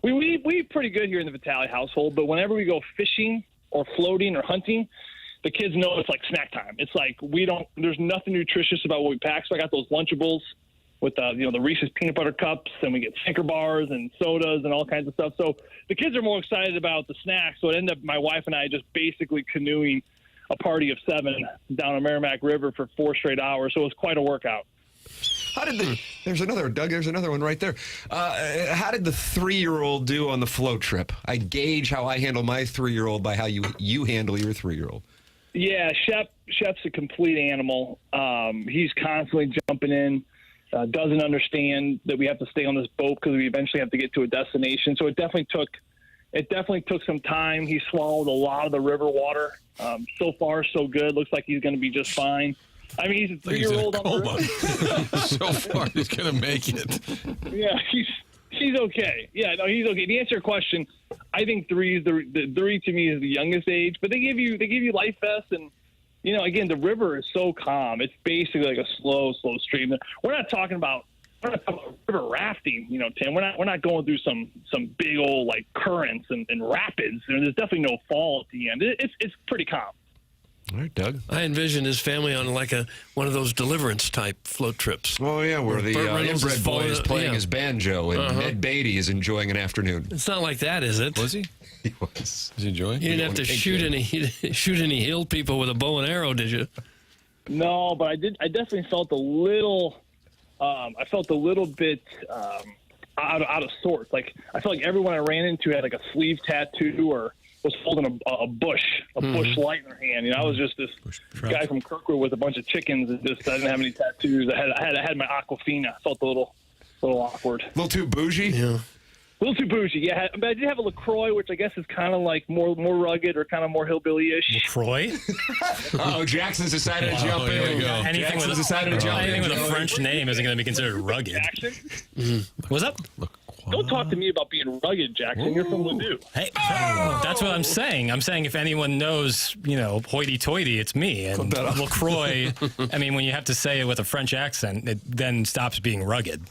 S13: We eat pretty good here in the Vitale household, but whenever we go fishing or floating or hunting, the kids know it's like snack time. It's like there's nothing nutritious about what we pack. So I got those Lunchables, with the Reese's peanut butter cups, and we get Snicker bars and sodas and all kinds of stuff. So the kids are more excited about the snacks. So it ended up my wife and I just basically canoeing a party of 7 down a Merrimack River for 4 straight hours. So it was quite a workout.
S1: There's another, Doug, there's another one right there. How did the 3-year-old do on the float trip? I gauge how I handle my 3-year-old by how you handle your 3-year-old.
S13: Yeah, Shep's a complete animal. He's constantly jumping in. Doesn't understand that we have to stay on this boat because we eventually have to get to a destination. So it definitely took some time. He swallowed a lot of the river water. So far, so good. Looks like he's going to be just fine. I mean, he's a 3-year-old on the river.
S3: So far, he's going to make it.
S13: Yeah, he's okay. Yeah, no, he's okay. To answer your question, I think 3 to me is the youngest age. But they give you life vests and. Again, the river is so calm. It's basically like a slow stream. We're not talking about river rafting, Tim. We're not going through some big old like currents and rapids. There's definitely no fall at the end. It's pretty calm.
S1: All right, Doug.
S2: I envision his family on like one of those Deliverance type float trips.
S1: Oh yeah, where the inbred boy is playing his banjo and Ned Beatty is enjoying an afternoon.
S2: It's not like that, is it?
S3: Was he?
S1: He was.
S3: Was he enjoying?
S2: You didn't have to shoot any hill people with a bow and arrow, did you?
S13: No, but I did. I definitely felt a little. I felt a little bit out of sorts. Like I felt like everyone I ran into had like a sleeve tattoo or was holding a bush light in their hand. I was just this guy from Kirkwood with a bunch of chickens and I didn't have any tattoos. I had my Aquafina. I felt a little awkward.
S1: A little too bougie?
S2: Yeah.
S13: A little too bougie, yeah. But I did have a LaCroix, which I guess is kind of like more rugged or kind of more hillbilly-ish.
S4: LaCroix?
S1: Jackson's decided to jump in.
S4: Anything with a French name isn't going to be considered rugged.
S13: Jackson?
S4: What's up?
S13: Don't talk to me about being rugged, Jackson. You're from Ladue.
S4: Hey, that's what I'm saying. I'm saying if anyone knows, hoity-toity, it's me. And LaCroix, I mean, when you have to say it with a French accent, it then stops being rugged.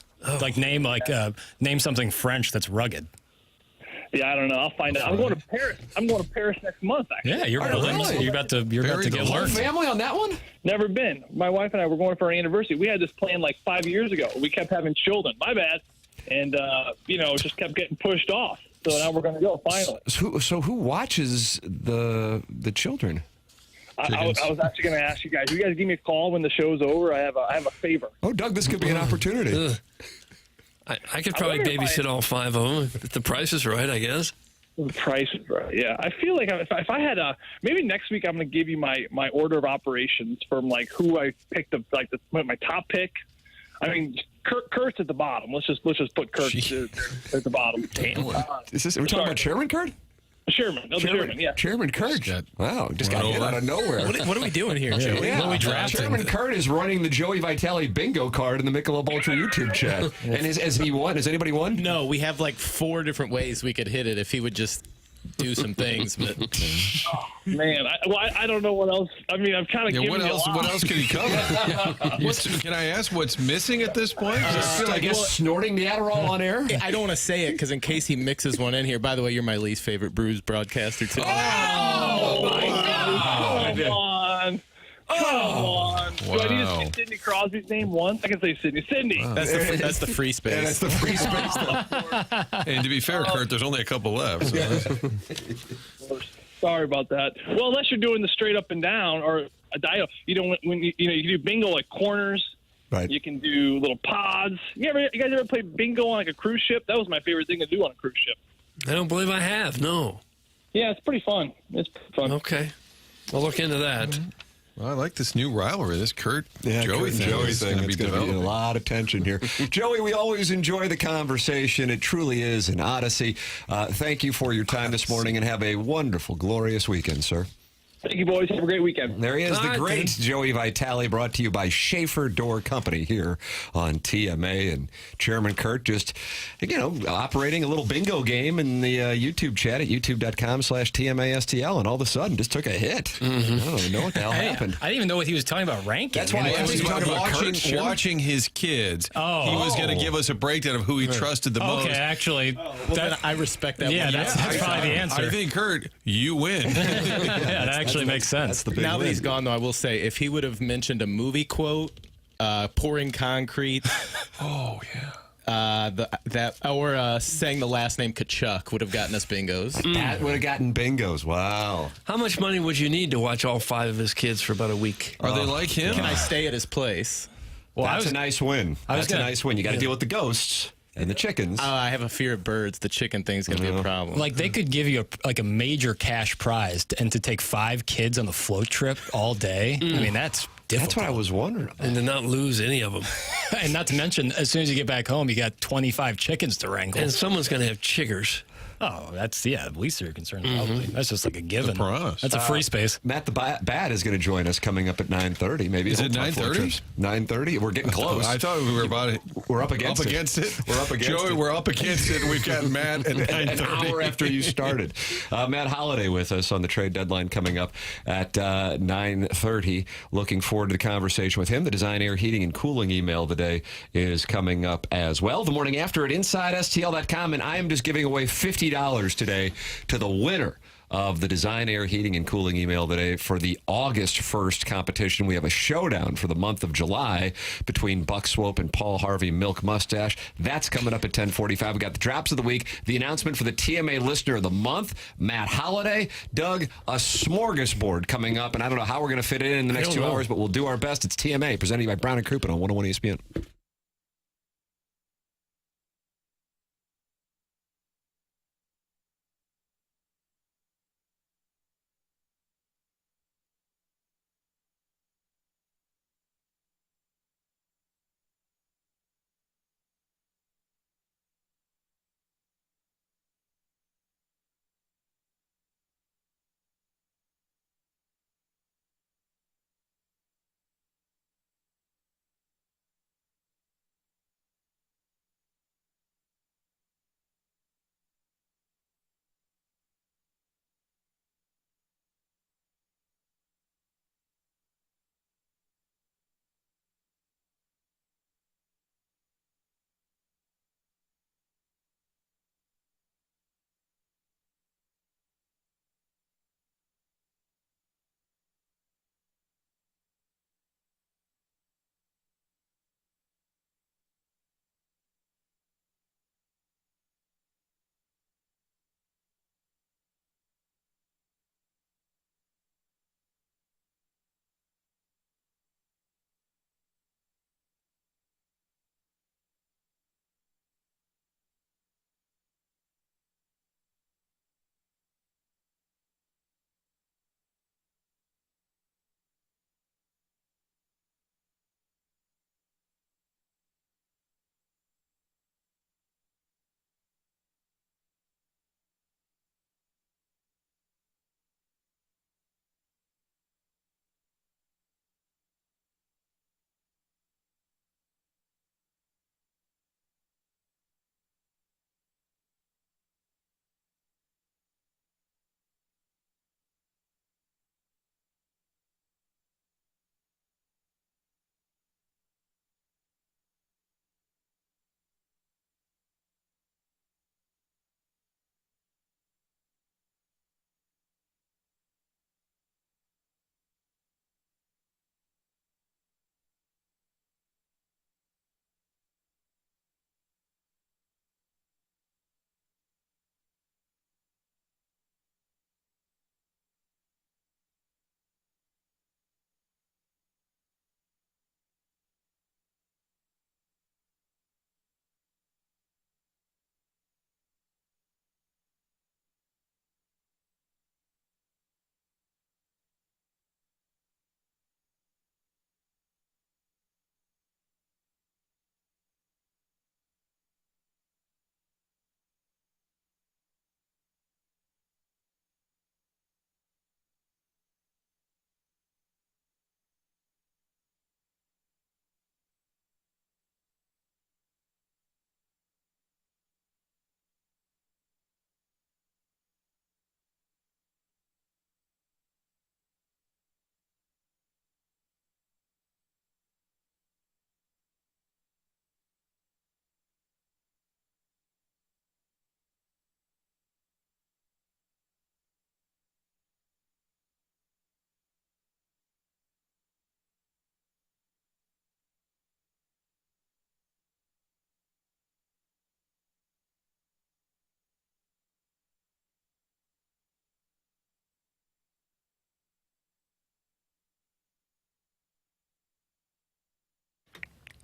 S4: Name something French that's rugged.
S13: Yeah, I don't know. I'll find out. I'm going to Paris. Next month. Actually.
S4: Yeah, you're about to get learned.
S1: Family on that one?
S13: Never been. My wife and I were going for our anniversary. We had this plan like 5 years ago. We kept having children. My bad. And just kept getting pushed off. So now we're going to go finally.
S1: So who watches the children?
S13: I was actually going to ask you guys. You guys give me a call when the show's over. I have a favor.
S1: Oh, Doug, this could be an opportunity.
S2: I could probably babysit all 5 of them if the price is right, I guess.
S13: The price is right, yeah. I feel like if I had maybe next week I'm going to give you my order of operations from like who I picked my top pick. I mean, Kurt's at the bottom. Let's just put Kurt at the bottom.
S1: Damn. Are we talking about Chairman Kurt?
S13: Sherman. No, Chairman, yeah.
S1: Chairman Kurt. Wow, just got hit out of nowhere.
S9: What are we doing here, Joey?
S1: Yeah.
S9: What are we drafting?
S1: Chairman Kurt is running the Joey Vitale bingo card in the Michelob Ultra YouTube chat. And has he won? Has anybody won?
S9: No, we have like 4 different ways we could hit it if he would just do some things. But
S13: man, I don't know what else. I mean, I've kind of given
S3: what
S13: you
S3: else?
S13: a lot.
S3: What else can he cover? Can I ask what's missing at this point?
S1: I guess snorting the Adderall on air.
S9: I don't want to say it because in case he mixes one in here. By the way, you're my least favorite Brews broadcaster too.
S13: Oh my God! Come on! Wow. Do I need to say Sidney Crosby's name once? I can say Sidney. Sidney.
S9: Wow. That's the free space.
S1: Yeah, that's the free space.
S3: And to be fair, Kurt, there's only a couple left. So.
S13: Sorry about that. Well, unless you're doing the straight up and down or a dial, when you do bingo like corners.
S1: Right.
S13: You can do little pods. You guys ever play bingo on like a cruise ship? That was my favorite thing to do on a cruise ship.
S2: I don't believe I have. No.
S13: Yeah, it's pretty fun.
S2: Okay, I'll look into that.
S3: Mm-hmm. Well, I like this new rivalry. This Joey thing.
S1: It's going to be
S3: developing.
S1: a lot of tension here. Joey, we always enjoy the conversation. It truly is an odyssey. Thank you for your time this morning, and have a wonderful, glorious weekend, sir.
S13: Thank you, boys. Have a great weekend.
S1: There he is, the great Joey Vitale, brought to you by Schaefer Door Company here on TMA. And Chairman Kurt just, operating a little bingo game in the YouTube chat at youtube.com/TMASTL, and all of a sudden just took a hit. Mm-hmm. I don't even know what the hell happened.
S4: I didn't even know what he was talking about ranking.
S1: That's why I was talking about
S3: watching his kids. Oh. He was going to give us a breakdown of who he trusted the most.
S4: Okay, actually.
S9: I respect that.
S4: Yeah, that's probably the answer.
S3: I think, Kurt, you win.
S4: Yeah, that actually makes sense.
S9: Now that he's gone, though, I will say, if he would have mentioned a movie quote, pouring concrete.
S3: Oh, yeah.
S9: Saying the last name Kachuk would have gotten us bingos.
S1: That would have gotten bingos. Wow.
S2: How much money would you need to watch all 5 of his kids for about a week?
S3: Are they like him?
S9: Can I stay at his place?
S1: Well, that's a nice win. That's a nice win. You got to deal with the ghosts and the chickens.
S9: I have a fear of birds. The chicken thing's going to be a problem.
S4: Like, they could give you a major cash prize and to take 5 kids on the float trip all day. I mean, that's difficult.
S1: That's what I was wondering about.
S2: And to not lose any of them.
S4: And not to mention, as soon as you get back home, you got 25 chickens to wrangle.
S2: And someone's going to have chiggers.
S4: Oh, that's, at least you're concerned, probably. That's just like a given. That's a free space.
S1: Matt the Bat is going to join us coming up at 9:30. Maybe
S3: Is it 9:30?
S1: 9:30. We're getting close.
S3: I thought we were about it.
S1: We're up against
S3: it.
S1: We're up against
S3: Joey,
S1: it.
S3: we're up against it. We've got Matt at 9:30.
S1: An hour after you started. Matt Holliday with us on the trade deadline coming up at 9:30. Looking forward to the conversation with him. The Design, Air, Heating, and Cooling email of the day is coming up as well. The morning after at InsideSTL.com, and I am just giving away $50 today to the winner of the Design, Air, Heating, and Cooling email today for the August 1st competition. We have a showdown for the month of July between Buck Swope and Paul Harvey Milk Mustache. That's coming up at 10:45. We got the drops of the week, the announcement for the TMA Listener of the Month, Matt Holliday. Doug, a smorgasbord coming up, and I don't know how we're going to fit it in the next 2 hours, but we'll do our best. It's TMA, presented by Brown and Crouppen on 101 ESPN.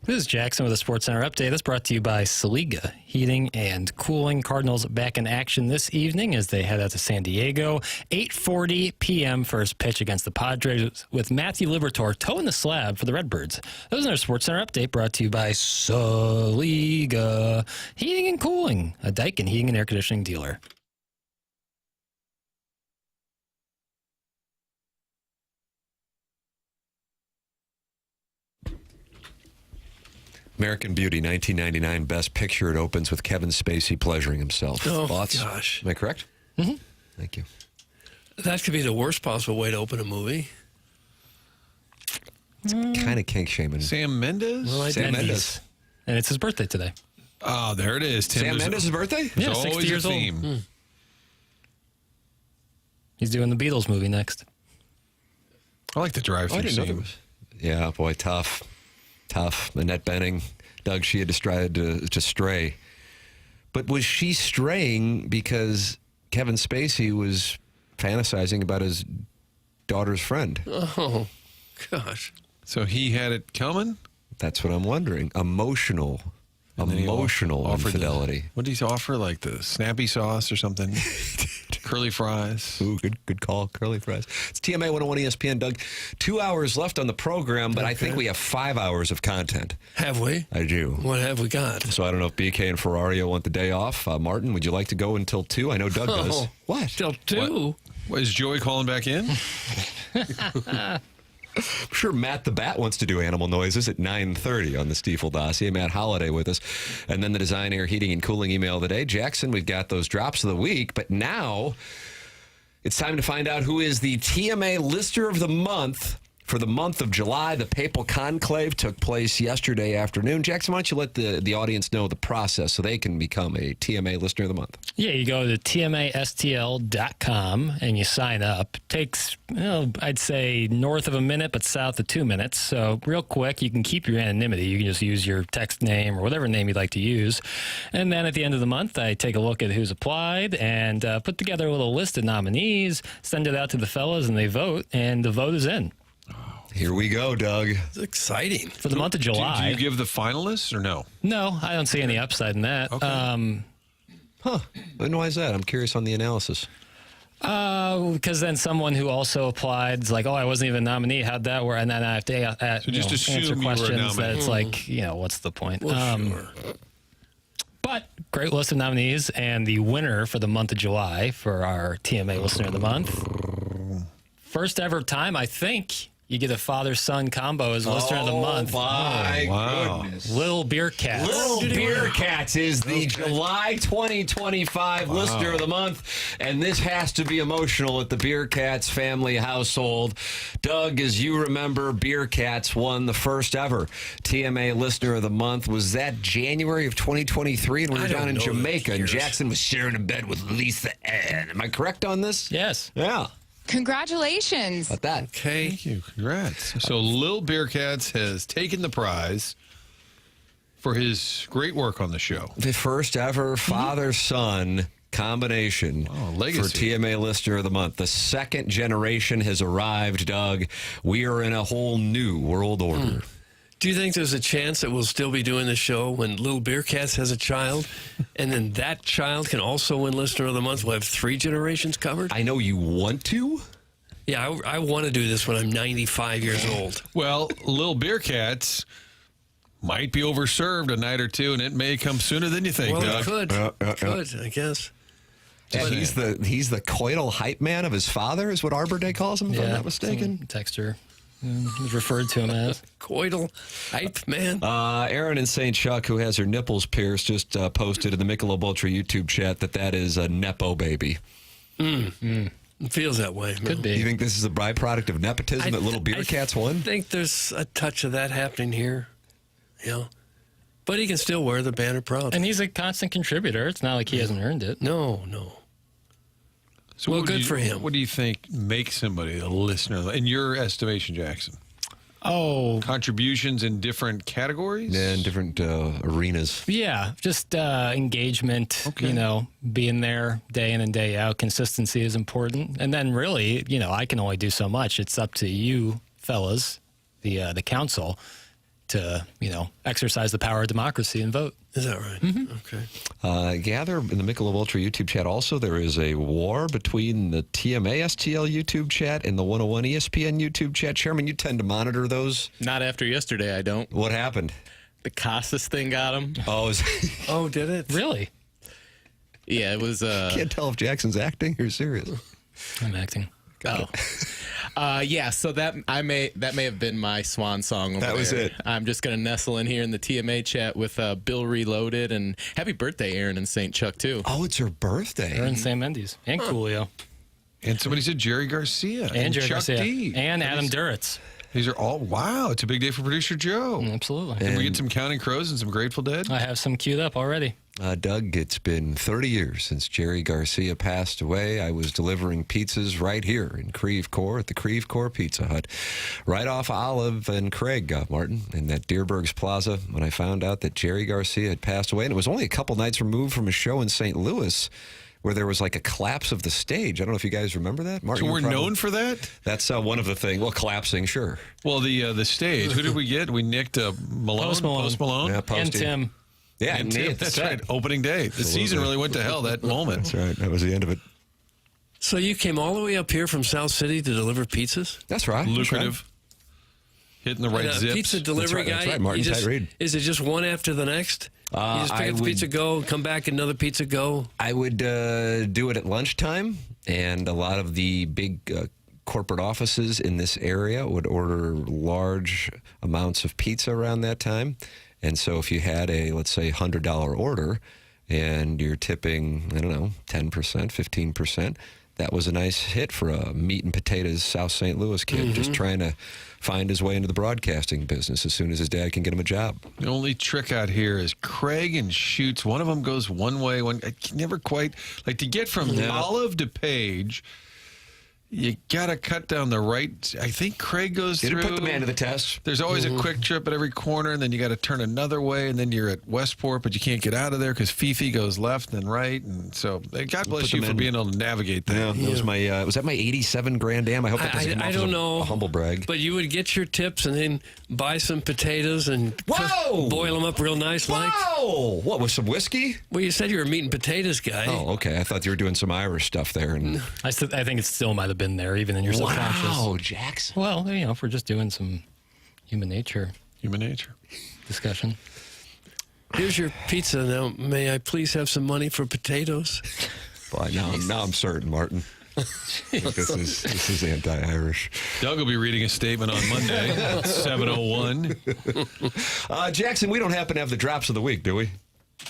S4: This is Jackson with a Sports Center update. That's brought to you by Saliga Heating and Cooling. Cardinals back in action this evening as they head out to San Diego. 8:40 p.m. first pitch against the Padres with Matthew Liberatore toeing the slab for the Redbirds. That was our Sports Center update brought to you by Saliga Heating and Cooling, a Daikin heating and air conditioning dealer.
S1: American Beauty, 1999, Best Picture. It opens with Kevin Spacey pleasuring himself.
S2: Oh,
S1: Thoughts?
S2: gosh.
S1: Am I correct?
S4: Mm-hmm.
S1: Thank you.
S2: That could be the worst possible way to open a movie.
S1: Kind of kink shaming.
S3: Sam Mendes?
S1: Sam Mendes.
S4: And it's his birthday today.
S3: Oh, there it is. Tim,
S1: Sam Mendes' birthday?
S4: Yeah,
S3: There's
S4: 60
S3: always
S4: years
S3: a
S4: old.
S3: theme.
S4: He's doing the Beatles movie next.
S3: I like the drive-through
S1: I didn't know there
S3: scene.
S1: was. Yeah, boy, tough. Annette Bening, Doug, she had decided to stray. But was she straying because Kevin Spacey was fantasizing about his daughter's friend?
S2: Oh, gosh.
S3: So he had it coming?
S1: That's what I'm wondering. Emotional infidelity.
S3: What did he offer? Like the snappy sauce or something? Curly fries.
S1: Ooh, good call. Curly fries. It's TMA 101 ESPN, Doug. 2 hours left on the program, but I think we have 5 hours of content.
S2: Have we?
S1: I do.
S2: What have we got?
S1: So I don't know if BK and Ferrario want the day off. Martin, would you like to go until 2? I know Doug does. What?
S2: Till 2?
S3: What, is Joey calling back in?
S1: I'm sure Matt the Bat wants to do animal noises at 9:30 on the Stiefel dossier. Matt Holliday with us. And then the Design Air Heating and Cooling email of the day. Jackson, we've got those drops of the week, but now it's time to find out who is the TMA Listener of the Month for the month of July. The Papal Conclave took place yesterday afternoon. Jackson, why don't you let the audience know the process so they can become a TMA Listener of the Month?
S4: Yeah, you go to tmastl.com and you sign up. It takes, I'd say north of a minute, but south of 2 minutes. So real quick, you can keep your anonymity. You can just use your text name or whatever name you'd like to use. And then at the end of the month, I take a look at who's applied and put together a little list of nominees, send it out to the fellas, and they vote, and the vote is in.
S1: Here we go, Doug.
S2: It's exciting.
S4: For the month of July.
S3: Do you give the finalists or no?
S4: No, I don't see any upside in that.
S3: Okay.
S1: And why is that? I'm curious on the analysis.
S4: Because then someone who also applied is like, oh, I wasn't even a nominee. How'd that work? And then I have to
S3: So just assume
S4: answer
S3: you were a
S4: questions that
S3: nominee.
S4: it's like, what's the point?
S2: Well, sure.
S4: But great list of nominees, and the winner for the month of July for our TMA Listener of the Month. First ever time, I think, you get a father-son combo as Listener of the Month.
S1: My goodness.
S4: Little Beer Cats.
S1: Little Beer Cats is the July 2025 Listener of the Month, and this has to be emotional at the Beer Cats family household. Doug, as you remember, Beer Cats won the first ever TMA Listener of the Month. Was that January of 2023? And we were
S2: I
S1: down
S2: don't
S1: in
S2: know
S1: Jamaica,
S2: those
S1: and
S2: years.
S1: Jackson was sharing a bed with Lisa Ann. Am I correct on this?
S4: Yes.
S1: Yeah.
S15: Congratulations.
S1: About that.
S2: Okay.
S3: Thank you. Congrats. So Lil Beer Cats has taken the prize for his great work on the show.
S1: The first ever father-son combination
S3: legacy.
S1: for TMA Listener of the Month. The second generation has arrived, Doug. We are in a whole new world order.
S2: Do you think there's a chance that we'll still be doing the show when Little Beer Cats has a child, and then that child can also win Listener of the Month? We'll have 3 generations covered?
S1: I know you want to.
S2: Yeah, I want to do this when I'm 95 years old.
S3: Well, Lil Beer Cats might be overserved a night or two, and it may come sooner than you think,
S2: Well,
S3: Doug.
S2: it could, I guess.
S1: And he's the coital hype man of his father, is what Arbor Day calls him, if I'm not mistaken.
S4: Texter. He's referred to him as
S2: coital hype man.
S1: Aaron in St. Chuck, who has her nipples pierced, just posted in the Michelob Ultra YouTube chat that is a Nepo baby.
S2: It feels that way.
S4: Could be.
S1: You think this is a byproduct of nepotism that Little Beer Cats won?
S2: I think there's a touch of that happening here. But he can still wear the banner proudly.
S4: And he's a constant contributor. It's not like he hasn't earned it.
S2: No.
S3: So
S2: well,
S3: what
S2: good for him.
S3: What do you think makes somebody a listener, in your estimation, Jackson?
S4: Oh.
S3: Contributions in different categories?
S1: Yeah, in different arenas.
S4: Yeah, just engagement, being there day in and day out. Consistency is important. And then really, I can only do so much. It's up to you fellas, the council, to, exercise the power of democracy and vote.
S2: Is that right?
S4: Mm-hmm.
S2: Okay.
S1: Gather in the Michelob Ultra YouTube chat. Also, there is a war between the TMA STL YouTube chat and the 101 ESPN YouTube chat. Chairman, you tend to monitor those.
S9: Not after yesterday, I don't.
S1: What happened?
S9: The Casas thing got him.
S1: Oh,
S2: Oh, did it?
S4: Really?
S9: Yeah, it was.
S1: Can't tell if Jackson's acting or serious.
S4: I'm acting.
S9: Yeah, so that may have been my swan song over
S1: That was
S9: there.
S1: it.
S9: I'm just going to nestle in here in the TMA chat with Bill Reloaded, and happy birthday, Aaron and St. Chuck, too.
S1: Oh, it's her birthday.
S4: Aaron St. Mendes and Coolio.
S3: And somebody said Jerry Garcia.
S4: And Jerry
S3: Chuck
S4: Garcia.
S3: D.
S4: And Adam Duritz.
S3: These are all, wow, it's a big day for producer Joe.
S4: Absolutely.
S3: Can we get some Counting Crows and some Grateful Dead?
S4: I have some queued up already.
S1: Doug, it's been 30 years since Jerry Garcia passed away. I was delivering pizzas right here in Creve Coeur at the Creve Coeur Pizza Hut, right off Olive and Craig, Martin, in that Deerberg's Plaza, when I found out that Jerry Garcia had passed away. And it was only a couple nights removed from a show in St. Louis where there was like a collapse of the stage. I don't know if you guys remember that. Martin,
S3: So we're known for that?
S1: That's one of the things. Well, collapsing, sure.
S3: Well, the stage. Who did we get? We nicked Malone.
S4: Post Malone.
S1: Yeah,
S4: And Tim.
S1: Yeah,
S3: And Tim. That's right. Opening day. The season really went to hell that moment.
S1: That's right. That was the end of it.
S2: So you came all the way up here from South City to deliver pizzas?
S1: That's right.
S3: Lucrative. Hitting the right
S2: And a
S3: zips.
S2: pizza delivery
S1: That's right,
S2: guy.
S1: that's right, Martin
S2: you just,
S1: Tite Reed.
S2: Is it just one after the next? You just pick
S1: I
S2: up the
S1: would-
S2: pizza, go, come back, another pizza, go.
S1: I would do it at lunchtime, and a lot of the big corporate offices in this area would order large amounts of pizza around that time. And so if you had a, let's say, $100 order and you're tipping, 10%, 15%, that was a nice hit for a meat and potatoes South St. Louis kid just trying to find his way into the broadcasting business as soon as his dad can get him a job.
S3: The only trick out here is Craig and Shoots. One of them goes one way. One I can never quite like to get from Olive to Page. You got to cut down the right. I think Craig goes
S1: Didn't
S3: through.
S1: put the man to the test.
S3: There's always a quick trip at every corner, and then you got to turn another way, and then you're at Westport, but you can't get out of there because Fifi goes left and right. And so, God bless you for being able to navigate that.
S1: Yeah, that was my was that my 87 Grand Dam? I hope that doesn't come off
S2: I
S1: as
S2: don't know.
S1: a humble brag.
S2: But you would get your tips and then buy some potatoes and boil them up real nice like.
S1: Whoa! What, with some whiskey?
S2: Well, you said you were a meat and potatoes guy.
S1: Oh, okay. I thought you were doing some Irish stuff there. And
S4: I think it still might have been there, even in your subconscious.
S1: wow, Jackson.
S4: Well, if we're just doing some human nature discussion.
S2: Here's your pizza. Now, may I please have some money for potatoes?
S1: Boy, now I'm certain, Martin. This is anti-Irish.
S3: Doug will be reading a statement on Monday at 7:01.
S1: Jackson, we don't happen to have the drops of the week, do we?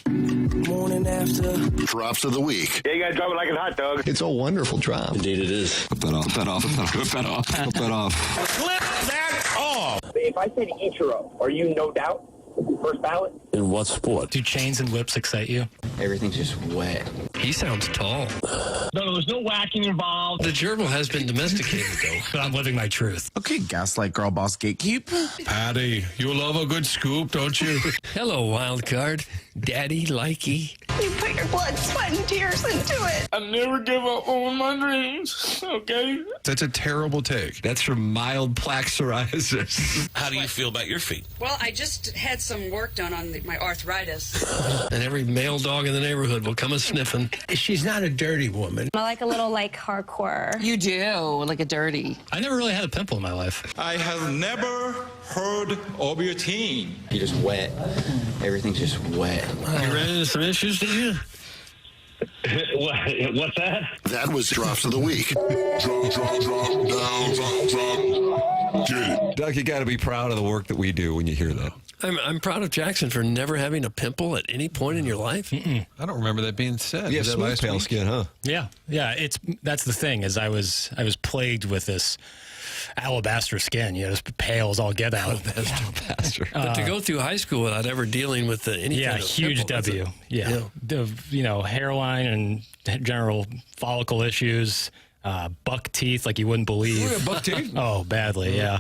S16: Morning After.
S14: Drops of the week.
S16: Yeah, you guys drop it like a hot dog.
S14: It's a wonderful drop.
S11: Indeed it is.
S14: Flip that off. Flip that off. Flip that off. Flip that off.
S16: Flip that off. If I said Ichiro, are you no doubt? First ballot?
S11: In what sport?
S4: Do chains and whips excite you?
S10: Everything's just wet.
S2: He sounds tall.
S8: No, there's no whacking involved.
S2: The gerbil has been domesticated, though.
S4: But I'm living my truth.
S6: Okay, gaslight girl boss gatekeep.
S3: Patty, you love a good scoop, don't you?
S2: Hello, wild card. Daddy, likey.
S17: You put your blood, sweat, and tears into it.
S6: I never give up on my dreams, okay?
S3: That's a terrible take.
S1: That's from mild plaque psoriasis.
S6: How do you feel about your feet?
S17: Well, I just had some work done on my arthritis.
S2: And every male dog in the neighborhood will come a sniffing. She's not a dirty woman.
S18: I like a little, hardcore.
S17: You do, like a dirty.
S4: I never really had a pimple in my life.
S6: I have never heard of your team.
S10: You're just wet. Everything's just wet.
S2: You ran into some issues, did you?
S8: What's that?
S14: That was drops of the week. Drop, down, drop. Get it.
S1: Doug, you got to be proud of the work that we do when you hear that.
S2: I'm proud of Jackson for never having a pimple at any point in your life.
S3: I don't remember that being said.
S1: You have
S3: Was that
S1: smooth
S3: last
S1: pale
S3: week?
S1: skin, huh?
S4: Yeah. That's the thing is I was plagued with this alabaster skin. Just pale as all get out.
S1: Alabaster.
S2: But to go through high school without ever dealing with any kind of
S4: huge
S2: pimple, that's
S4: W. The hairline and general follicle issues. Buck teeth like you wouldn't believe.
S1: Oh, yeah, buck teeth?
S4: Oh, badly, yeah.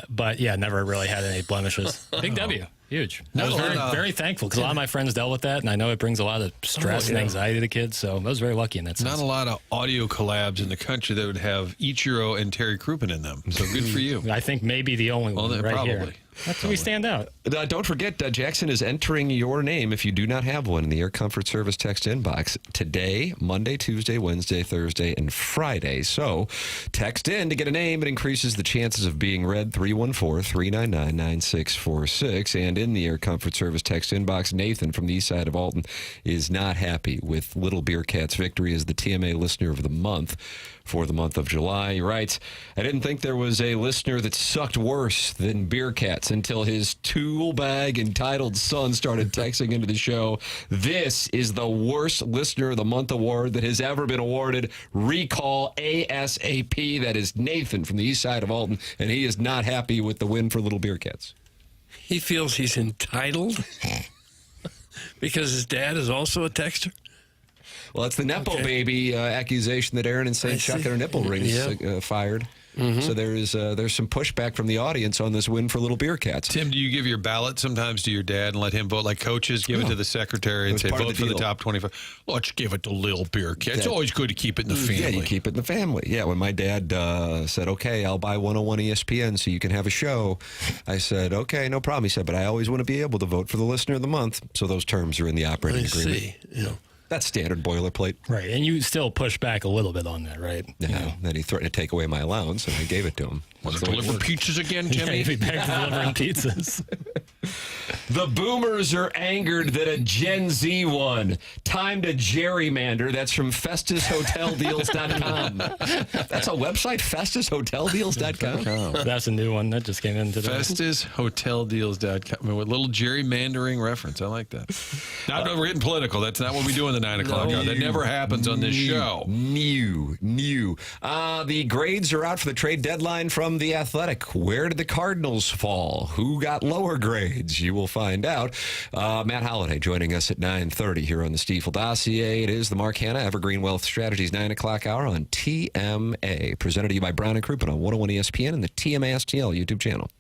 S4: But never really had any blemishes. Big W. Huge.
S3: No,
S4: I was very thankful because a lot of my friends dealt with that, and I know it brings a lot of stress and anxiety to kids. So I was very lucky in that sense.
S3: Not a lot of audio collabs in the country that would have Ichiro and Terry Crouppen in them. So good for you.
S4: I think maybe the only one right
S3: probably.
S4: here. That's where we stand out.
S1: Don't forget, Jackson is entering your name if you do not have one in the Air Comfort Service text inbox today, Monday, Tuesday, Wednesday, Thursday, and Friday. So text in to get a name. It increases the chances of being read. 314-399-9646. And in the Air Comfort Service text inbox, Nathan from the east side of Alton is not happy with Little Beer Cat's victory as the TMA Listener of the Month for the month of July. He writes, I didn't think there was a listener that sucked worse than Beer Cats until his tool bag entitled son started texting into the show. This is the worst Listener of the Month award that has ever been awarded. Recall ASAP. That is Nathan from the east side of Alton, and he is not happy with the win for Little Beer Cats.
S2: He feels he's entitled because his dad is also a texter.
S1: Well, it's the Nepo baby accusation that Aaron and St. Chuck and her nipple rings fired. Mm-hmm. So there's some pushback from the audience on this win for Little Beer Cats.
S3: Tim, do you give your ballot sometimes to your dad and let him vote? Like coaches give it to the secretary and say, vote for the top 25. Let's give it to Little Beer Cat. It's always good to keep it in the family.
S1: Yeah, you keep it in the family. Yeah, when my dad said, okay, I'll buy 101 ESPN so you can have a show, I said, okay, no problem. He said, but I always want to be able to vote for the Listener of the Month. So those terms are in the operating agreement.
S2: See. Yeah.
S1: That's standard boilerplate.
S4: Right, and you still push back a little bit on that, right?
S1: Yeah, then he threatened to take away my allowance, and I gave it to him.
S3: Want to deliver pizzas again, Timmy?
S4: Yeah, back to delivering pizzas.
S1: The boomers are angered that a Gen Z won. Time to gerrymander. That's from FestusHotelDeals.com. That's a website, FestusHotelDeals.com.
S4: That's a new one that just came in today.
S3: FestusHotelDeals.com. With a little gerrymandering reference. I like that. Not we're getting political. That's not what we do in the 9 o'clock hour. That never happens on this show.
S1: New. The grades are out for the trade deadline from The Athletic. Where did the Cardinals fall? Who got lower grades? You will find out. Matt Holliday joining us at 9:30 here on the Stiefel Dossier. It is the Mark Hanna Evergreen Wealth Strategies 9 o'clock hour on TMA. Presented to you by Brown and Crouppen on 101 ESPN and the TMA STL YouTube channel.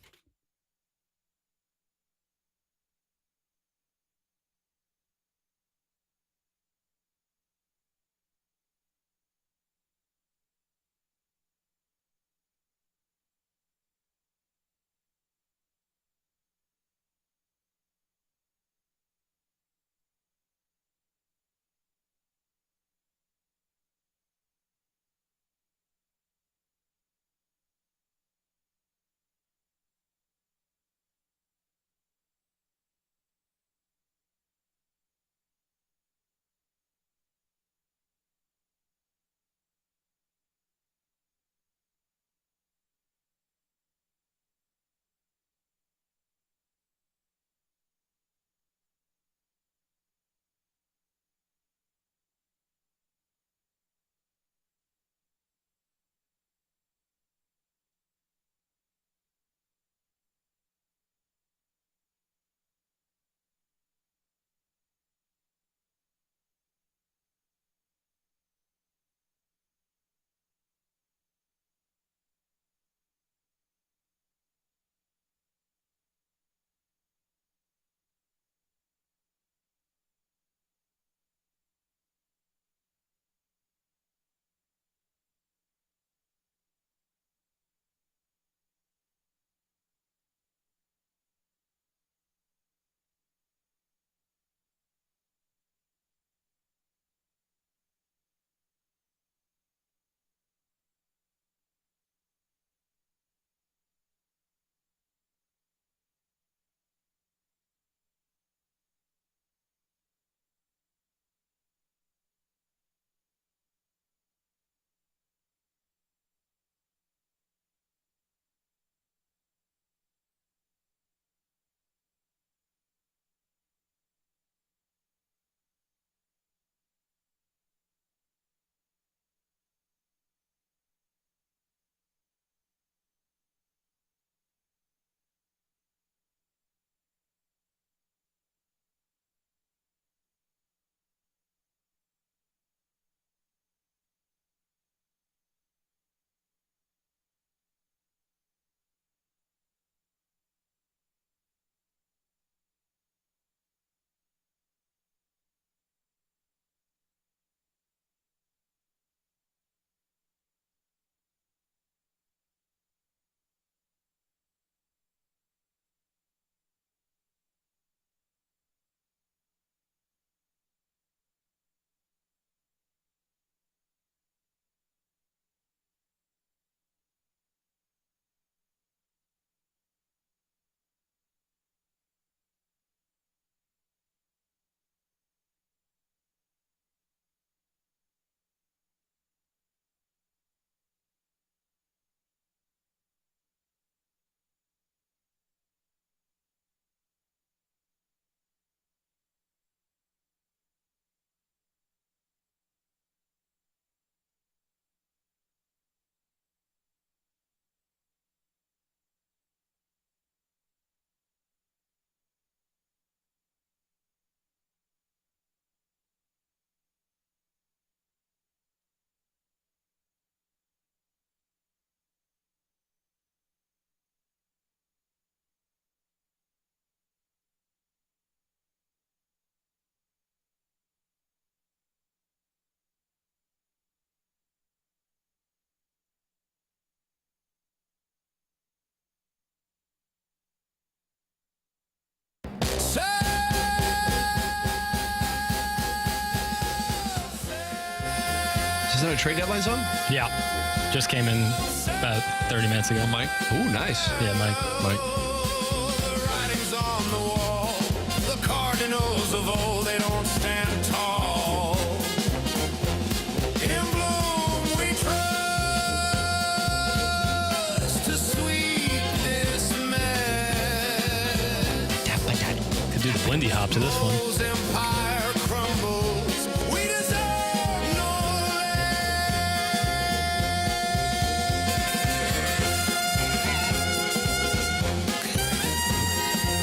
S1: a trade deadline zone?
S4: Yeah. Just came in about 30 minutes ago.
S3: Mike?
S1: Ooh, nice.
S4: Yeah, Mike.
S6: Writings on the wall. The Cardinals of old, they don't stand tall. In bloom we trust to sweep this mess.
S4: Could do the Lindy hop to this one.
S6: Empire crumbles. We deserve no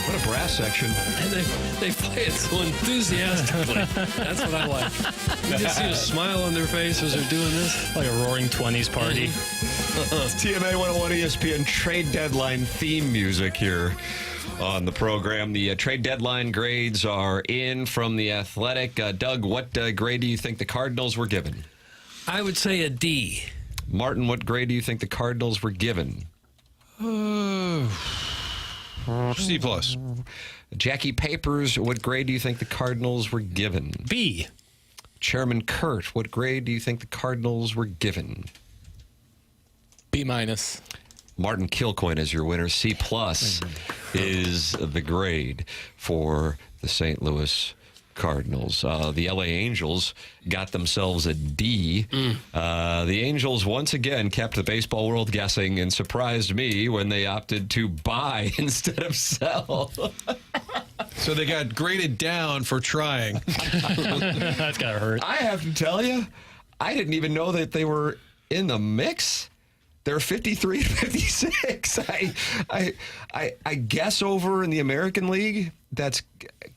S1: What a brass section.
S2: And they play it so enthusiastically. That's what I like. You just see a smile on their face as they're doing this.
S4: Like a roaring 20s party.
S1: It's TMA 101 ESPN trade deadline theme music here on the program. The trade deadline grades are in from The Athletic. Doug, what grade do you think the Cardinals were given?
S2: I would say a D.
S1: Martin, what grade do you think the Cardinals were given?
S3: C+.
S1: Jackie Papers, what grade do you think the Cardinals were given?
S4: B.
S1: Chairman Kurt, what grade do you think the Cardinals were given?
S9: B-.
S1: Martin Kilcoyne is your winner. C+ is the grade for the St. Louis Cardinals. The LA Angels got themselves a D. The Angels once again kept the baseball world guessing and surprised me when they opted to buy instead of sell.
S3: So they got graded down for trying.
S4: That's gotta hurt.
S1: I have to tell you, I didn't even know that they were in the mix. They're 53 to 56. I guess over in the American League, that's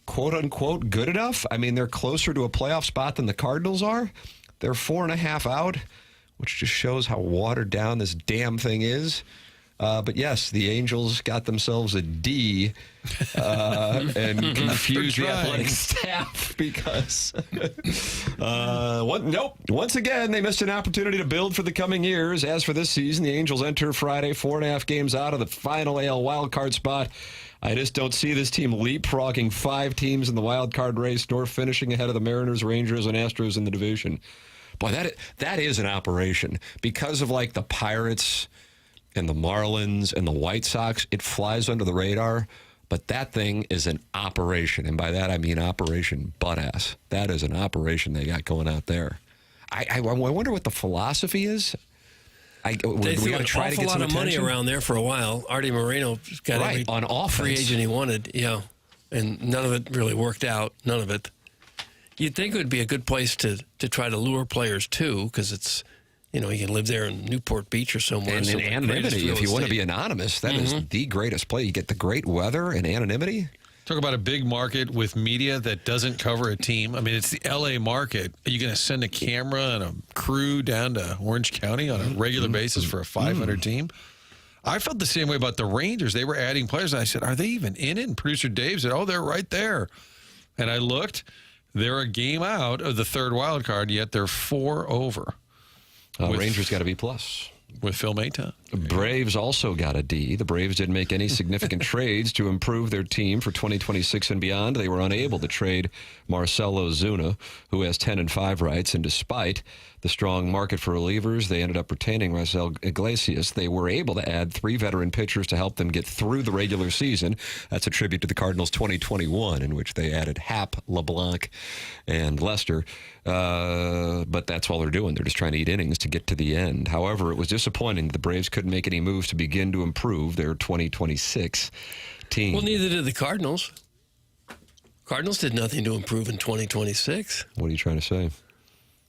S1: quote unquote good enough. I mean, they're closer to a playoff spot than the Cardinals are. They're 4.5 out, which just shows how watered down this damn thing is. But yes, the Angels got themselves a D and confused the athletic staff because, once again, they missed an opportunity to build for the coming years. As for this season, the Angels enter Friday 4.5 games out of the final AL wildcard spot. I just don't see this team leapfrogging 5 teams in the wildcard race, nor finishing ahead of the Mariners, Rangers, and Astros in the division. Boy, that is an operation. Because of like the Pirates and the Marlins and the White Sox, it flies under the radar, but that thing is an operation. And by that, I mean Operation Butt-Ass. That is an operation they got going out there. I wonder what the philosophy is.
S2: They threw an awful lot of money around there for a while. Artie Moreno got every
S1: on offense.
S2: Free agent he wanted, and none of it really worked out, none of it. You'd think it would be a good place to try to lure players, too, because it's, you can live there in Newport Beach or somewhere.
S1: And in anonymity, if you want to be anonymous, that is the greatest play. You get the great weather and anonymity.
S3: Talk about a big market with media that doesn't cover a team. I mean, it's the L.A. market. Are you going to send a camera and a crew down to Orange County on a regular basis for a 500 team? I felt the same way about the Rangers. They were adding players, and I said, are they even in it? And producer Dave said, oh, they're right there. And I looked. They're a game out of the third wild card, yet they're 4 over.
S1: Rangers got a B+.
S3: With Phil Mayton.
S1: Braves also got a D. The Braves didn't make any significant trades to improve their team for 2026 and beyond. They were unable to trade Marcell Ozuna, who has 10-5 rights, and despite the strong market for relievers, they ended up retaining Raisel Iglesias. They were able to add 3 veteran pitchers to help them get through the regular season. That's a tribute to the Cardinals 2021, in which they added Happ, LeBlanc, and Lester. But that's all they're doing. They're just trying to eat innings to get to the end. However, it was disappointing that the Braves couldn't make any moves to begin to improve their 2026 team.
S2: Well, neither did the Cardinals. Cardinals did nothing to improve in 2026.
S1: What are you trying to say?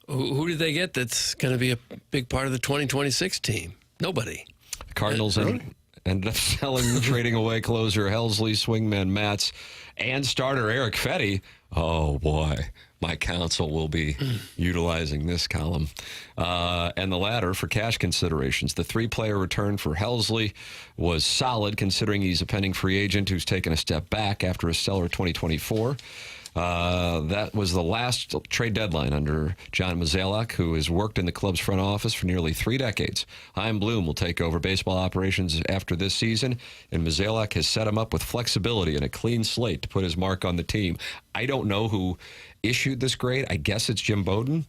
S2: Who did they get that's going to be a big part of the 2026 team? Nobody.
S1: The Cardinals ended up selling, trading away closer Helsley, swingman Matz, and starter Eric Fetty. Oh, boy. My counsel will be utilizing this column. And the latter for cash considerations. The 3-player return for Helsley was solid, considering he's a pending free agent who's taken a step back after a stellar 2024. That was the last trade deadline under John Mozeliak, who has worked in the club's front office for nearly 3 decades. Chaim Bloom will take over baseball operations after this season, and Mozeliak has set him up with flexibility and a clean slate to put his mark on the team. I don't know who issued this grade. I guess it's Jim Bowden.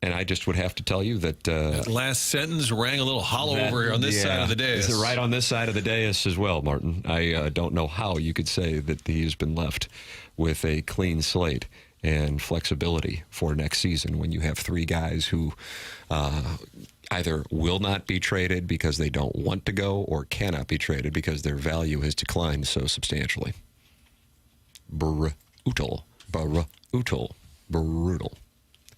S1: And I just would have to tell you that
S3: that last sentence rang a little hollow over on this side of the dais.
S1: Is it right on this side of the dais as well, Martin? I don't know how you could say that he's been left with a clean slate and flexibility for next season when you have three guys who either will not be traded because they don't want to go or cannot be traded because their value has declined so substantially. Brutal.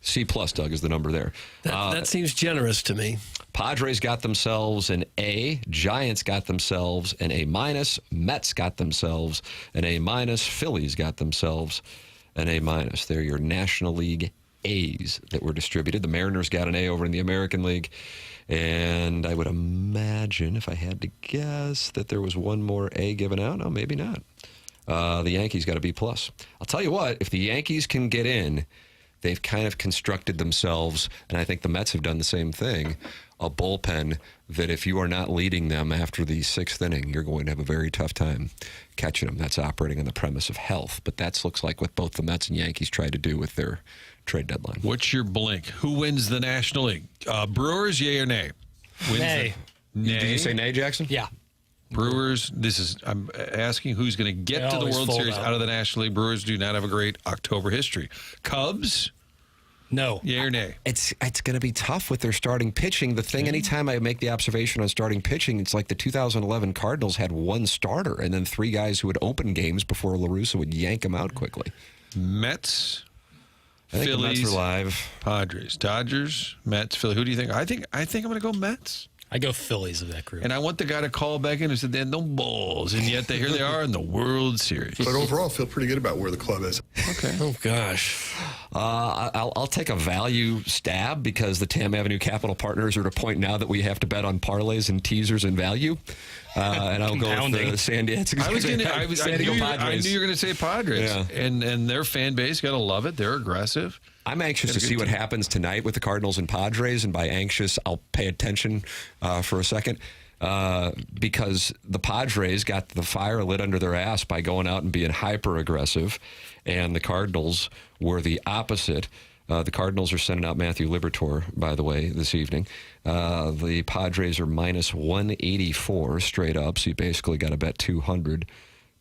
S1: C+, Doug, is the number there.
S2: That seems generous to me.
S1: Padres got themselves an A. Giants got themselves an A-. Mets got themselves an A-. Phillies got themselves an A-. They're your National League A's that were distributed. The Mariners got an A over in the American League. And I would imagine, if I had to guess, that there was one more A given out. No, maybe not. The Yankees got a B+. I'll tell you what, if the Yankees can get in, they've kind of constructed themselves, and I think the Mets have done the same thing, a bullpen that if you are not leading them after the sixth inning, you're going to have a very tough time catching them. That's operating on the premise of health. But that looks like what both the Mets and Yankees tried to do with their trade deadline.
S3: What's your blink? Who wins the National League? Brewers, yay or nay?
S4: Nay.
S3: Nay.
S1: Did you say nay, Jackson?
S4: Yeah.
S3: Brewers, I'm asking who's going to get to the World Series out of the National League. Brewers do not have a great October history. Cubs?
S4: No.
S3: Yay or nay?
S1: It's going to be tough with their starting pitching. The thing, anytime I make the observation on starting pitching, it's like the 2011 Cardinals had one starter and then three guys who would open games before La Russa would yank them out quickly.
S3: Mets,
S1: I think
S3: Phillies,
S1: the Mets are live.
S3: Padres, Dodgers, Mets, Philly. Who do you think? I think I'm going to go Mets.
S4: I go Phillies of that group.
S3: And I want the guy to call back in and said, they're no balls. And yet here they are in the World Series.
S5: But overall, I feel pretty good about where the club is.
S3: Okay.
S2: Oh, gosh.
S1: I'll take a value stab because the Tam Avenue Capital Partners are at a point now that we have to bet on parlays and teasers and value. And I'll go with the San Diego Padres.
S3: I knew you were going to say Padres.
S1: Yeah.
S3: And their fan base got to love it. They're aggressive.
S1: I'm anxious to see what happens tonight with the Cardinals and Padres, and by anxious, I'll pay attention for a second because the Padres got the fire lit under their ass by going out and being hyper-aggressive, and the Cardinals were the opposite. The Cardinals are sending out Matthew Liberatore, by the way, this evening. The Padres are minus 184 straight up, so you basically got to bet 200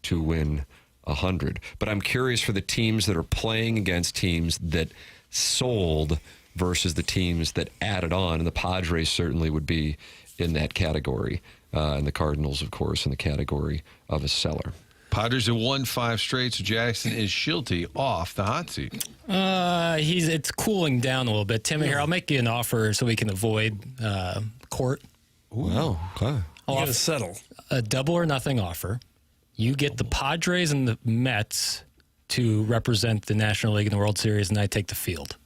S1: to win 100. But I'm curious for the teams that are playing against teams that sold versus the teams that added on, and the Padres certainly would be in that category, and the Cardinals, of course, in the category of a seller.
S3: Padres have won 5 straight, so Jackson is Shilty off the hot seat.
S4: It's cooling down a little bit. Tim, here, I'll make you an offer so we can avoid court.
S1: Wow, okay.
S2: You got to settle.
S4: A double or nothing offer. You get the Padres and the Mets to represent the National League in the World Series, and I take the field.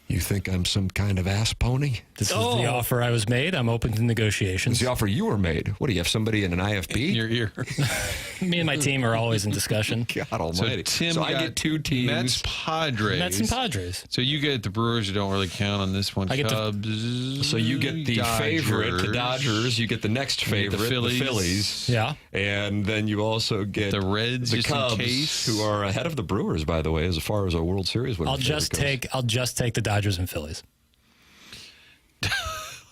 S1: You think I'm some kind of ass pony?
S4: This is the offer I was made. I'm open to negotiations.
S1: This is the offer you were made. What, do you have somebody in an IFB?
S3: In your ear.
S4: Me and my team are always in discussion.
S1: God almighty.
S3: So
S1: I get 2 teams.
S3: Mets, Padres.
S4: Mets and Padres.
S3: So you get the Brewers who don't really count on this one.
S4: I get
S3: Cubs.
S1: So you get the favorite, the Dodgers. You get the next favorite, the Phillies.
S4: Yeah.
S1: And then you also get
S3: the Reds,
S1: the
S3: just in
S1: Cubs,
S3: case.
S1: who are ahead of the Brewers, by the way, as far as a World Series winner.
S4: I'll just take the Dodgers and Phillies.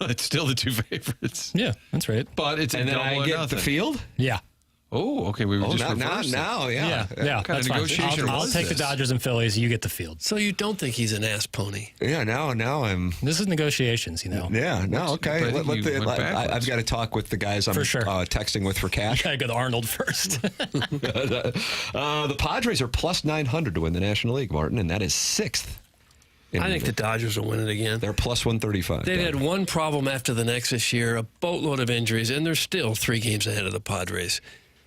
S3: It's still the 2 favorites.
S4: Yeah, that's right.
S3: But it's
S1: and then I get the field?
S4: Yeah.
S3: Oh, okay. We were just reversing.
S1: now,
S4: Yeah,
S3: What kind of negotiation
S4: I'll take the Dodgers and Phillies. You get the field.
S2: So you don't think he's an ass pony?
S1: Yeah, now I'm...
S4: This is negotiations, you know.
S1: Yeah, no, okay. I've got to talk with the guys I'm
S4: for sure.
S1: Texting with for cash.
S4: You got to go to Arnold first.
S1: The Padres are plus 900 to win the National League, Martin, and that is 6th.
S2: I think the Dodgers will win it again.
S1: They're plus 135.
S2: They've had one problem after the next this year, a boatload of injuries, and they're still 3 games ahead of the Padres.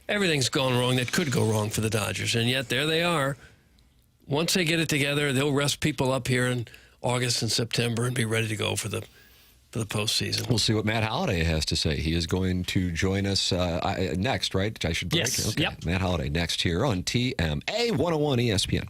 S2: Everything's gone wrong that could go wrong for the Dodgers, and yet there they are. Once they get it together, they'll rest people up here in August and September and be ready to go for the postseason.
S1: We'll see what Matt Holliday has to say. He is going to join us next, right? I should break.
S4: Yes.
S1: Okay.
S4: Yep.
S1: Matt Holliday next here on TMA 101 ESPN.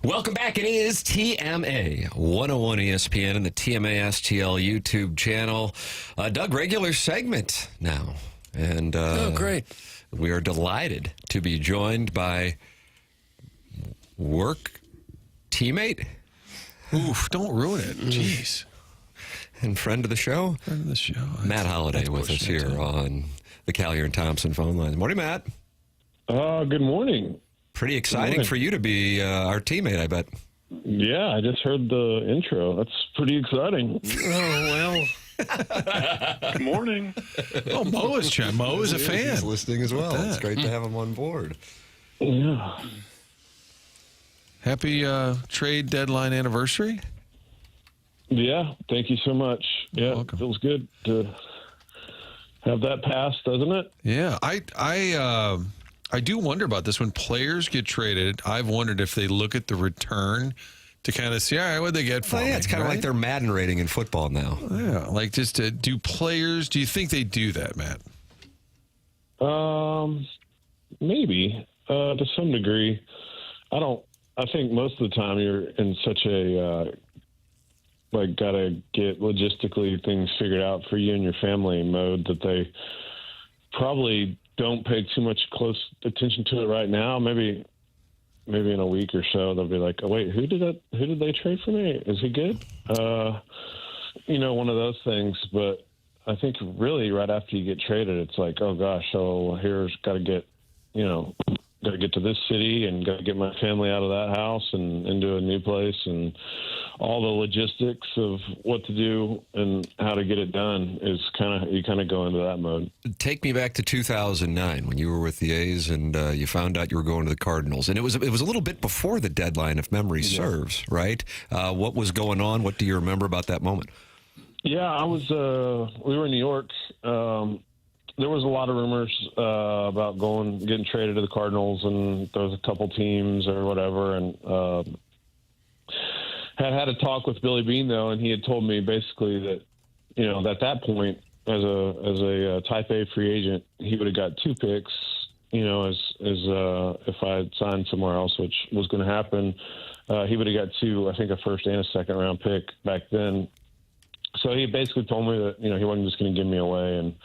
S1: Welcome back. It is TMA 101 ESPN and the TMA STL YouTube channel. Doug, regular segment now. And
S2: great.
S1: We are delighted to be joined by work teammate.
S3: Oof, don't ruin it. Jeez.
S1: And friend of the show. Matt Holliday with us here on the Callier and Thompson phone line. Morning, Matt.
S19: Good morning.
S1: Pretty exciting for you to be our teammate, I bet.
S19: Yeah, I just heard the intro. That's pretty exciting.
S2: Oh,
S19: well. Good morning.
S3: Oh, Mo is a fan.
S1: He's listening as well. It's great to have him on board.
S19: Yeah.
S3: Happy trade deadline anniversary.
S19: Yeah, thank you so much. Yeah, it feels good to have that pass, doesn't it?
S3: Yeah, I do wonder about this. When players get traded, I've wondered if they look at the return to kind of see, all right, what'd they get for me?
S1: It's kind of like their Madden rating in football now.
S3: Yeah, like just do you think they do that, Matt?
S19: Maybe to some degree. I think most of the time you're in such a gotta get logistically things figured out for you and your family mode that they probably don't pay too much close attention to it right now. Maybe in a week or so they'll be like, oh wait, who did they trade for me? Is he good? One of those things. But I think really right after you get traded, it's like, oh gosh, so here's got to get to this city and got to get my family out of that house and into a new place, and all the logistics of what to do and how to get it done is you kind of go into that mode.
S1: Take me back to 2009 when you were with the A's and you found out you were going to the Cardinals, and it was a little bit before the deadline, if memory serves, right? What was going on? What do you remember about that moment?
S19: Yeah, we were in New York. There was a lot of rumors about getting traded to the Cardinals, and there was a couple teams or whatever, and had a talk with Billy Beane though, and he had told me basically that, at that point as a Type A free agent, he would have got 2 picks, as if I had signed somewhere else, which was going to happen. He would have got 2, I think a first and a second round pick back then. So he basically told me that, he wasn't just going to give me away, and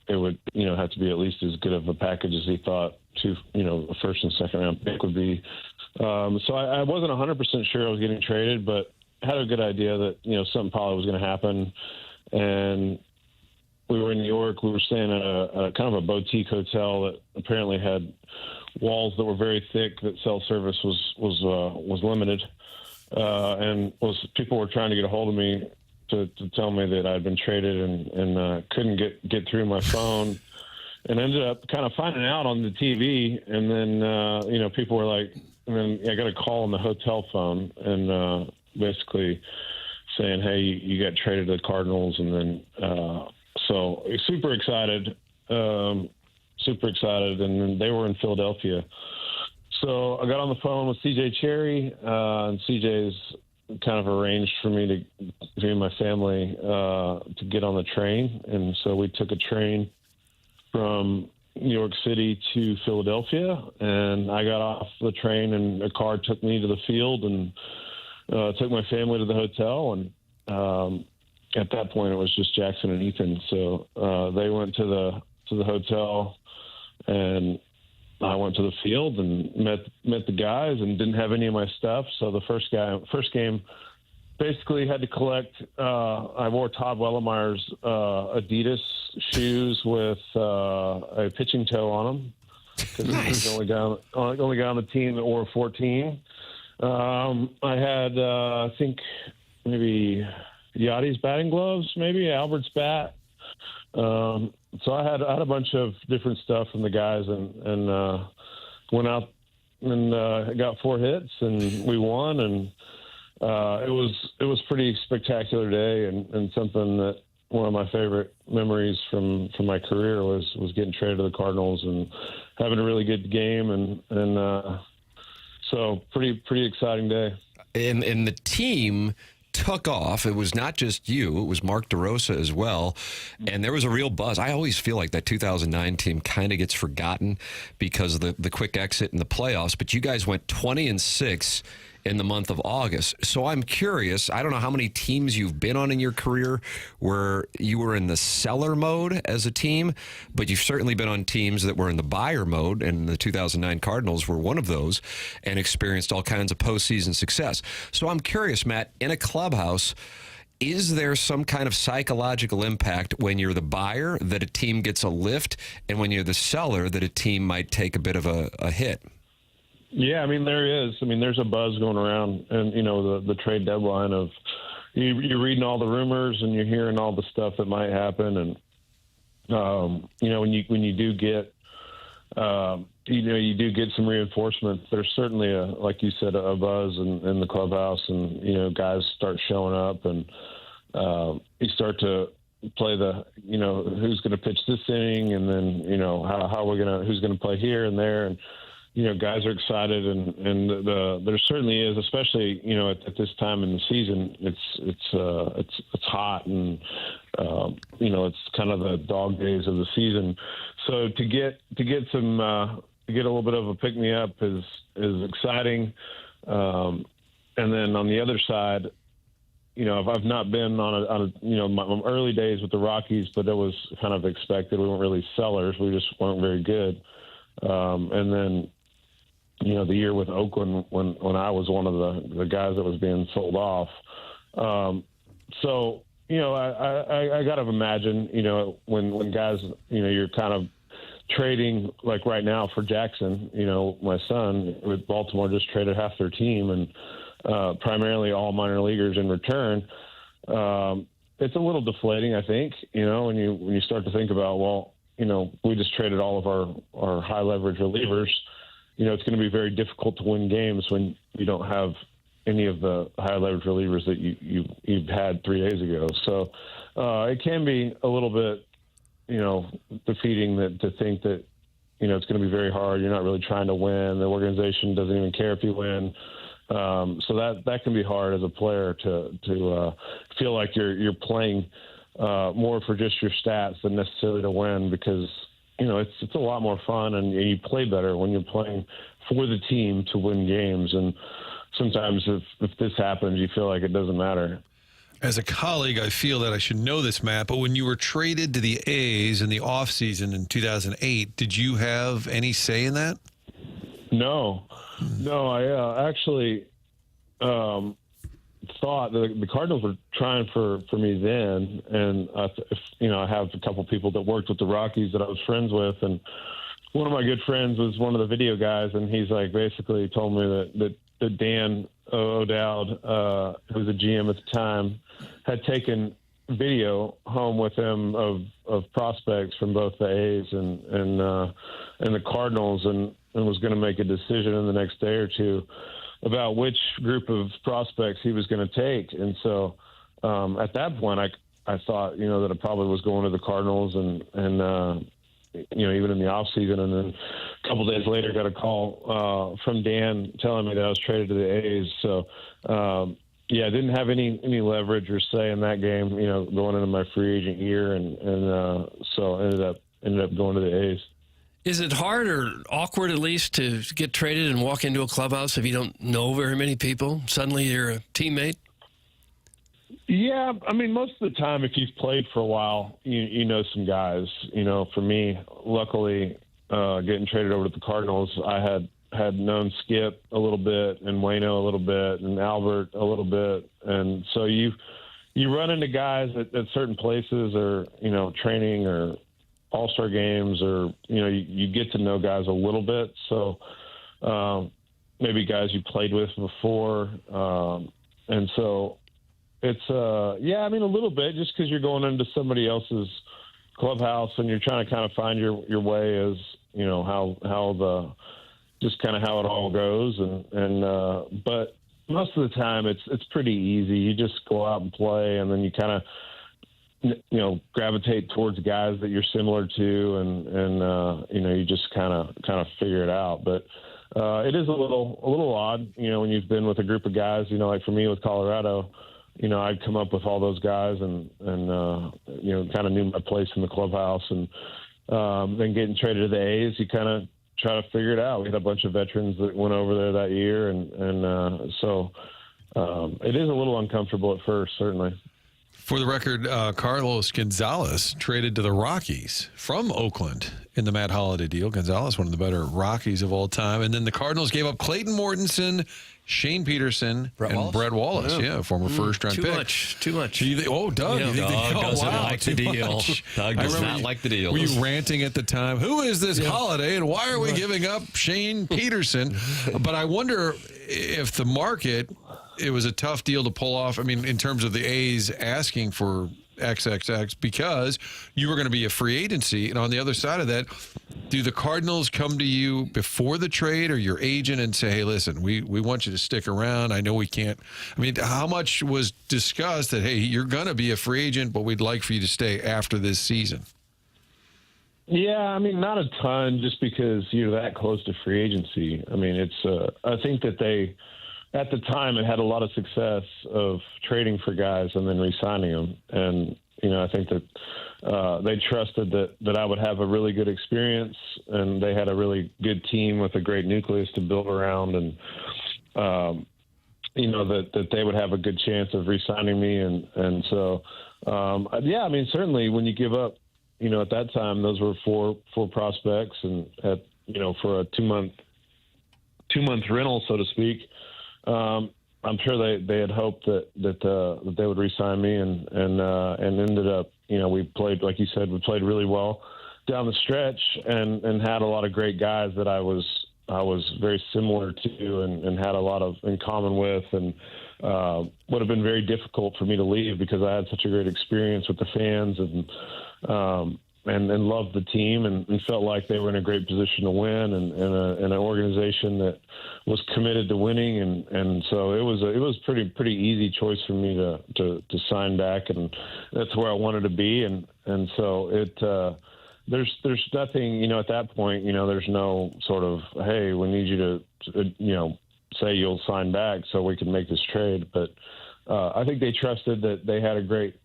S19: it would, have to be at least as good of a package as he thought a first and second round pick would be. So I wasn't 100% sure I was getting traded, but had a good idea that, something probably was going to happen. And we were in New York. We were staying at a kind of a boutique hotel that apparently had walls that were very thick, that cell service was limited. And people were trying to get a hold of me to tell me that I'd been traded and couldn't get through my phone, and ended up kind of finding out on the TV. And then, people were like, and then I got a call on the hotel phone and basically saying, hey, you got traded to the Cardinals. And then, so super excited. And then they were in Philadelphia. So I got on the phone with CJ Cherry, and CJ's kind of arranged for me and my family to get on the train. And so we took a train from New York City to Philadelphia, and I got off the train and a car took me to the field and took my family to the hotel. And at that point it was just Jackson and Ethan. So they went to the hotel, and I went to the field and met the guys and didn't have any of my stuff. So the first game basically had to collect. I wore Todd Wellemeyer's Adidas shoes with a pitching toe on them, because he was the only guy on the team that wore 14. I had I think maybe Yachty's batting gloves, maybe Albert's bat. So I had a bunch of different stuff from the guys, and went out and got 4 hits, and we won. And it was pretty spectacular day, and something that one of my favorite memories from my career was getting traded to the Cardinals and having a really good game, and so pretty exciting day.
S1: And the team took off. It was not just you. It was Mark DeRosa as well. And there was a real buzz. I always feel like that 2009 team kind of gets forgotten because of the quick exit in the playoffs. But you guys went 20-6 in the month of August. So I'm curious, I don't know how many teams you've been on in your career where you were in the seller mode as a team, but you've certainly been on teams that were in the buyer mode, and the 2009 Cardinals were one of those, and experienced all kinds of postseason success. So I'm curious, Matt, in a clubhouse, is there some kind of psychological impact when you're the buyer that a team gets a lift, and when you're the seller that a team might take a bit of a hit?
S19: Yeah, I mean, there is. I mean, there's a buzz going around, and, the trade deadline of you're reading all the rumors and you're hearing all the stuff that might happen. And, when you do get, you do get some reinforcements, there's certainly like you said, a buzz in the clubhouse, and, guys start showing up, and you start to play the, who's going to pitch this inning, and then, who's going to play here and there. And, guys are excited, and there certainly is, especially at this time in the season. It's hot, and it's kind of the dog days of the season. So to get some to get a little bit of a pick me up is exciting. And then on the other side, I've not been on my early days with the Rockies, but it was kind of expected. We weren't really sellers; we just weren't very good. And then, the year with Oakland when I was one of the guys that was being sold off. So, I got to imagine, when guys, you're kind of trading, like right now for Jackson, my son with Baltimore just traded half their team, and primarily all minor leaguers in return. It's a little deflating, I think, when you start to think about, well, we just traded all of our high leverage relievers. It's going to be very difficult to win games when you don't have any of the high leverage relievers that you've had 3 days ago. So it can be a little bit, defeating to think that, it's going to be very hard. You're not really trying to win. The organization doesn't even care if you win. So that can be hard as a player to feel like you're playing more for just your stats than necessarily to win, because it's a lot more fun, and you play better when you're playing for the team to win games. And sometimes if this happens, you feel like it doesn't matter.
S3: As a colleague, I feel that I should know this, Matt, but when you were traded to the A's in the offseason in 2008, did you have any say in that? No, I actually thought the Cardinals were trying for me then, and I have a couple people that worked with the Rockies that I was friends with, and one of my good friends was one of the video guys, and he's basically told me that Dan O'Dowd, who was a GM at the time, had taken video home with him of prospects from both the A's and the Cardinals, and was going to make a decision in the next day or two about which group of prospects he was going to take. And so at that point, I thought, that it probably was going to the Cardinals, and even in the off season. And then a couple days later, got a call from Dan telling me that I was traded to the A's. So, I didn't have any leverage or say in that game, going into my free agent year. And so ended up going to the A's.
S2: Is it hard or awkward, at least, to get traded and walk into a clubhouse if you don't know very many people? Suddenly you're a teammate?
S19: Yeah, I mean, most of the time, if you've played for a while, you know some guys. For me, luckily, getting traded over to the Cardinals, I had known Skip a little bit, and Waino a little bit, and Albert a little bit. And so you run into guys at certain places, or, training, or all-star games, or, you get to know guys a little bit. So maybe guys you played with before. And so it's, a little bit, just because you're going into somebody else's clubhouse and you're trying to kind of find your way as, how it all goes. And but most of the time it's pretty easy. You just go out and play, and then you kind of, gravitate towards guys that you're similar to, and you just kind of figure it out. But it is a little odd, when you've been with a group of guys, like for me with Colorado, I'd come up with all those guys and kind of knew my place in the clubhouse. And then getting traded to the A's, you kind of try to figure it out. We had a bunch of veterans that went over there that year. So it is a little uncomfortable at first, certainly.
S3: For the record, Carlos Gonzalez traded to the Rockies from Oakland in the Matt Holliday deal. Gonzalez, one of the better Rockies of all time. And then the Cardinals gave up Clayton Mortensen, Shane Peterson, Brett Wallace. Yeah, former first-round pick.
S2: Too much.
S3: Doug.
S1: Doug doesn't like the deal. Doug does not like the deal.
S3: Were you ranting at the time? Who is this Holliday, and why are we giving up Shane Peterson? But I wonder if the market, it was a tough deal to pull off. I mean, in terms of the A's asking for XXX, because you were going to be a free agency. And on the other side of that, do the Cardinals come to you before the trade or your agent and say, hey, listen, we want you to stick around. I know we can't. I mean, how much was discussed that, hey, you're going to be a free agent, but we'd like for you to stay after this season?
S19: Yeah, I mean, not a ton, just because you're that close to free agency. I mean, it's I think that they, at the time, it had a lot of success of trading for guys and then re-signing them. And, I think that they trusted that I would have a really good experience, and they had a really good team with a great nucleus to build around, and, that they would have a good chance of re-signing me. And so, yeah, I mean, certainly when you give up, at that time, those were four prospects, and for a two-month rental, so to speak. I'm sure they had hoped that they would re-sign me, and ended up, we played, like you said, we played really well down the stretch, and had a lot of great guys that I was very similar to, and had a lot of in common with, and would have been very difficult for me to leave because I had such a great experience with the fans, and loved the team, and felt like they were in a great position to win, and an organization that was committed to winning, and so it was pretty easy choice for me to sign back, and that's where I wanted to be, and so it there's nothing, at that point, there's no sort of, hey, we need you to say you'll sign back so we can make this trade, but I think they trusted that they had a great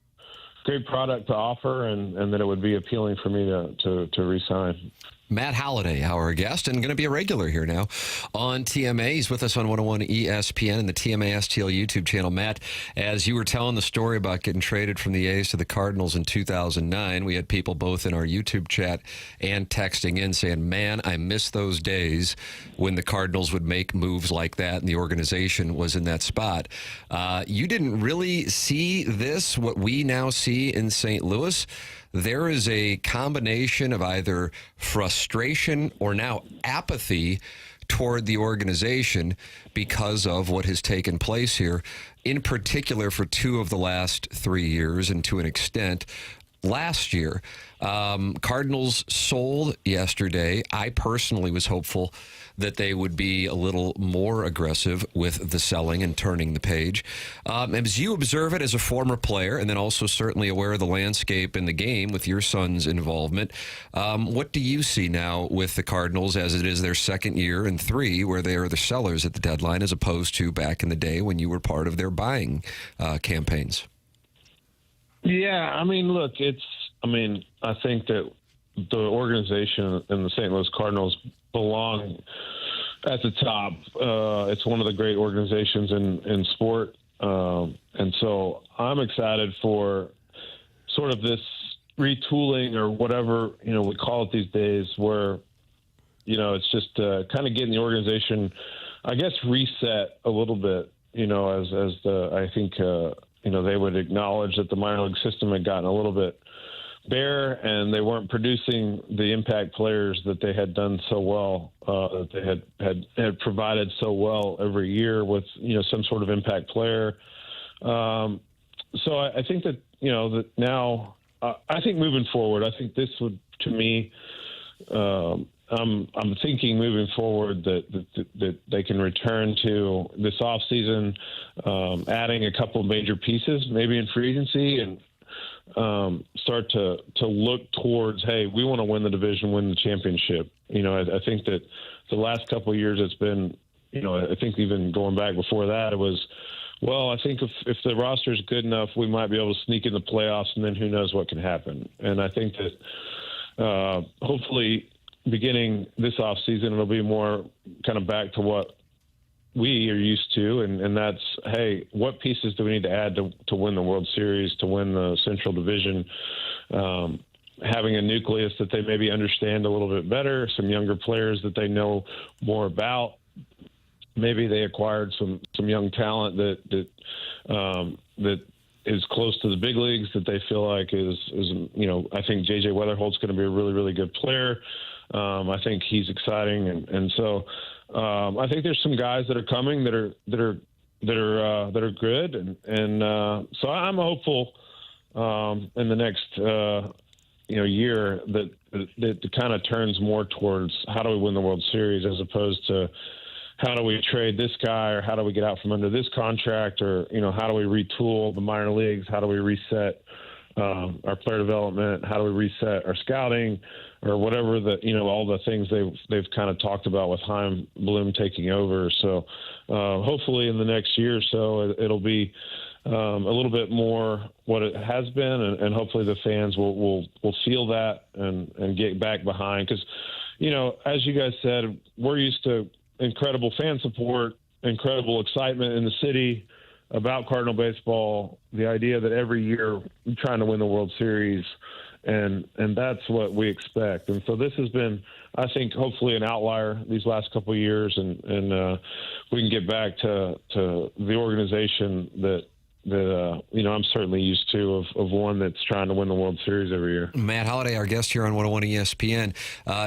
S19: product to offer, and that it would be appealing for me to re-sign.
S1: Matt Holliday, our guest, and going to be a regular here now on TMA. He's with us on 101 ESPN and the TMA STL YouTube channel. Matt, as you were telling the story about getting traded from the A's to the Cardinals in 2009, we had people both in our YouTube chat and texting in saying, man, I miss those days when the Cardinals would make moves like that and the organization was in that spot. You didn't really see this, what we now see in St. Louis. There is a combination of either frustration or now apathy toward the organization because of what has taken place here, in particular for 2 of the last 3 years, and to an extent last year. Cardinals sold yesterday. I personally was hopeful that they would be a little more aggressive with the selling and turning the page. As you observe it as a former player, and then also certainly aware of the landscape in the game with your son's involvement, what do you see now with the Cardinals as it is their second year and 3 where they are the sellers at the deadline, as opposed to back in the day when you were part of their buying campaigns?
S19: Yeah, I mean, look, I think that the organization and the St. Louis Cardinals belong at the top. It's one of the great organizations in sport. And so I'm excited for sort of this retooling, or whatever, we call it these days, where, it's just kind of getting the organization, I guess, reset a little bit, I think, they would acknowledge that the minor league system had gotten a little bit bare, and they weren't producing the impact players that they had done so well, that they had provided so well every year with, some sort of impact player. So I think that, that now, I think moving forward, I think this would, to me, I'm thinking moving forward that they can return to this offseason, adding a couple of major pieces, maybe in free agency, and start to look towards, hey, we want to win the division, win the championship. I think that the last couple of years it's been, I think even going back before that, it was, well, I think if the roster is good enough, we might be able to sneak in the playoffs, and then who knows what can happen. And I think that hopefully beginning this offseason, it'll be more kind of back to what we are used to, and that's, hey, what pieces do we need to add to win the World Series, to win the Central Division? Having a nucleus that they maybe understand a little bit better, some younger players that they know more about. Maybe they acquired some young talent that is close to the big leagues that they feel like is I think J.J. Weatherholt's going to be a really, really good player. I think he's exciting, and so I think there's some guys that are coming that are good, and so I'm hopeful in the next year that kind of turns more towards how do we win the World Series as opposed to how do we trade this guy or how do we get out from under this contract or how do we retool the minor leagues, how do we reset our player development, how do we reset our scouting or whatever all the things they've kind of talked about with Chaim Bloom taking over. So hopefully in the next year or so it'll be a little bit more what it has been, and hopefully the fans will feel that and get back behind. Because, as you guys said, we're used to incredible fan support, incredible excitement in the city about Cardinal baseball, the idea that every year we're trying to win the World Series, and that's what we expect. And so this has been, I think, hopefully an outlier these last couple of years, and we can get back to the organization that I'm certainly used to of one that's trying to win the World Series every year.
S1: Matt Holliday, our guest here on 101 ESPN,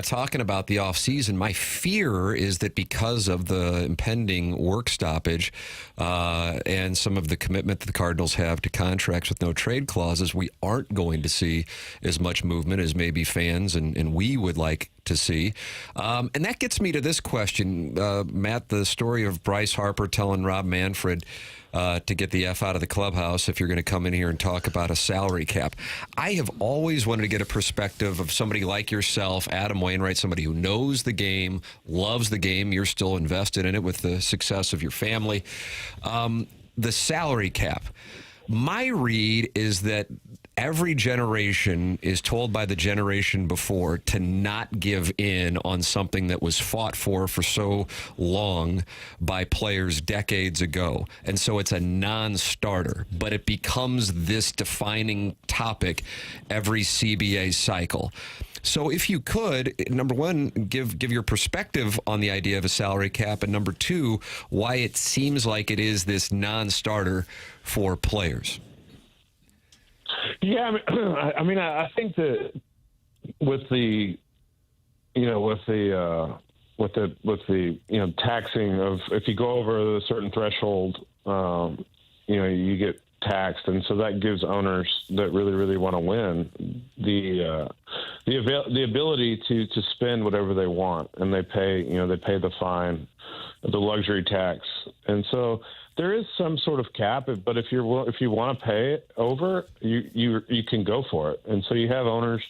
S1: talking about the offseason. My fear is that because of the impending work stoppage and some of the commitment that the Cardinals have to contracts with no trade clauses, we aren't going to see as much movement as maybe fans and we would like to see. And that gets me to this question, Matt, the story of Bryce Harper telling Rob Manfred to get the F out of the clubhouse if you're going to come in here and talk about a salary cap. I have always wanted to get a perspective of somebody like yourself, Adam Wainwright, somebody who knows the game, loves the game. You're still invested in it with the success of your family. The salary cap. My read is that every generation is told by the generation before to not give in on something that was fought for so long by players decades ago. And so it's a non-starter, but it becomes this defining topic every CBA cycle. So if you could, number one, give your perspective on the idea of a salary cap, and number two, why it seems like it is this non-starter for players.
S19: Yeah, I think that with the taxing of, if you go over a certain threshold, you get taxed, and so that gives owners that really, really want to win the ability to spend whatever they want, and they pay the fine, the luxury tax, and so there is some sort of cap, but if you want to pay it over, you can go for it. And so you have owners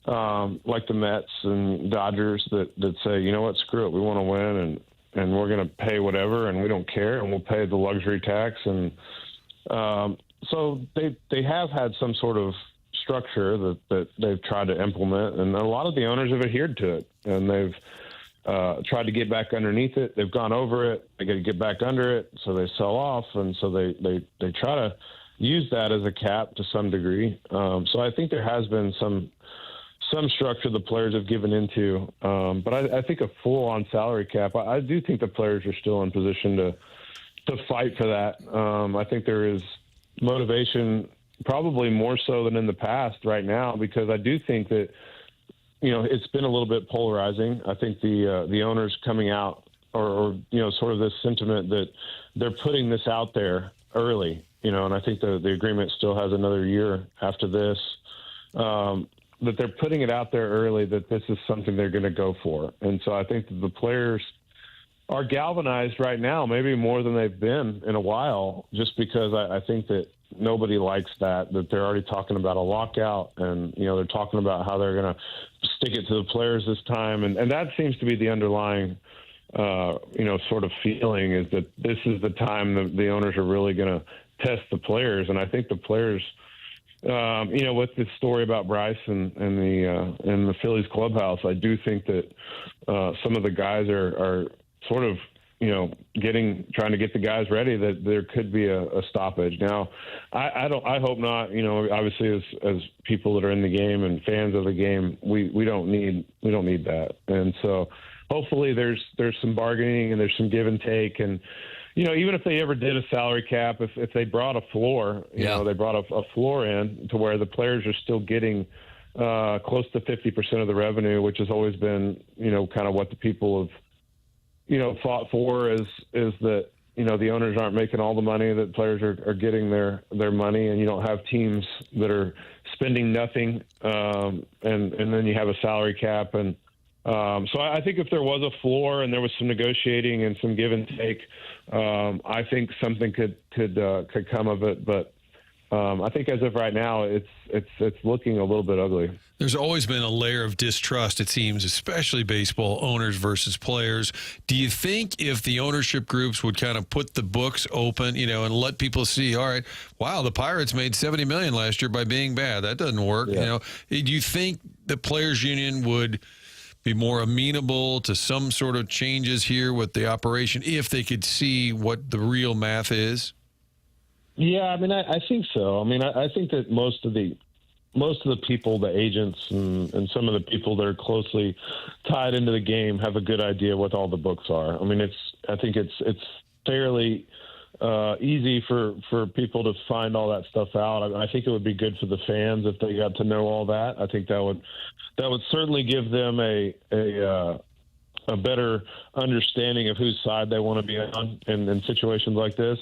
S19: like the Mets and Dodgers that say, you know what, screw it, we want to win, and we're going to pay whatever, and we don't care, and we'll pay the luxury tax. And so they have had some sort of structure that they've tried to implement, and a lot of the owners have adhered to it, and they've tried to get back underneath it. They've gone over it. They got to get back under it, so they sell off, and so they try to use that as a cap to some degree. So I think there has been some structure the players have given into, but I think a full-on salary cap, I do think the players are still in position to fight for that. I think there is motivation, probably more so than in the past right now, because I do think that it's been a little bit polarizing. I think the owners coming out or sort of this sentiment that they're putting this out there early, and I think the agreement still has another year after this, that they're putting it out there early that this is something they're going to go for. And so I think that the players are galvanized right now, maybe more than they've been in a while, just because I think that nobody likes that they're already talking about a lockout, and they're talking about how they're going to stick it to the players this time, and that seems to be the underlying sort of feeling is that this is the time that the owners are really going to test the players. And I think the players, with this story about Bryce and the Phillies clubhouse, I do think that some of the guys are sort of, trying to get the guys ready that there could be a stoppage. Now, I hope not. Obviously, as people that are in the game and fans of the game, we don't need that. And so, hopefully, there's some bargaining and there's some give and take. And even if they ever did a salary cap, if they brought a floor, they brought a floor in to where the players are still getting close to 50% of the revenue, which has always been kind of what the people have fought for is that, the owners aren't making all the money, that players are getting their money, and you don't have teams that are spending nothing. And then you have a salary cap. And so I think if there was a floor and there was some negotiating and some give and take, I think something could come of it. But I think as of right now, it's looking a little bit ugly.
S3: There's always been a layer of distrust, it seems, especially baseball owners versus players. Do you think if the ownership groups would kind of put the books open, and let people see, all right, wow, the Pirates made $70 million last year by being bad. That doesn't work.
S19: Yeah.
S3: Do you think the players union would be more amenable to some sort of changes here with the operation if they could see what the real math is?
S19: Yeah, I mean, I think so. I mean, I think that most of the people, the agents and some of the people that are closely tied into the game have a good idea what all the books are. I mean, I think it's fairly easy for people to find all that stuff out. I think it would be good for the fans if they got to know all that. I think that would certainly give them a better understanding of whose side they want to be on in situations like this.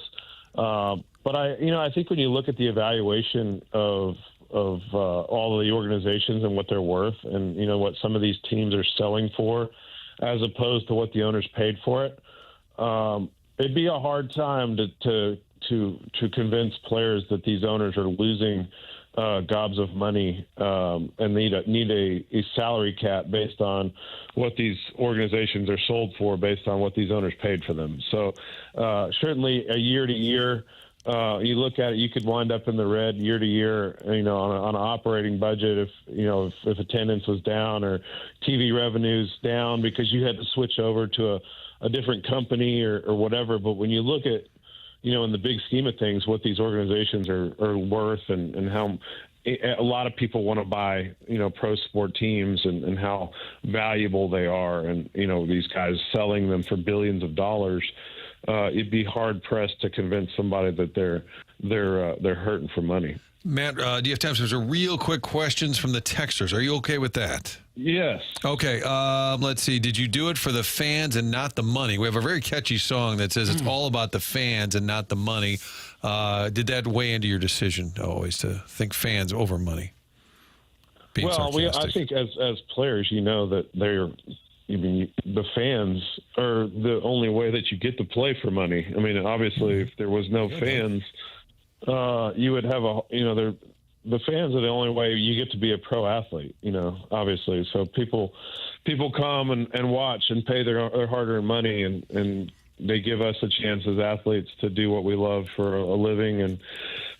S19: But I think when you look at the evaluation of all of the organizations and what they're worth, and what some of these teams are selling for, as opposed to what the owners paid for it, it'd be a hard time to convince players that these owners are losing gobs of money and need a salary cap based on what these organizations are sold for, based on what these owners paid for them. So certainly a year to year. You look at it, you could wind up in the red year to year, on an operating budget if attendance was down or TV revenues down because you had to switch over to a different company or whatever. But when you look at, in the big scheme of things, what these organizations are worth and how a lot of people want to buy, pro sport teams and how valuable they are. And, these guys selling them for billions of dollars, it'd be hard pressed to convince somebody that they're hurting for money.
S3: Matt, do you have time for some real quick questions from the texters? Are you okay with that?
S19: Yes.
S3: Okay. Let's see. Did you do it for the fans and not the money? We have a very catchy song that says it's all about the fans and not the money. Did that weigh into your decision always to think fans over money?
S19: I think as players, that they're. I mean, the fans are the only way that you get to play for money. I mean, obviously, if there was no fans, you would have the fans are the only way you get to be a pro athlete, obviously. So people come and watch and pay their hard-earned money, and they give us a chance as athletes to do what we love for a living. And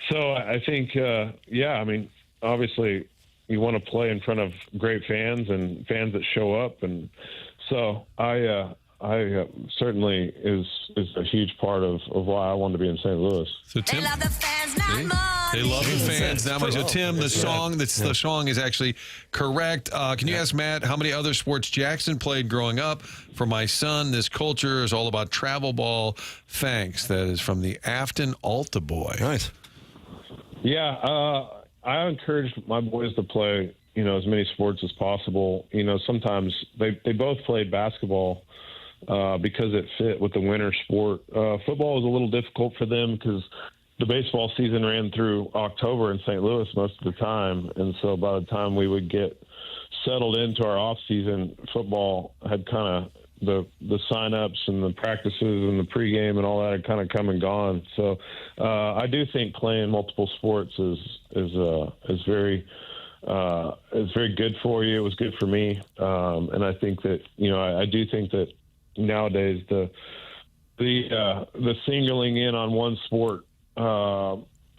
S19: so I think, I mean, obviously, you want to play in front of great fans and fans that show up. And so I certainly is a huge part of why I wanted to be in St. Louis.
S3: So Tim, they love the fans, not much. So Tim, the song is actually correct. Can you ask Matt how many other sports Jackson played growing up? For my son, this culture is all about travel ball. Thanks. That is from the Afton Alta boy.
S1: Nice.
S19: Yeah. I encourage my boys to play, as many sports as possible. Sometimes they both played basketball because it fit with the winter sport. Football was a little difficult for them because the baseball season ran through October in St. Louis most of the time. And so by the time we would get settled into our off season, football had kind of the sign-ups and the practices and the pregame and all that had kind of come and gone. So I do think playing multiple sports is very good for you. It was good for me, and I think that I do think that nowadays the singling in on one sport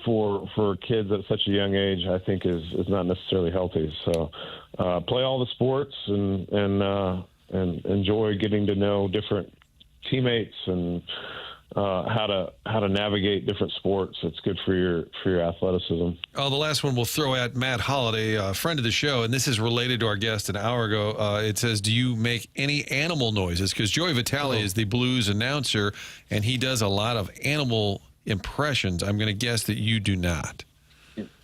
S19: for kids at such a young age, I think is not necessarily healthy. So play all the sports and enjoy getting to know different teammates and how to navigate different sports. It's good for your athleticism.
S3: Oh, the last one we'll throw at Matt Holliday, a friend of the show, and this is related to our guest an hour ago. It says, do you make any animal noises? Because Joey Vitale is the Blues announcer, and he does a lot of animal impressions. I'm going to guess that you do not.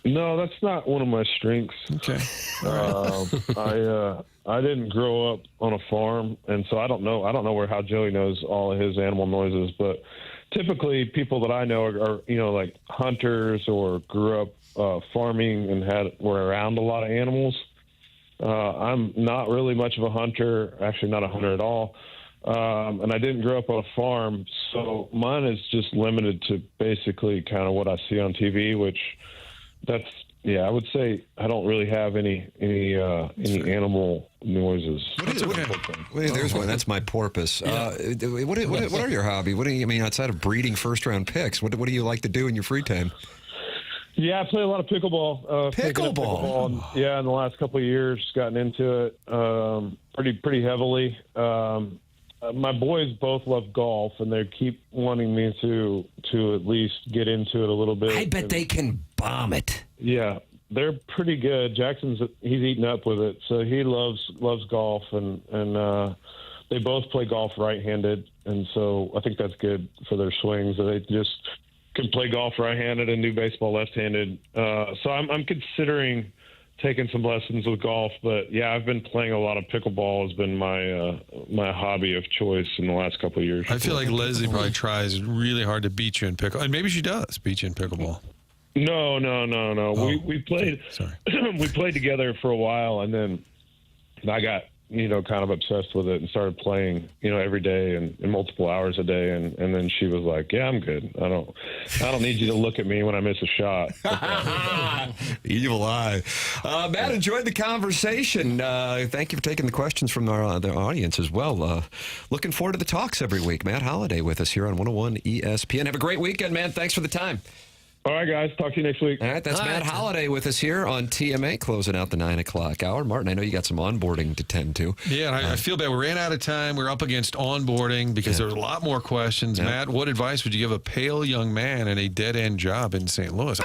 S19: No, that's not one of my strengths.
S3: Okay.
S19: I didn't grow up on a farm, and so I don't know how Joey knows all of his animal noises. But typically, people that I know are like hunters or grew up farming and were around a lot of animals. I'm not really much of a hunter. Actually, not a hunter at all. And I didn't grow up on a farm, so mine is just limited to basically kind of what I see on TV, which I would say I don't really have any animal noises.
S1: Wait, there's one. That's my porpoise. What are your hobby? What do you mean outside of breeding first-round picks? What do you like to do in your free time?
S19: Yeah, I play a lot of pickleball. Pickleball. Yeah, in the last couple of years, gotten into it pretty heavily. My boys both love golf, and they keep wanting me to at least get into it a little bit.
S1: I bet they can bomb it.
S19: Yeah, they're pretty good. He's eaten up with it, so he loves golf, and they both play golf right-handed, and so I think that's good for their swings. They just can play golf right-handed and do baseball left-handed. So I'm considering taking some lessons with golf, but yeah, I've been playing a lot of pickleball. Has been my hobby of choice in the last couple of years.
S3: I feel like Leslie probably tries really hard to beat you in pickleball, and maybe she does beat you in pickleball.
S19: No.
S3: Oh,
S19: We played.
S3: Sorry.
S19: We played together for a while, and then I got kind of obsessed with it and started playing every day and multiple hours a day, and then she was like, "Yeah, I'm good. I don't need you to look at me when I miss a shot."
S1: Evil eye. Matt, enjoyed the conversation. Thank you for taking the questions from the audience as well. Looking forward to the talks every week. Matt Holliday with us here on 101 ESPN. Have a great weekend, man. Thanks for the time.
S19: All right, guys. Talk to you next week.
S1: All right, that's Matt Holliday with us here on TMA, closing out the 9 o'clock hour. Martin, I know you got some onboarding to tend to.
S3: Yeah, and I feel bad. We ran out of time. We're up against onboarding because there were a lot more questions.
S1: Yeah.
S3: Matt, what advice would you give a pale young man in a dead-end job in St. Louis?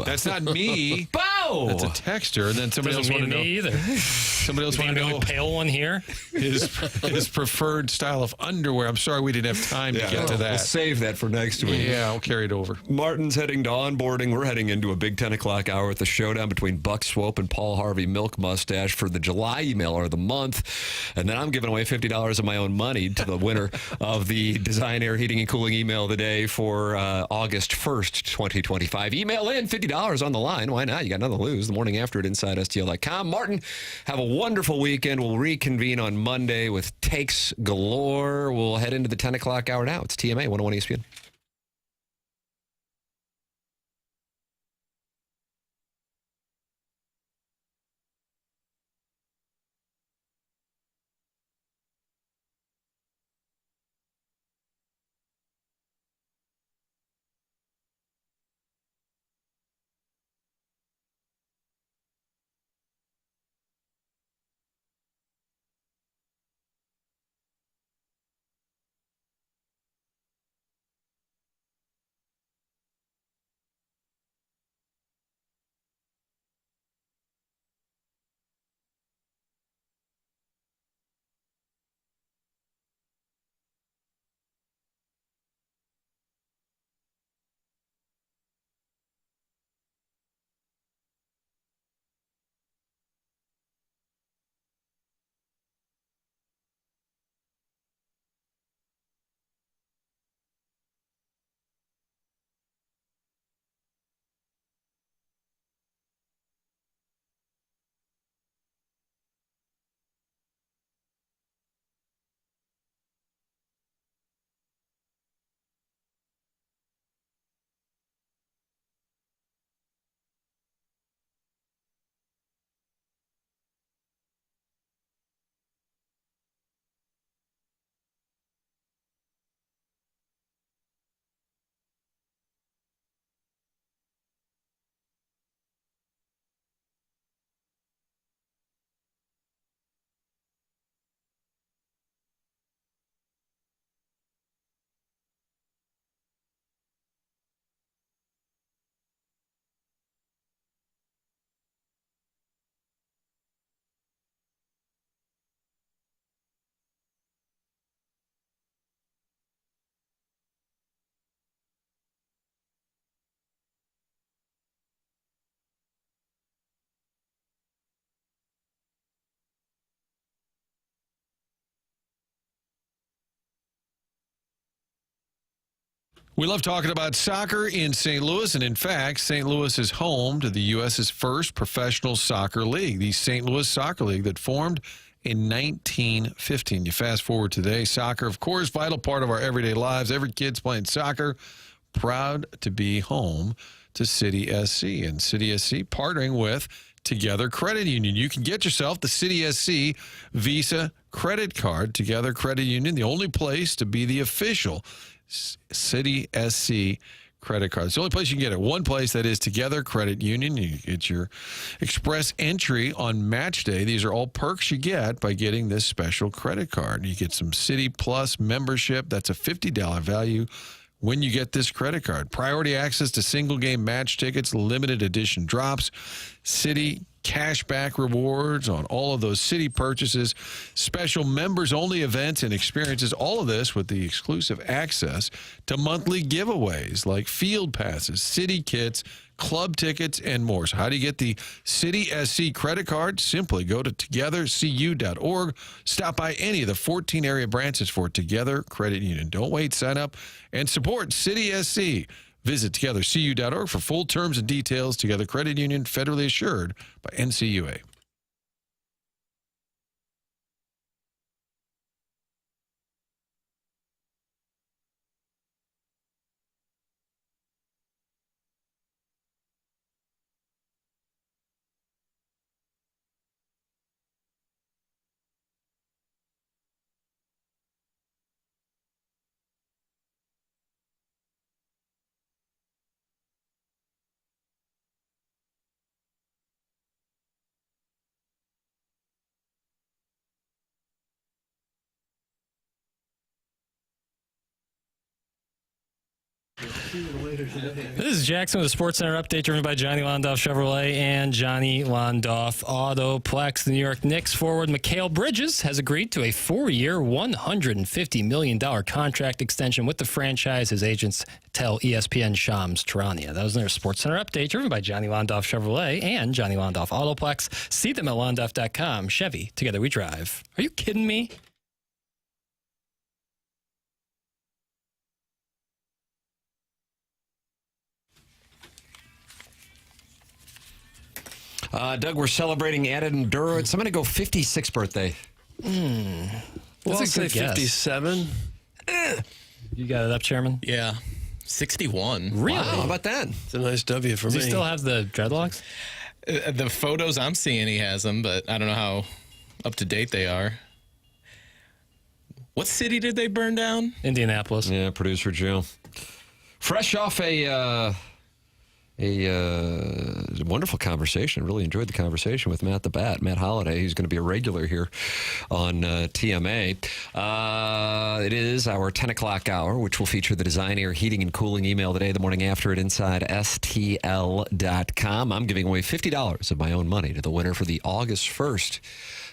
S3: That's not me.
S1: Bow!
S3: That's a texter. And then somebody else
S4: Doesn't
S3: wanted to know.
S4: me either.
S3: Somebody else wanted to know
S4: pale one here.
S3: his preferred style of underwear. I'm sorry we didn't have time to get to that.
S1: We'll save that for next week.
S3: Yeah, I'll carry it over.
S1: Martin's heading to onboarding. We're heading into a big 10 o'clock hour with the showdown between Buck Swope and Paul Harvey Milk Mustache for the July emailer of the month. And then I'm giving away $50 of my own money to the winner of the Design Air Heating and Cooling email of the day for August 1st, 2025. Email in, $50 on the line. Why not? You got nothing to lose. The morning after at InsideSTL.com. Martin, have a wonderful weekend. We'll reconvene on Monday with takes galore. We'll head into the 10 o'clock hour now. It's TMA 101 ESPN.
S3: We love talking about soccer in St. Louis, and in fact, St. Louis is home to the U.S.'s first professional soccer league, the St. Louis Soccer League that formed in 1915. You fast forward today, soccer, of course, vital part of our everyday lives. Every kid's playing soccer. Proud to be home to City SC, and City SC partnering with Together Credit Union. You can get yourself the City SC Visa credit card. Together Credit Union, the only place to be the official City SC credit card. It's the only place you can get it. One place, that is Together Credit Union. You get your express entry on match day. These are all perks you get by getting this special credit card. You get some City Plus membership. That's a $50 value when you get this credit card. Priority access to single game match tickets, limited edition drops, City cashback rewards on all of those City purchases, special members only events and experiences, all of this with the exclusive access to monthly giveaways like field passes, City kits, club tickets, and more. So how do you get the City SC credit card? Simply go to togethercu.org. Stop by any of the 14 area branches for Together Credit Union. Don't wait. Sign up and support City SC. Visit togethercu.org for full terms and details. Together Credit Union, federally assured by NCUA.
S4: This is Jackson with the Sports Center update driven by Johnny Londoff Chevrolet and Johnny Londoff Autoplex. The New York Knicks forward Mikal Bridges has agreed to a 4-year, $150 million contract extension with the franchise. His agents tell ESPN Shams Charania. That was their Sports Center update driven by Johnny Londoff Chevrolet and Johnny Londoff Autoplex. See them at londoff.com. Chevy, together we drive. Are you kidding me?
S1: Doug, we're celebrating Adam Duritz. I'm going to go 56th birthday.
S2: Well, I'll say 57.
S4: You got it up, Chairman?
S9: Yeah. 61.
S4: Really?
S1: Wow, how about that?
S2: It's a nice W for me.
S4: Does he still have the dreadlocks?
S9: The photos I'm seeing, he has them, but I don't know how up to date they are. What city did they burn down?
S4: Indianapolis.
S1: Yeah, producer Joe. Fresh off a wonderful conversation. Really enjoyed the conversation with Matt Holliday. He's going to be a regular here on TMA. It is our 10 o'clock hour, which will feature the Design Air Heating and Cooling email today, the morning after at InsideSTL.com. I'm giving away $50 of my own money to the winner for the August 1st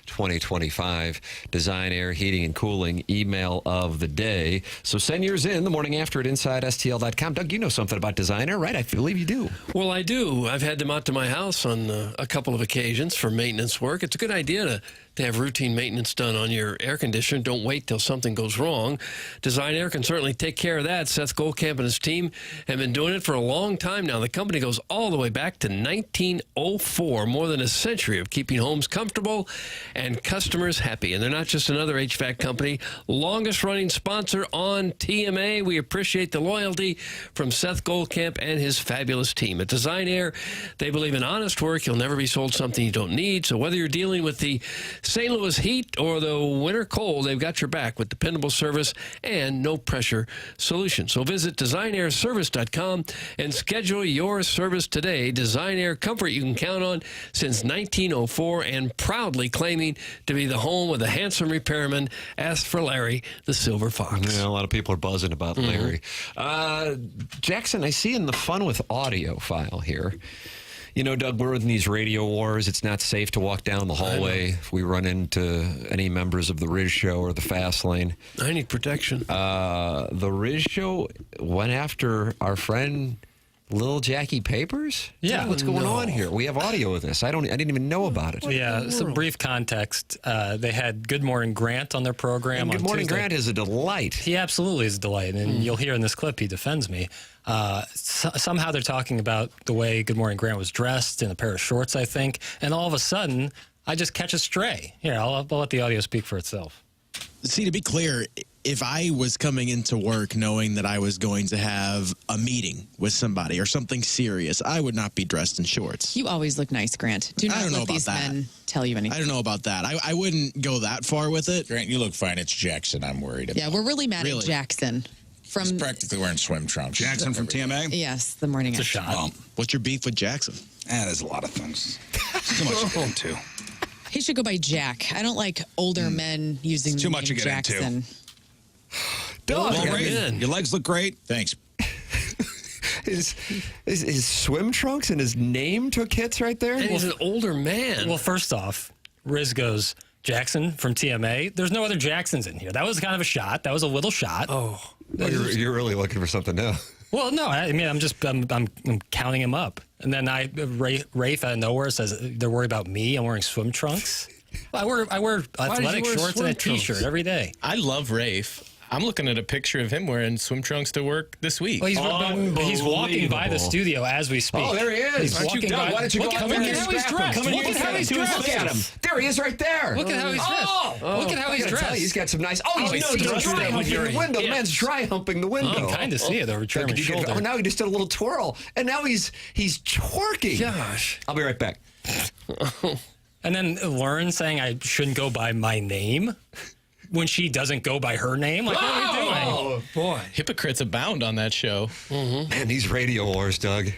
S1: 2025 Design Air Heating and Cooling email of the day. So send yours in the morning after at InsideSTL.com. Doug, you know something about Design Air, right? I believe you do.
S2: Well, I do. I've had them out to my house on a couple of occasions for maintenance work. It's a good idea to have routine maintenance done on your air conditioner. Don't wait till something goes wrong. Design Air can certainly take care of that. Seth Goldcamp and his team have been doing it for a long time now. The company goes all the way back to 1904, more than a century of keeping homes comfortable and customers happy. And they're not just another HVAC company. Longest running sponsor on TMA. We appreciate the loyalty from Seth Goldcamp and his fabulous team. At Design Air, they believe in honest work. You'll never be sold something you don't need. So whether you're dealing with the St. Louis heat or the winter cold, they've got your back with dependable service and no pressure solution. So visit designairservice.com and schedule your service today. Design Air comfort you can count on since 1904 and proudly claiming to be the home of the handsome repairman. Ask for Larry, the Silver Fox.
S1: Yeah, a lot of people are buzzing about Larry. Jackson, I see in the Fun with Audio file here. You know, Doug, we're in these radio wars. It's not safe to walk down the hallway if we run into any members of the Riz Show or the Fast Lane.
S2: I need protection.
S1: The Riz Show went after our friend Little Jackie Papers?
S4: Yeah.
S1: What's going on here? We have audio of this. I didn't even know about it.
S4: Yeah, some brief context. They had Good Morning Grant on their program.
S1: And Good
S4: on
S1: Morning
S4: Tuesday.
S1: Grant is a delight.
S4: He absolutely is a delight, and you'll hear in this clip he defends me. Somehow they're talking about the way Good Morning Grant was dressed in a pair of shorts, I think, and all of a sudden I just catch a stray. Here, I'll let the audio speak for itself.
S20: See, to be clear, if I was coming into work knowing that I was going to have a meeting with somebody or something serious, I would not be dressed in shorts.
S21: You always look nice, Grant. Do
S20: I
S21: not
S20: don't know
S21: let
S20: about
S21: these
S20: that.
S21: men tell you anything.
S20: I don't know about that. I wouldn't go that far with it.
S22: Grant, you look fine. It's Jackson I'm worried about.
S21: Yeah, we're really mad at Jackson.
S22: He's practically wearing swim trunks.
S12: Jackson from TMA?
S21: Yes, the morning
S4: It's a
S21: after.
S4: shot.
S12: Well,
S20: what's your beef with Jackson?
S12: There's a lot of things. Too much to get into.
S21: He should go by Jack. I don't like older men using
S12: It's
S21: the
S12: too much
S21: name
S12: to get
S21: Jackson.
S12: into.
S1: Doug,
S12: Well, Ray, your legs look great.
S22: Thanks.
S1: His swim trunks and his name took hits right there?
S2: And he's an older man.
S4: Well, first off, Riz goes, Jackson from TMA. There's no other Jacksons in here. That was kind of a shot. That was a little shot.
S2: Oh.
S1: You're really looking for something now.
S4: Well, no, I mean, I'm counting him up. And then Rafe out of nowhere says they're worried about me. I'm wearing swim trunks. I wear athletic shorts and a T-shirt every day.
S9: I love Rafe. I'm looking at a picture of him wearing swim trunks to work this week.
S4: Well, he's walking by the studio as we speak.
S1: Oh, there he is.
S4: He's
S1: Aren't you
S4: walking
S1: Doug?
S4: by.
S1: Why don't you
S4: look
S1: go
S4: at,
S1: out
S4: look
S1: there
S4: at
S1: and
S4: how he's
S1: scrap him?
S4: dressed.
S1: Come
S4: Look at how he's dressed.
S1: Look at him. There he is right there.
S4: Look at how he's dressed. Look at how he's dressed.
S1: He's got some nice. Oh, he's
S4: he's
S1: dry
S4: dressed
S1: humping
S4: when
S1: the window. The man's dry humping the window.
S4: You can kind of see it over Chairman's shoulder.
S1: Oh, now he just did a little twirl, and now he's twerking.
S2: Gosh.
S1: I'll be right back.
S4: And then Lauren saying I shouldn't go by my name when she doesn't go by her name. Like, what are we doing?
S2: Oh, boy.
S9: Hypocrites abound on that show.
S1: Man, these radio wars, Doug.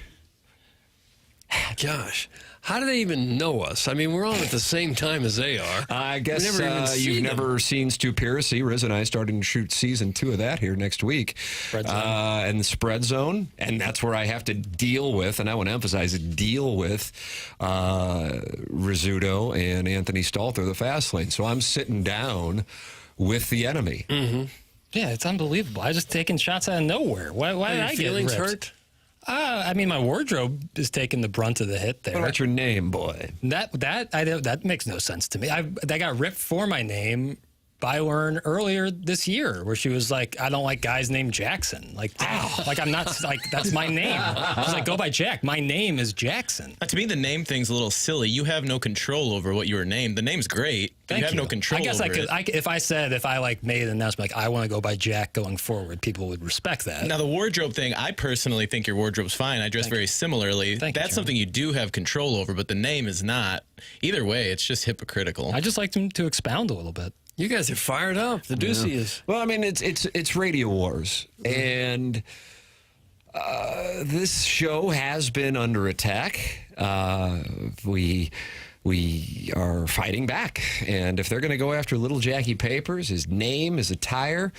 S2: Gosh. How do they even know us? I mean, we're on at the same time as they are.
S1: I guess
S2: We've never even seen
S1: you've
S2: them.
S1: never seen Stupiracy. Riz and I starting to shoot season 2 of that here next week. And the Spread Zone. And that's where I have to deal with, and I want to emphasize it, deal with Rizzuto and Anthony Stalter, the fast lane. So I'm sitting down with the enemy.
S2: Mm-hmm.
S4: Yeah, it's unbelievable. I just taking shots out of nowhere. Why did
S2: Are
S4: I
S2: your
S4: get
S2: feelings
S4: ripped?
S2: hurt?
S4: I mean, my wardrobe is taking the brunt of the hit there.
S1: What about your name, boy?
S4: That makes no sense to me. That got ripped for my name by Lauren earlier this year, where she was like, "I don't like guys named Jackson." Like I'm not like that's my name. I was like, "Go by Jack." My name is Jackson.
S9: To me, the name thing's a little silly. You have no control over what you were named. The name's great.
S4: Thank
S9: you have
S4: you.
S9: no control
S4: I guess
S9: over it.
S4: if I made an announcement like I want to go by Jack going forward, people would respect that.
S9: Now, the wardrobe thing, I personally think your wardrobe's fine. I dress very similarly. That's something you do have control over, but the name is not. Either way, it's just hypocritical.
S4: I just like them to expound a little bit.
S2: You guys are fired up. The Doocy is.
S1: Well, I mean, it's radio wars, and this show has been under attack. We are fighting back, and if they're going to go after little Jackie Papers, his name, his attire,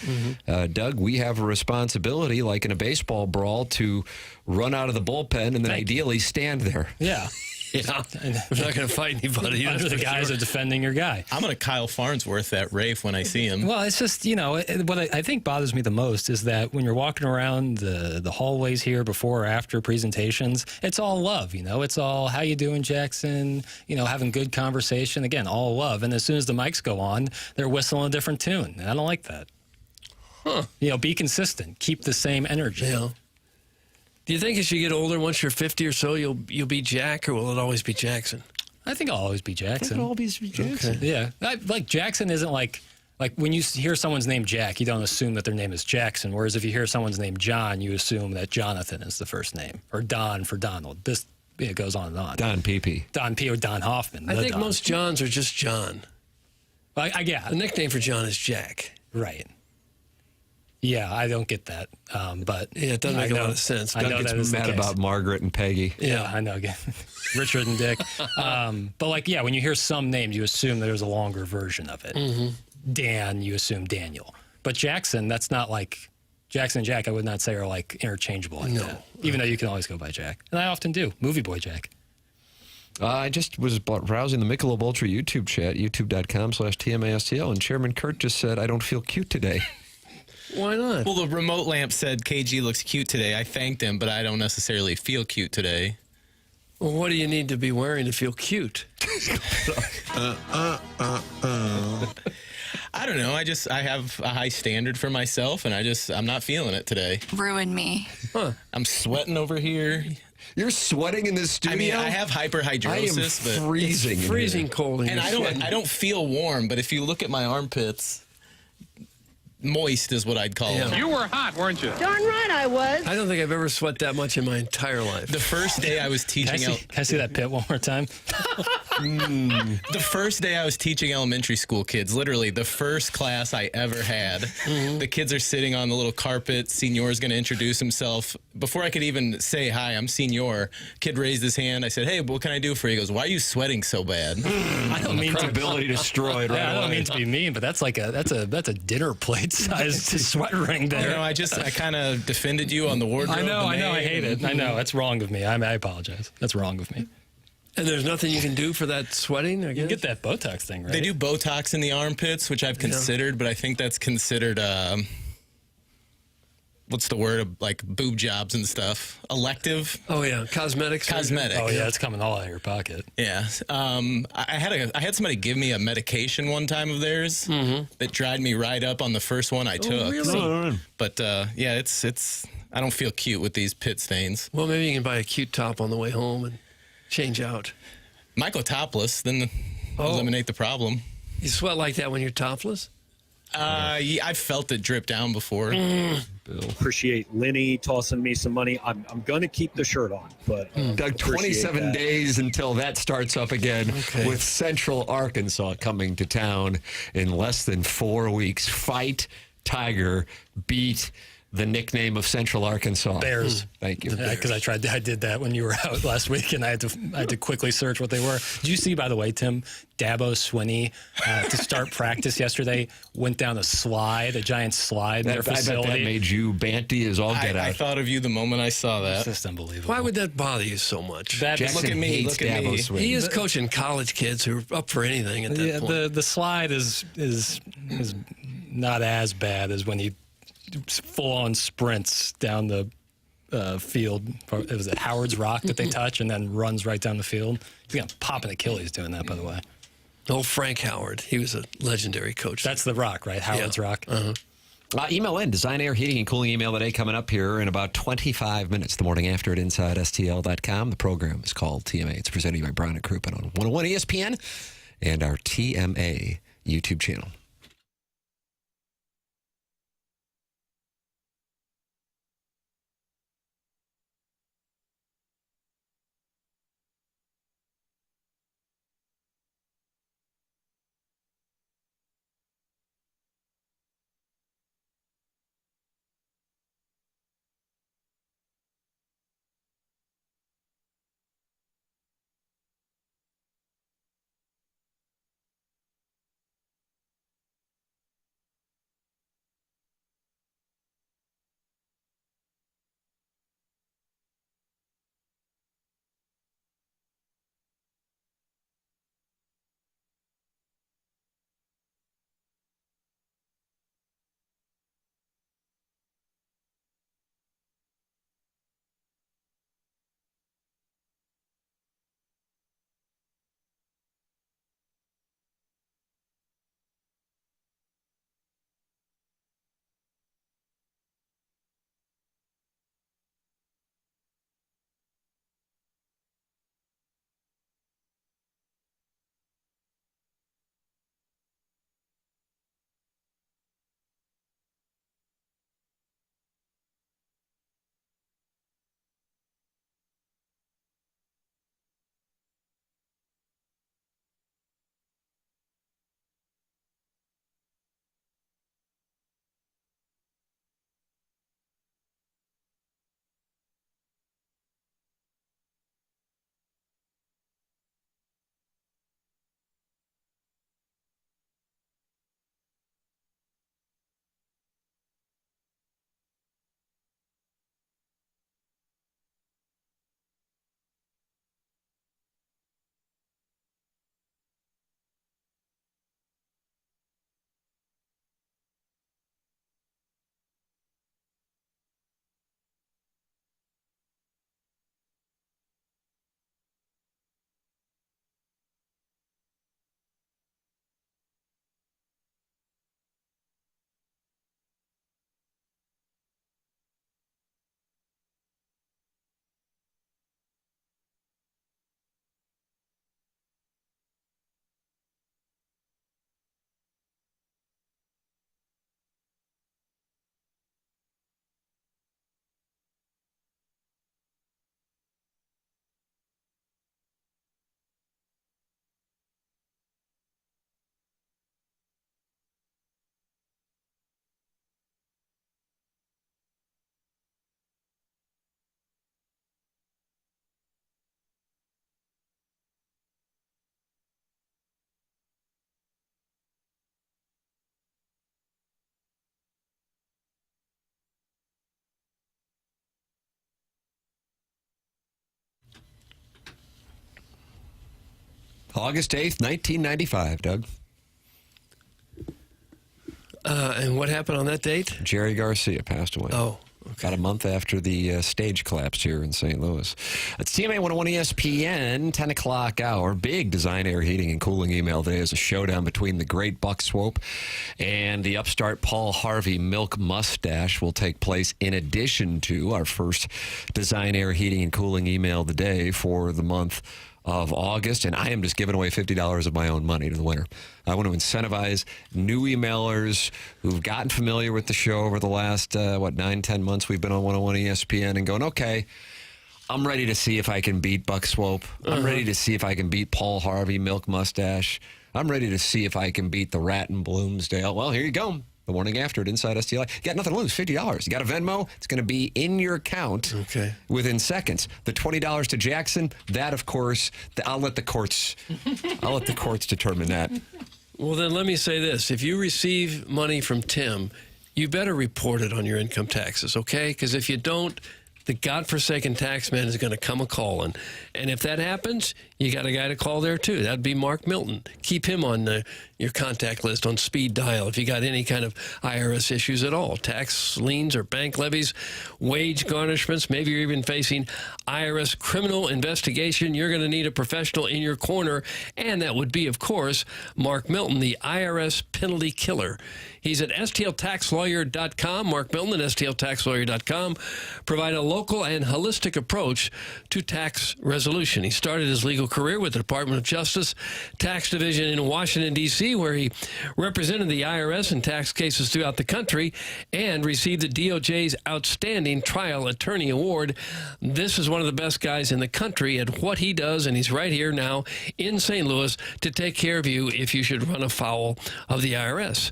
S1: Doug, we have a responsibility, like in a baseball brawl, to run out of the bullpen and then ideally stand there.
S4: Yeah.
S2: Yeah, we're not going to fight anybody.
S4: Under the guise of defending your guy.
S9: I'm going to Kyle Farnsworth that Rafe when I see him.
S4: Well, it's just, what I think bothers me the most is that when you're walking around the hallways here before or after presentations, it's all love, It's all, how you doing, Jackson? Having good conversation. Again, all love. And as soon as the mics go on, they're whistling a different tune. And I don't like that.
S2: Huh.
S4: Be consistent. Keep the same energy.
S2: Yeah. Do you think as you get older, once you're 50 or so, you'll be Jack, or will it always be Jackson?
S4: I think I'll always be Jackson.
S1: It'll always be Jackson.
S2: Okay.
S4: Yeah. Like Jackson isn't like when you hear someone's name Jack, you don't assume that their name is Jackson. Whereas if you hear someone's name John, you assume that Jonathan is the first name, or Don for Donald. It goes on and on.
S1: Don P.P.
S4: Don P. or Don Hoffman.
S2: I think
S4: Don.
S2: most Johns are just John.
S4: Yeah.
S2: The nickname for John is Jack.
S4: Right. Yeah, I don't get that, but
S2: yeah, it doesn't make a lot of sense.
S4: I know
S1: Doug
S4: that
S1: gets
S4: is
S1: mad
S4: the case.
S1: about Margaret and Peggy.
S4: Yeah, I know. Richard and Dick. But when you hear some names, you assume there's a longer version of it.
S2: Mm-hmm.
S4: Dan, you assume Daniel. But Jackson, that's not like Jackson and Jack. I would not say are like interchangeable like that. Even though you can always go by Jack, and I often do. Movie Boy Jack.
S1: I just was browsing the Michelob Ultra YouTube chat, youtube.com/TMASTL, and Chairman Kurt just said, "I don't feel cute today."
S2: Why not?
S9: Well, the remote lamp said KG looks cute today. I thanked him, but I don't necessarily feel cute today.
S2: Well, what do you need to be wearing to feel cute?
S9: I don't know. I have a high standard for myself, and I'm not feeling it today.
S15: Ruin me.
S2: Huh.
S9: I'm sweating over here.
S1: You're sweating in this studio?
S9: I mean, I have hyperhidrosis,
S1: I am freezing.
S2: It's freezing cold in
S9: and
S2: here.
S9: I don't feel warm, but if you look at my armpits, moist is what I'd call them.
S7: You were hot, weren't you?
S18: Darn right I was.
S2: I don't think I've ever sweat that much in my entire life.
S9: The first day I was teaching...
S4: Can I see that pit one more time?
S9: The first day I was teaching elementary school kids, literally the first class I ever had, the kids are sitting on the little carpet. Senior's going to introduce himself. Before I could even say, hi, I'm Senior, kid raised his hand. I said, hey, what can I do for you? He goes, why are you sweating so bad?
S4: I don't mean
S1: credibility destroyed right
S4: I don't
S1: away.
S4: mean to be mean, but that's a dinner plate sized sweat ring there.
S9: You know, I kind of defended you on the wardrobe.
S4: I know, I hate it. I know, that's wrong of me. I apologize. That's wrong of me.
S2: And there's nothing you can do for that sweating, I guess?
S4: You can get that Botox thing, right?
S9: They do Botox in the armpits, which I've considered, but I think that's considered, what's the word, like boob jobs and stuff? Elective?
S2: Oh, yeah, cosmetics.
S9: Cosmetic.
S4: Oh, yeah, it's coming all out of your pocket.
S9: Yeah. I had somebody give me a medication one time of theirs that dried me right up on the first one I took.
S2: Really?
S9: But, yeah, it's I don't feel cute with these pit stains.
S2: Well, maybe you can buy a cute top on the way home and change out.
S9: Might go topless, then eliminate the problem.
S2: You sweat like that when you're topless?
S9: Yeah, I've felt it drip down before.
S13: Appreciate Lenny tossing me some money. I'm going to keep the shirt on, but
S1: Doug, 27 days until that starts up again with Central Arkansas coming to town in less than 4 weeks. Fight Tiger, beat the nickname of Central Arkansas.
S4: Bears.
S1: Thank you.
S4: Yeah, because I did that when you were out last week, and I had to quickly search what they were. Did you see, by the way, Tim, Dabo Swinney, to start practice yesterday, went down a giant slide in their facility.
S1: I bet that made you banty as all get out.
S9: I thought of you the moment I saw that.
S4: It's just unbelievable.
S2: Why would that bother you so much?
S1: Jackson
S9: look at me.
S1: hates
S9: Look at me.
S1: Dabo Swinney.
S2: He is coaching college kids who are up for anything at that point.
S4: The slide is not as bad as when he full-on sprints down the field. It was at Howard's Rock that they touch and then runs right down the field. He's going to pop an Achilles doing that, by the way.
S2: Oh, Frank Howard. He was a legendary coach.
S4: That's the Rock, right? Howard's Rock.
S1: Email in, Design Air Heating and Cooling email today coming up here in about 25 minutes. The morning after at InsideSTL.com. The program is called TMA. It's presented by Brown and Crouppen on 101 ESPN and our TMA YouTube channel. August 8th, 1995, Doug.
S2: And what happened on that date?
S1: Jerry Garcia passed away.
S2: Oh.
S1: About a month after the stage collapsed here in St. Louis. It's TMA 101 ESPN, 10 o'clock hour. Big Design Air Heating and Cooling email today is a showdown between the great Buck Swope and the upstart Paul Harvey Milk Mustache will take place in addition to our first Design Air Heating and Cooling email today for the month of August, and I am just giving away $50 of my own money to the winner. I want to incentivize new emailers who've gotten familiar with the show over the last, 9-10 months we've been on 101 ESPN and going, okay, I'm ready to see if I can beat Buck Swope. I'm ready to see if I can beat Paul Harvey Milk Mustache. I'm ready to see if I can beat the Rat in Bloomsdale. Well, here you go. The morning after at Inside STL. You got nothing to lose, $50. You got a Venmo, it's going to be in your account within seconds. The $20 to Jackson, that, of course, I'll let the courts determine that.
S2: Well, then let me say this. If you receive money from Tim, you better report it on your income taxes, okay? Because if you don't, the godforsaken tax man is going to come a-calling. And if that happens, you got a guy to call there, too. That'd be Mark Milton. Keep him on your contact list on speed dial if you got any kind of IRS issues at all. Tax liens or bank levies, wage garnishments. Maybe you're even facing IRS criminal investigation. You're going to need a professional in your corner. And that would be, of course, Mark Milton, the IRS penalty killer. He's at stltaxlawyer.com. Mark Milton at stltaxlawyer.com. Provide a local and holistic approach to tax resolution. He started his legal career with the Department of Justice Tax Division in Washington, D.C., where he represented the IRS in tax cases throughout the country and received the DOJ's Outstanding Trial Attorney Award. This is one of the best guys in the country at what he does, and he's right here now in St. Louis to take care of you if you should run afoul of the IRS.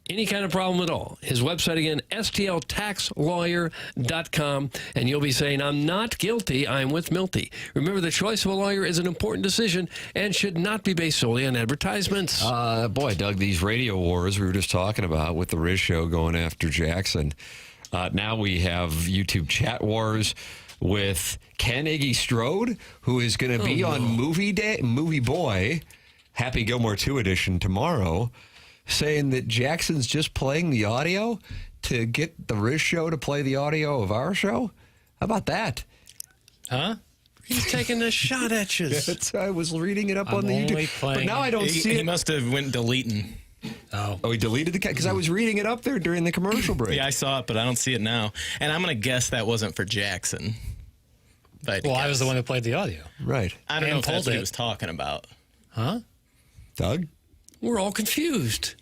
S2: Any kind of problem at all. His website again, stltaxlawyer.com, and you'll be saying, I'm not guilty, I'm with Milty. Remember, the choice of a lawyer is an important decision and should not be based solely on advertisements.
S1: Boy, Doug, these radio wars we were just talking about with the Riz Show going after Jackson. Now we have YouTube chat wars with Ken Iggy Strode, who is going to be on Movie Boy, Happy Gilmore 2 edition tomorrow, saying that Jackson's just playing the audio to get the Riz Show to play the audio of our show? How about that?
S4: Huh?
S2: He's taking a shot at you.
S1: I was reading it up on the YouTube. But now I don't see it.
S9: He must have went deleting.
S1: Oh, he deleted the cat? Because I was reading it up there during the commercial break.
S9: Yeah, I saw it, but I don't see it now. And I'm going to guess that wasn't for Jackson.
S4: Well, I was the one who played the audio.
S1: Right.
S9: I don't know if that's what he was talking about.
S4: Huh?
S1: Doug?
S2: We're all confused.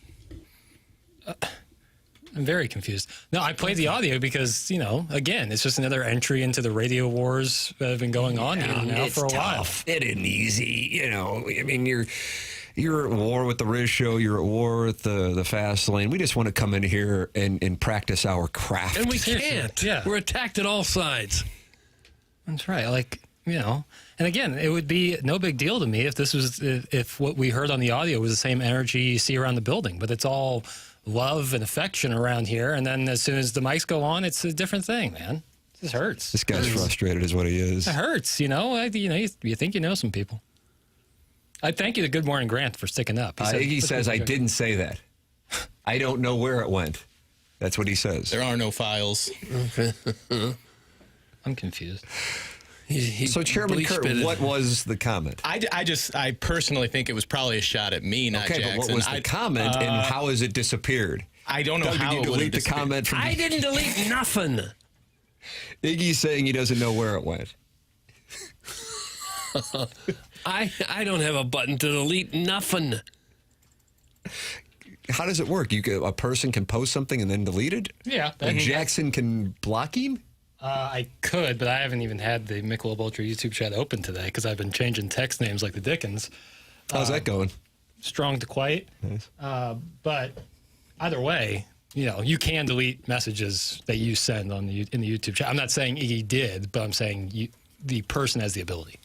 S4: I'm very confused. No, I played the audio because, again, it's just another entry into the radio wars that have been going on now for a while.
S1: It isn't easy. I mean, you're at war with the Riz Show. You're at war with the Fast Lane. We just want to come in here and practice our craft.
S2: And we can't.
S4: Yeah.
S2: We're attacked at all sides.
S4: That's right. And again, it would be no big deal to me if what we heard on the audio was the same energy you see around the building, but it's all love and affection around here. And then as soon as the mics go on, it's a different thing, man. This hurts.
S1: This guy's frustrated is what he is.
S4: It hurts, you think you know some people. I thank you to Good Morning Grant for sticking up.
S1: Iggy says, I didn't say that. I don't know where it went. That's what he says.
S9: There are no files.
S2: Okay.
S4: I'm confused.
S1: So, Chairman McKernan, what was the comment?
S9: I personally think it was probably a shot at me, not Jackson.
S1: But what was the comment, and how has it disappeared?
S9: I don't know
S1: Doug,
S9: how
S1: did you
S9: it would
S1: delete the comment from...
S2: I didn't delete nothing.
S1: Iggy's saying he doesn't know where it went.
S2: I don't have a button to delete nothing.
S1: How does it work? A person can post something and then delete it?
S4: Yeah.
S1: Jackson can block him?
S4: I could, but I haven't even had the Michelob Ultra YouTube chat open today because I've been changing text names like the Dickens.
S1: How's that going?
S4: Strong to quiet.
S1: Nice.
S4: But either way, you can delete messages that you send in the YouTube chat. I'm not saying Iggy did, but I'm saying the person has the ability.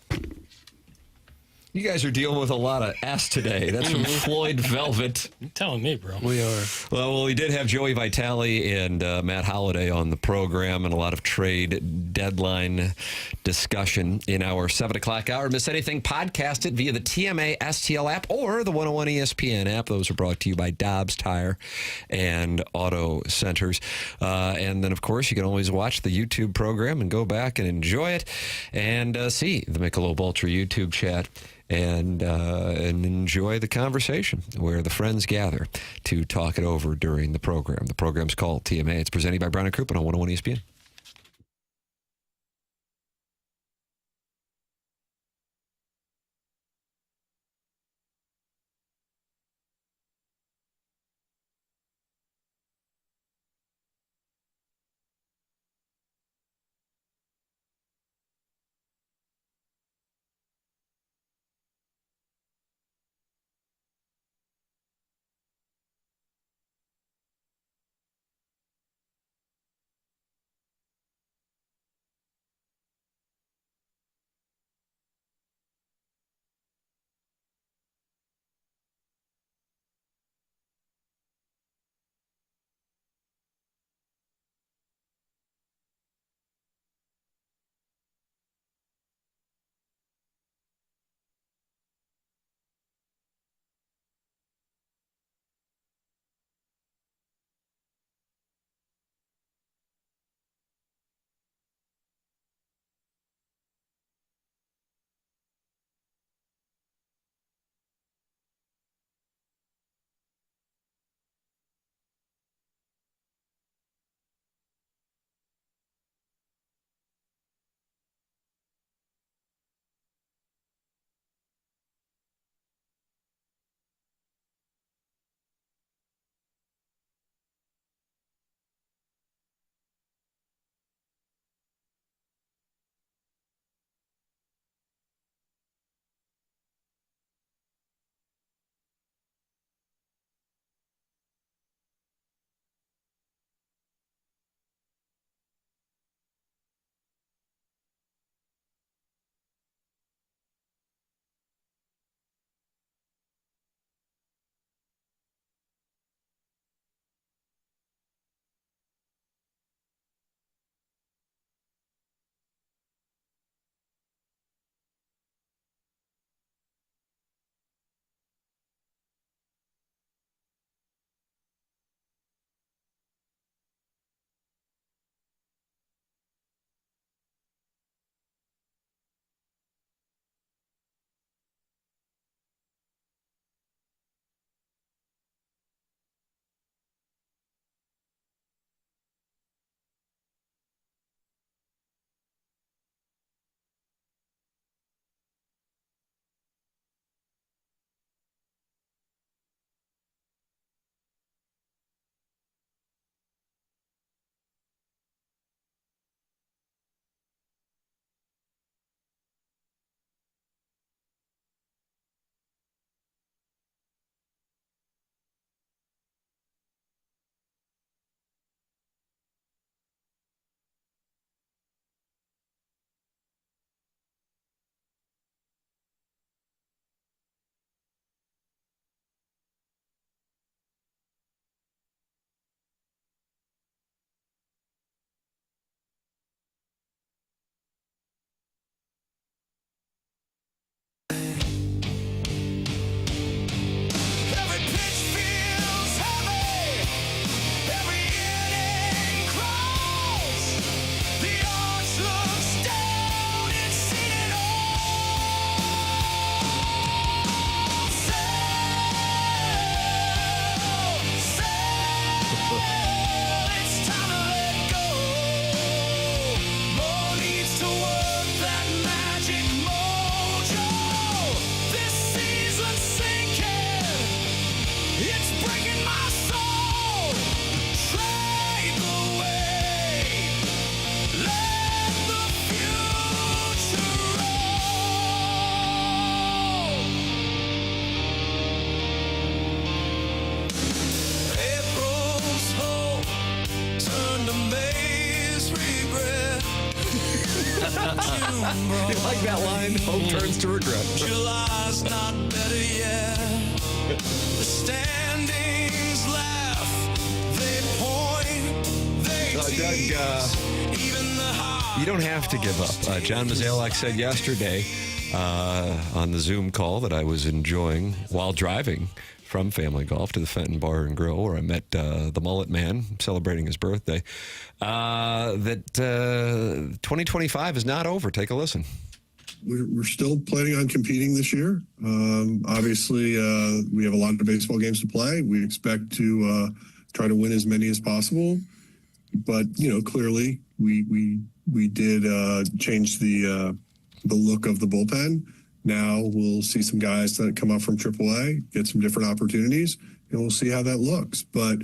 S1: You guys are dealing with a lot of S today. That's from Floyd Velvet.
S4: You're telling me, bro.
S2: We are.
S1: Well, we did have Joey Vitale and Matt Holliday on the program, and a lot of trade deadline discussion in our 7 o'clock hour. Miss anything? Podcast it via the TMA STL app or the 101 ESPN app. Those are brought to you by Dobbs Tire and Auto Centers. And then, of course, you can always watch the YouTube program and go back and enjoy it and see the Michelob Ultra YouTube chat. And enjoy the conversation where the friends gather to talk it over during the program. The program's called TMA. It's presented by Brown and Crouppen on 101 ESPN. You like that line? Hope turns to regret.
S6: July's not better yet. The standings laugh, they point, they tease.
S1: Doug,
S6: Even the high.
S1: you don't have to give up. John Mozeliak said yesterday on the Zoom call that I was enjoying while driving from Family Golf to the Fenton Bar and Grill, where I met the Mullet Man celebrating his birthday, that 2025 is not over. Take a listen.
S5: We're still planning on competing this year. Obviously, we have a lot of baseball games to play. We expect to try to win as many as possible. But, clearly we did change the look of the bullpen. Now we'll see some guys that come up from AAA, get some different opportunities, and we'll see how that looks. But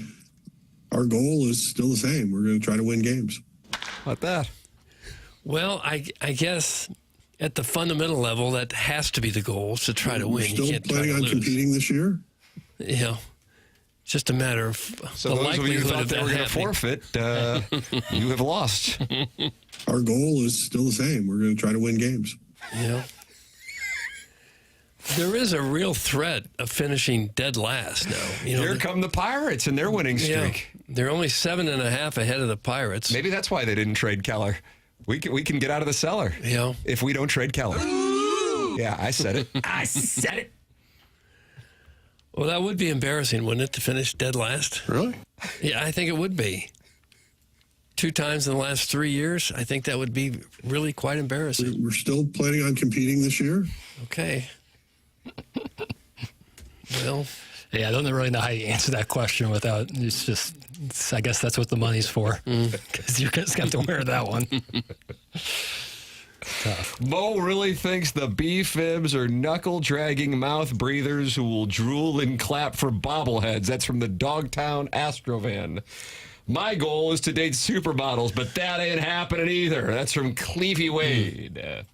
S5: our goal is still the same. We're going to try to win games.
S1: How about that?
S2: Well, I guess at the fundamental level, that has to be the goal, is to try to win.
S5: Still
S2: You can't try
S5: planning
S2: to
S5: on
S2: lose.
S5: competing this year?
S2: Just a matter of
S1: So
S2: the
S1: those of you who
S2: likelihood
S1: thought
S2: of
S1: they
S2: that
S1: were going to
S2: happening.
S1: forfeit, you have lost.
S5: Our goal is still the same. We're going to try to win games.
S2: There is a real threat of finishing dead last now.
S1: Here come the Pirates and their winning streak.
S2: They're only 7.5 ahead of the Pirates.
S1: Maybe that's why they didn't trade Keller. We can get out of the cellar if we don't trade Keller. Yeah, I said it. I said it.
S2: Well, that would be embarrassing, wouldn't it, to finish dead last?
S5: Really?
S2: Yeah, I think it would be. 2 times in the last 3 years, I think that would be really quite embarrassing.
S5: We're still planning on competing this year.
S2: Okay. Well,
S4: yeah, I don't really know how you answer that question without. I guess that's what the money's for. Because you just got to wear that one. Tough.
S1: Mo really thinks the B-fibs are knuckle-dragging mouth breathers who will drool and clap for bobbleheads. That's from the Dogtown Astrovan. My goal is to date supermodels, but that ain't happening either. That's from Clevie Wade.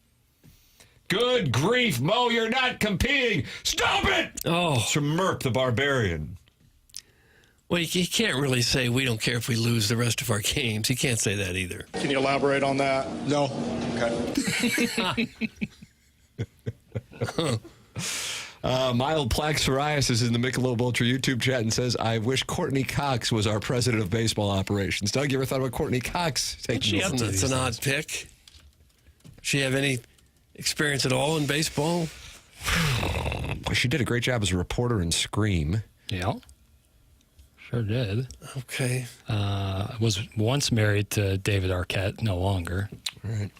S1: Good grief, Mo, you're not competing. Stop it!
S2: Oh.
S1: It's from Merp the Barbarian.
S2: Well, you can't really say we don't care if we lose the rest of our games. You can't say that either.
S7: Can you elaborate on that? No. Okay.
S1: Mild plaque psoriasis is in the Michelob Ultra YouTube chat and says, I wish Courtney Cox was our president of baseball operations. Doug, you ever thought about Courtney Cox taking up to
S2: That's an odd pick. She have any experience at all in baseball?
S1: She did a great job as a reporter in Scream.
S4: Yeah. Sure did.
S2: Okay.
S4: Was once married to David Arquette, no longer.
S1: Right.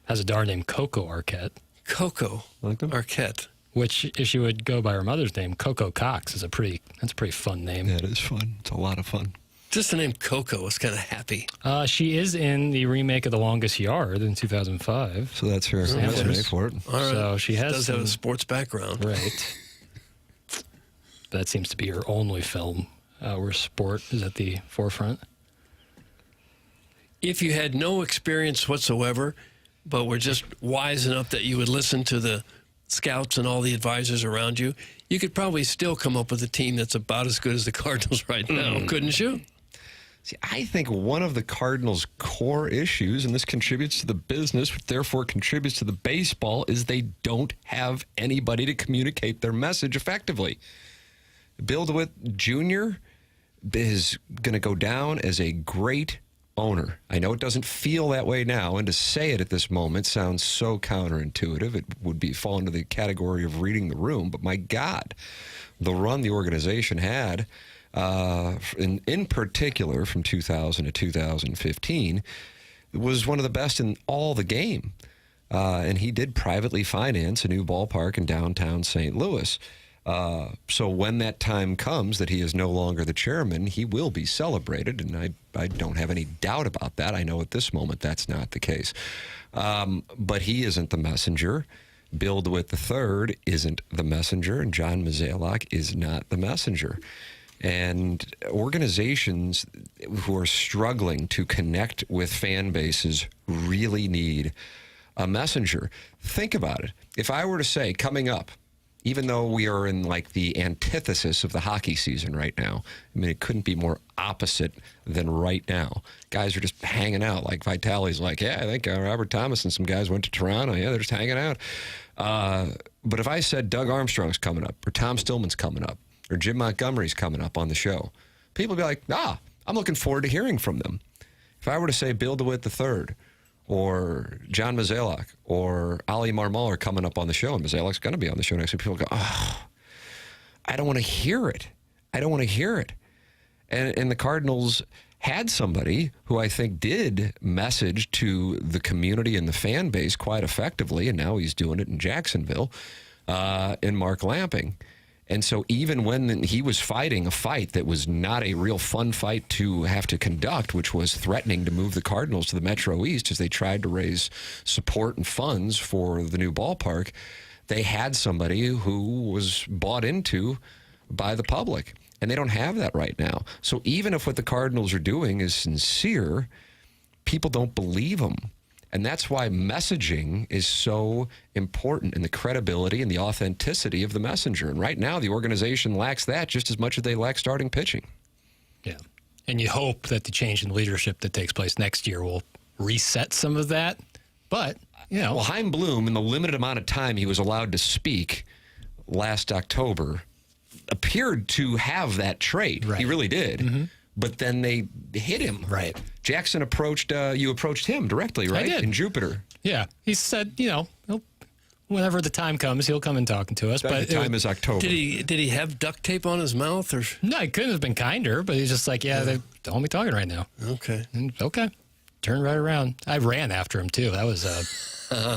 S4: Has a daughter named Coco Arquette.
S2: Coco Arquette.
S4: Which, if she would go by her mother's name, Coco Cox, that's a pretty fun name.
S1: Yeah, it is fun. It's a lot of fun.
S2: Just the name Coco is kind of happy.
S4: She is in the remake of The Longest Yard in 2005.
S1: So that's her resume for it.
S2: All right.
S4: So she
S2: does have a sports background.
S4: Right. That seems to be her only film where sport is at the forefront.
S2: If you had no experience whatsoever, but were just wise enough that you would listen to the scouts and all the advisors around you, you could probably still come up with a team that's about as good as the Cardinals right now, couldn't you?
S1: See, I think one of the Cardinals' core issues, and this contributes to the business, therefore contributes to the baseball, is they don't have anybody to communicate their message effectively. Bill DeWitt Jr. is going to go down as a great owner. I know it doesn't feel that way now, and to say it at this moment sounds so counterintuitive. It would be fall into the category of reading the room, but my God, the run the organization had, in particular from 2000 to 2015, was one of the best in all the game. And he did privately finance a new ballpark in downtown St. Louis. So when that time comes that he is no longer the chairman, he will be celebrated, and I don't have any doubt about that. I know at this moment that's not the case. But he isn't the messenger. Bill DeWitt III isn't the messenger, and John Mozeliak is not the messenger. And organizations who are struggling to connect with fan bases really need a messenger. Think about it. If I were to say, coming up, even though we are in like the antithesis of the hockey season right now. I mean, it couldn't be more opposite than right now. Guys are just hanging out. Like Vitale's like, yeah, I think Robert Thomas and some guys went to Toronto. Yeah, they're just hanging out. But if I said Doug Armstrong's coming up, or Tom Stillman's coming up, or Jim Montgomery's coming up on the show, people would be like, I'm looking forward to hearing from them. If I were to say Bill DeWitt III, or John Mozeliak, or Ali Marmol are coming up on the show, and Mozeliak's going to be on the show next week, people go, I don't want to hear it. I don't want to hear it. And the Cardinals had somebody who I think did message to the community and the fan base quite effectively, and now he's doing it in Jacksonville, in Mark Lamping. And so even when he was fighting a fight that was not a real fun fight to have to conduct, which was threatening to move the Cardinals to the Metro East as they tried to raise support and funds for the new ballpark, they had somebody who was bought into by the public. And they don't have that right now. So even if what the Cardinals are doing is sincere, people don't believe them. And that's why messaging is so important, and the credibility and the authenticity of the messenger. And right now, the organization lacks that just as much as they lack starting pitching.
S4: Yeah. And you hope that the change in leadership that takes place next year will reset some of that. But,
S1: Well, Chaim Bloom, in the limited amount of time he was allowed to speak last October, appeared to have that trait. Right. He really did. Mm-hmm. But then they hit him.
S4: Right.
S1: Jackson you approached him directly, right?
S4: I did.
S1: In Jupiter.
S4: Yeah. He said, whenever the time comes, he'll come and talk to us.
S1: But the time is October.
S2: Did he have duct tape on his mouth? Or
S4: no, he couldn't have been kinder, but he's just like, they don't want me talking right now.
S2: Okay.
S4: And, okay. Turned right around. I ran after him, too. That was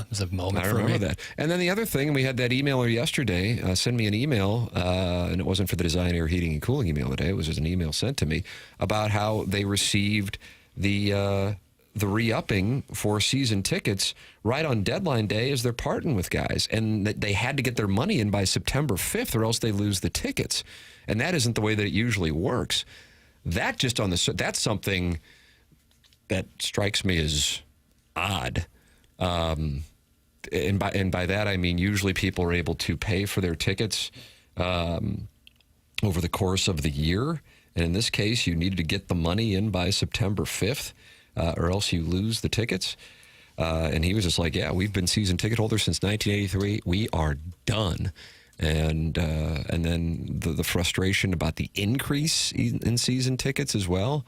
S4: was a moment
S1: I
S4: for me.
S1: remember that. And then the other thing, we had that emailer yesterday send me an email, and it wasn't for the Design, Air, Heating, and Cooling email today. It was just an email sent to me about how they received the re-upping for season tickets right on deadline day as they're parting with guys. And that they had to get their money in by September 5th or else they lose the tickets. And that isn't the way that it usually works. That just that's something that strikes me as odd. And by that I mean usually people are able to pay for their tickets over the course of the year, and in this case you needed to get the money in by September 5th or else you lose the tickets. And he was just like, we've been season ticket holders since 1983. We are done. And then the frustration about the increase in season tickets as well.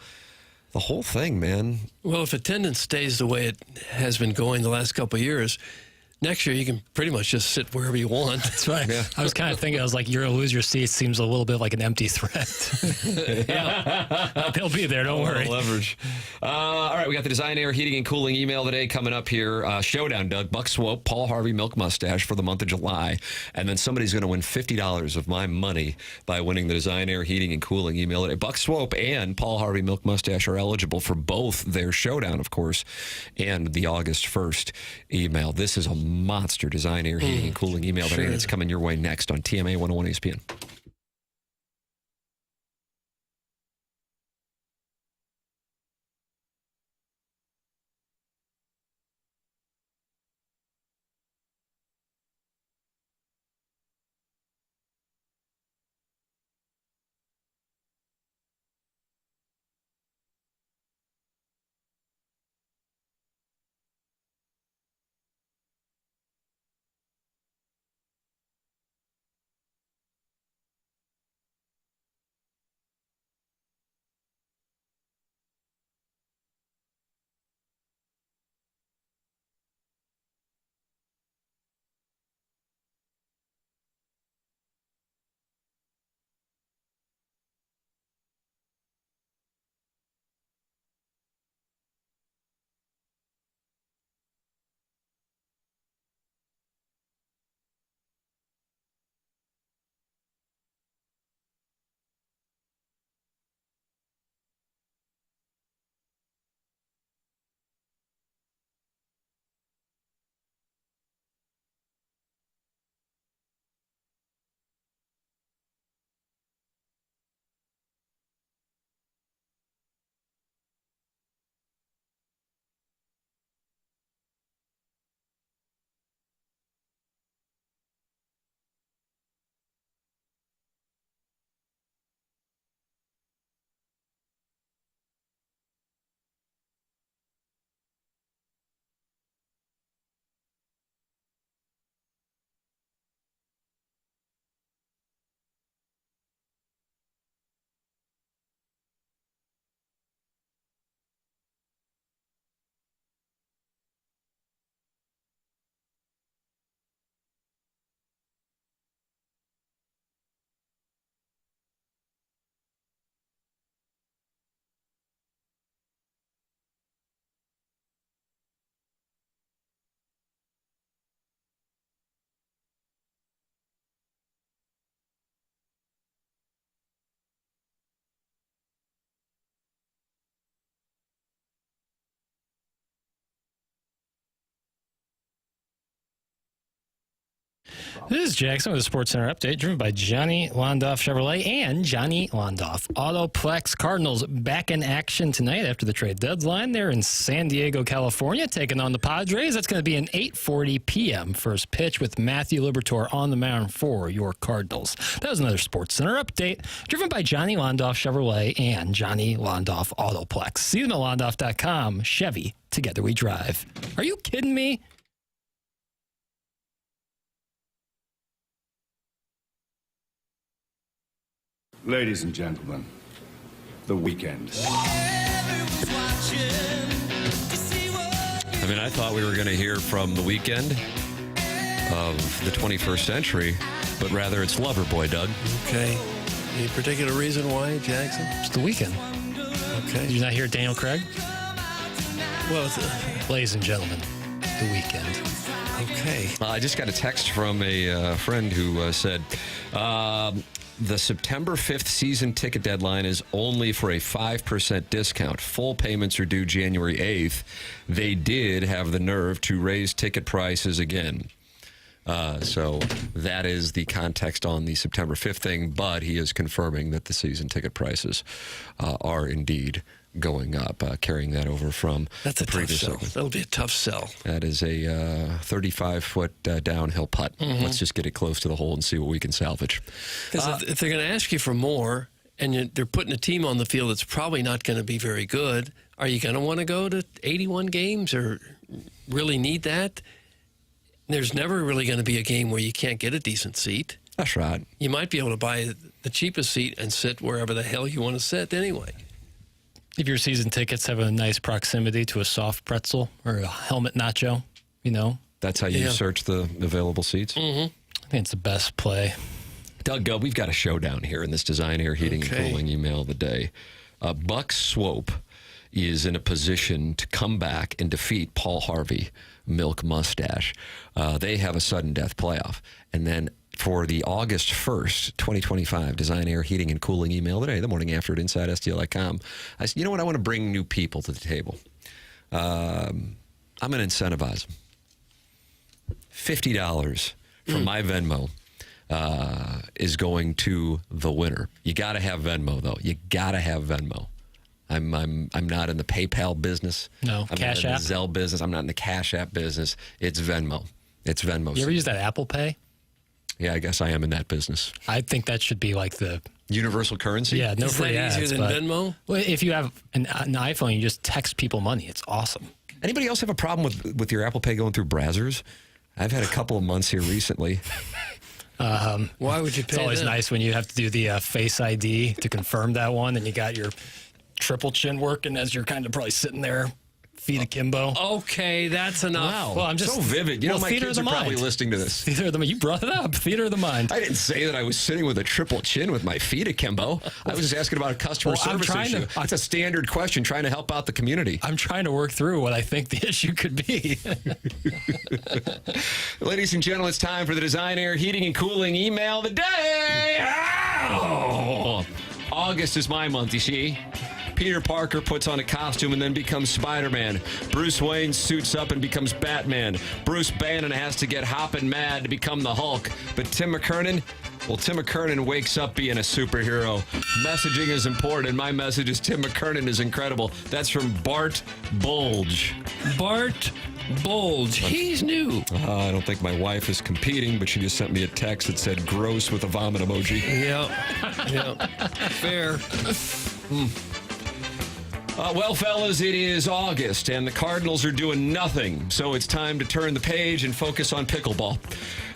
S1: The whole thing, man.
S2: Well, if attendance stays the way it has been going the last couple of years, next year you can pretty much just sit wherever you want.
S4: That's right. Yeah. I was kind of thinking, I was like, you're going to lose your seat seems a little bit like an empty threat. Yeah. They'll be there, don't worry.
S1: Leverage. All right, we got the Design, Air, Heating, and Cooling email today coming up here. Showdown, Doug. Buck Swope, Paul Harvey Milk Mustache for the month of July. And then somebody's going to win $50 of my money by winning the Design, Air, Heating, and Cooling email today. Buck Swope and Paul Harvey Milk Mustache are eligible for both their Showdown, of course, and the August 1st email. This is a monster Design, Air, Heating, and Cooling email today. It's coming your way next on TMA 101 ESPN.
S4: This is Jackson with a Sports Center update, driven by Johnny Londoff Chevrolet and Johnny Londoff Autoplex. Cardinals back in action tonight after the trade deadline. They're in San Diego, California, taking on the Padres. That's going to be an 8:40 p.m. first pitch with Matthew Liberatore on the mound for your Cardinals. That was another Sports Center update, driven by Johnny Londoff Chevrolet and Johnny Londoff Autoplex. See them at londoff.com. Chevy, together we drive. Are you kidding me?
S11: Ladies and gentlemen, the weekend.
S1: I mean, I thought we were going to hear from the weekend of the 21st century, but rather it's Loverboy, Doug.
S2: Okay. Any particular reason why, Jackson?
S4: It's the weekend.
S2: Okay.
S4: Did you not hear Daniel Craig?
S2: Well,
S4: ladies and gentlemen, the weekend.
S2: Okay.
S1: I just got a text from a friend who said the September 5th season ticket deadline is only for a 5% discount. Full payments are due January 8th. They did have the nerve to raise ticket prices again. So that is the context on the September 5th thing, but he is confirming that the season ticket prices are indeed going up, carrying that over from
S2: That's
S1: the
S2: a tough
S1: previous
S2: sell.
S1: segment.
S2: That'll be a tough sell.
S1: That is a 35-foot downhill putt.
S2: Mhm.
S1: Let's just get it close to the hole and see what we can salvage.
S2: Because if they're going to ask you for more and they're putting a team on the field that's probably not going to be very good, are you going to want to go to 81 games or really need that? There's never really going to be a game where you can't get a decent seat.
S1: That's right.
S2: You might be able to buy the cheapest seat and sit wherever the hell you want to sit anyway.
S4: If your season tickets have a nice proximity to a soft pretzel or a helmet nacho, you know.
S1: That's how you search the available seats?
S4: Mm-hmm. I think it's the best play.
S1: Doug, we've got a showdown here in this Design Air Heating and Cooling email of the day. Buck Swope is in a position to come back and defeat Paul Harvey, Milk Mustache. They have a sudden death playoff. And then for the August 1st, 2025 Design Air Heating and Cooling email today, the morning after at InsideSTL.com, I said, you know what? I want to bring new people to the table. I'm going to incentivize them. $50 from my Venmo is going to the winner. You got to have Venmo, though. You got to have Venmo. I'm not in the PayPal business.
S4: No,
S1: I'm
S4: Cash
S1: not in
S4: App.
S1: the Zelle business. I'm not in the Cash App business. It's Venmo. It's Venmo.
S4: You ever use that Apple Pay?
S1: Yeah, I guess I am in that business.
S4: I think that should be like the
S1: universal currency.
S4: Yeah, no
S2: Is
S4: free
S2: that
S4: ads.
S2: easier than
S4: but-
S2: Venmo?
S4: Well, if you have an iPhone, you just text people money. It's awesome.
S1: Anybody else have a problem with your Apple Pay going through browsers? I've had a couple of months here recently.
S2: Why would you pay
S4: It's always
S2: them?
S4: nice when you have to do the Face ID to confirm that one, and you got your triple chin working as you're kind of probably sitting there, feet akimbo.
S2: Okay, that's enough.
S4: Wow. Well, I'm just
S1: so vivid. You know, my
S4: theater
S1: kids
S4: of
S1: are
S4: the
S1: probably
S4: mind.
S1: listening to this.
S4: Theater of the mind. You brought it up. Theater of the mind.
S1: I didn't say that I was sitting with a triple chin with my feet akimbo. I was just asking about a customer
S4: Well, I'm
S1: service
S4: trying
S1: issue.
S4: to-
S1: That's a standard question, trying to help out the community.
S4: I'm trying to work through what I think the issue could be.
S1: Ladies and gentlemen, it's time for the Design Air Heating and Cooling email of the day. Ow! August is my month, you see. Peter Parker puts on a costume and then becomes Spider-Man. Bruce Wayne suits up and becomes Batman. Bruce Bannon has to get hoppin' mad to become the Hulk. But Tim McKernan wakes up being a superhero. Messaging is important. My message is Tim McKernan is incredible. That's from Bart Bulge.
S2: Bart Bulge. He's new.
S1: I don't think my wife is competing, but she just sent me a text that said gross with a vomit emoji.
S2: Yeah. Fair.
S1: Well, fellas, it is August, and the Cardinals are doing nothing, so it's time to turn the page and focus on pickleball.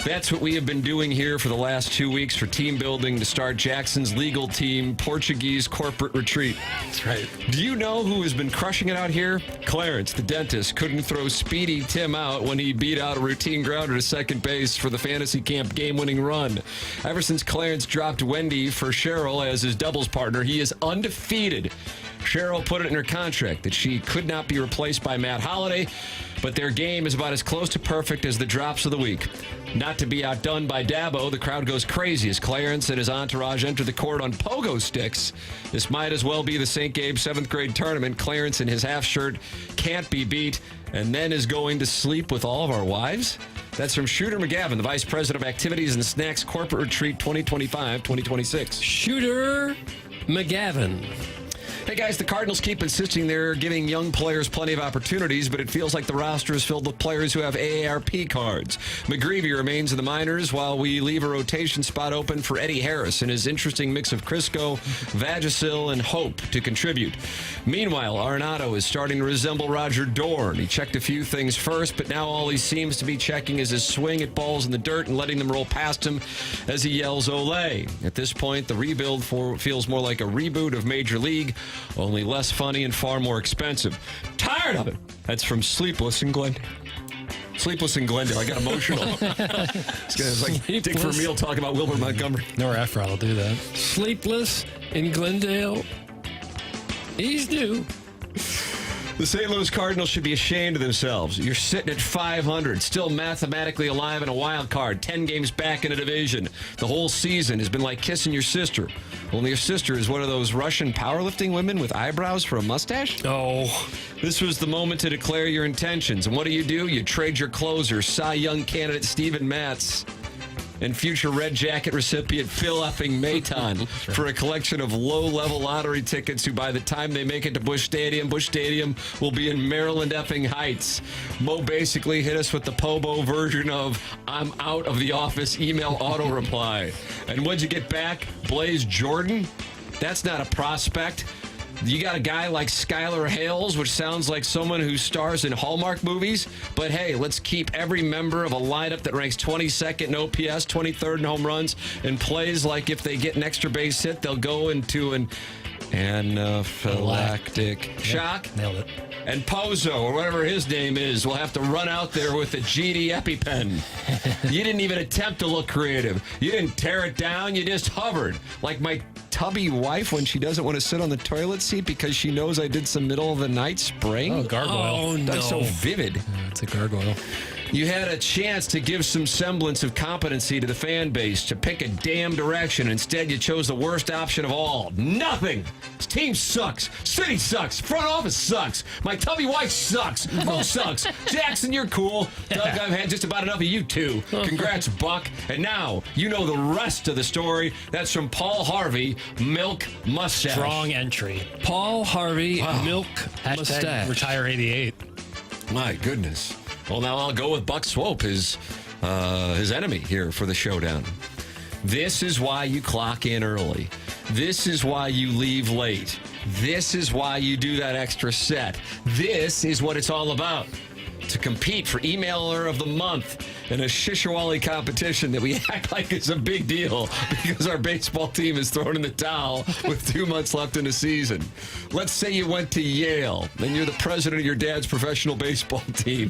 S1: That's what we have been doing here for the last 2 weeks for team building to start Jackson's legal team Portuguese corporate retreat.
S4: That's right.
S1: Do you know who has been crushing it out here? Clarence, the dentist, couldn't throw Speedy Tim out when he beat out a routine grounder to second base for the fantasy camp game-winning run. Ever since Clarence dropped Wendy for Cheryl as his doubles partner, he is undefeated. Cheryl put it in her contract that she could not be replaced by Matt Holliday. but their game is about as close to perfect as the drops of the week. Not to be outdone by Dabo, the crowd goes crazy as Clarence and his entourage enter the court on pogo sticks. This might as well be the St. Gabe 7th grade tournament. Clarence in his half shirt can't be beat and then is going to sleep with all of our wives? That's from Shooter McGavin, the Vice President of Activities and Snacks Corporate Retreat 2025-2026.
S2: Shooter McGavin.
S1: Hey guys, the Cardinals keep insisting they're giving young players plenty of opportunities, but it feels like the roster is filled with players who have AARP cards. McGreevy remains in the minors while we leave a rotation spot open for Eddie Harris and his interesting mix of Crisco, Vagisil, and Hope to contribute. Meanwhile, Arenado is starting to resemble Roger Dorn. He checked a few things first, but now all he seems to be checking is his swing at balls in the dirt and letting them roll past him as he yells Olay. At this point, the rebuild feels more like a reboot of Major League, only less funny and far more expensive. Tired of it. That's from Sleepless in Glendale. Sleepless in Glendale. I got emotional. It's like Dick Vermeil talking about Wilbur Montgomery.
S4: Nor Efron will do that.
S2: Sleepless in Glendale. He's due.
S1: The St. Louis Cardinals should be ashamed of themselves. You're sitting at 500, still mathematically alive in a wild card, 10 games back in a division. The whole season has been like kissing your sister. Only your sister is one of those Russian powerlifting women with eyebrows for a mustache?
S2: Oh.
S1: This was the moment to declare your intentions. And what do? You trade your closer, Cy Young candidate Steven Matz, and future Red Jacket recipient Phil effing Maton for a collection of low-level lottery tickets who, by the time they make it to Busch Stadium will be in Maryland effing Heights. Mo basically hit us with the Pobo version of I'm out of the office email auto reply. And what'd you get back? Blaze Jordan? That's not a prospect. You got a guy like Skylar Hales, which sounds like someone who stars in Hallmark movies. But hey, let's keep every member of a lineup that ranks 22nd in OPS, 23rd in home runs, and plays like if they get an extra base hit, they'll go into an anaphylactic shock.
S4: Nailed it.
S1: And Pozo, or whatever his name is, will have to run out there with a GD EpiPen. You didn't even attempt to look creative. You didn't tear it down. You just hovered. Like my tubby wife when she doesn't want to sit on the toilet seat because she knows I did some middle of the night spraying.
S4: Oh, gargoyle.
S2: Oh, no.
S1: That's so vivid.
S4: It's a gargoyle.
S1: You had a chance to give some semblance of competency to the fan base, to pick a damn direction. Instead, you chose the worst option of all. Nothing. This team sucks. City sucks. Front office sucks. My tubby wife sucks. Mo sucks. Jackson, you're cool. Doug, I've had just about enough of you two. Congrats, Buck. And now, you know the rest of the story. That's from Paul Harvey, Milk Mustache.
S4: Strong entry.
S2: Paul Harvey, Milk
S4: Hashtag
S2: Mustache.
S4: retire 88.
S1: My goodness. Well, now I'll go with Buck Swope, his enemy here for the showdown. This is why you clock in early. This is why you leave late. This is why you do that extra set. This is what it's all about. To compete for Emailer of the Month in a Shishawali competition that we act like is a big deal because our baseball team is thrown in the towel with 2 months left in the season. Let's say you went to Yale and you're the president of your dad's professional baseball team.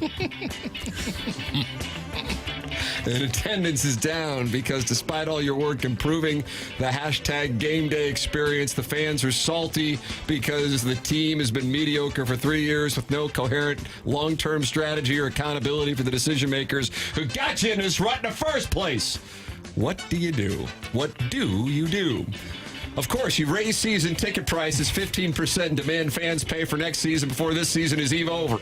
S1: And attendance is down because despite all your work improving the hashtag game day experience, the fans are salty because the team has been mediocre for 3 years with no coherent long-term strategy or accountability for the decision makers who got you in this rut in the first place. What do you do? What do you do? Of course, you raise season ticket prices 15% and demand fans pay for next season before this season is even over.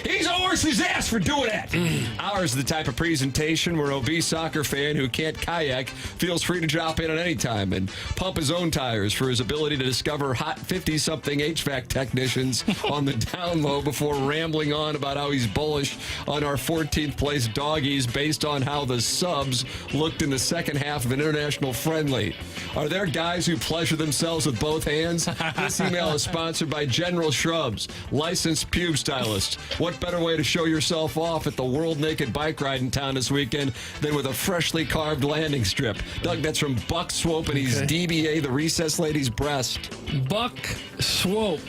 S1: He's a horse's ass for doing that. Ours is the type of presentation where an obese soccer fan who can't kayak feels free to drop in at any time and pump his own tires for his ability to discover hot 50-something HVAC technicians on the down low before rambling on about how he's bullish on our 14th place doggies based on how the subs looked in the second half of an international friendly. Are there guys who pleasure themselves with both hands? This email is sponsored by General Shrubs, licensed pube stylist. What better way to show yourself off at the World Naked Bike Ride in town this weekend than with a freshly carved landing strip? Doug, that's from Buck Swope, and he's DBA, the recess lady's breast.
S2: Buck Swope.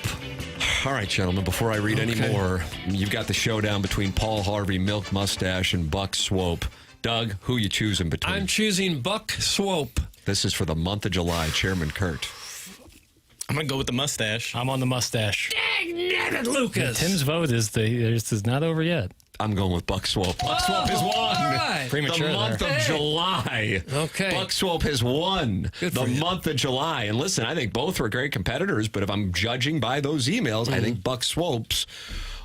S1: All right, gentlemen, before I read any more, you've got the showdown between Paul Harvey, Milk Mustache, and Buck Swope. Doug, who you choosing between?
S2: I'm choosing Buck Swope.
S1: This is for the month of July. Chairman Kurt.
S9: I'm going to go with the mustache.
S4: I'm on the mustache.
S2: Dang it, Lucas.
S4: Tim's vote is not over yet.
S1: I'm going with Buck Swope. Buck Swope has won
S4: Premature
S1: the month
S4: there.
S1: of July.
S2: Okay.
S1: Buck Swope has won
S2: Good
S1: the
S2: for you.
S1: month of July. And listen, I think both were great competitors, but if I'm judging by those emails, I think Buck Swope's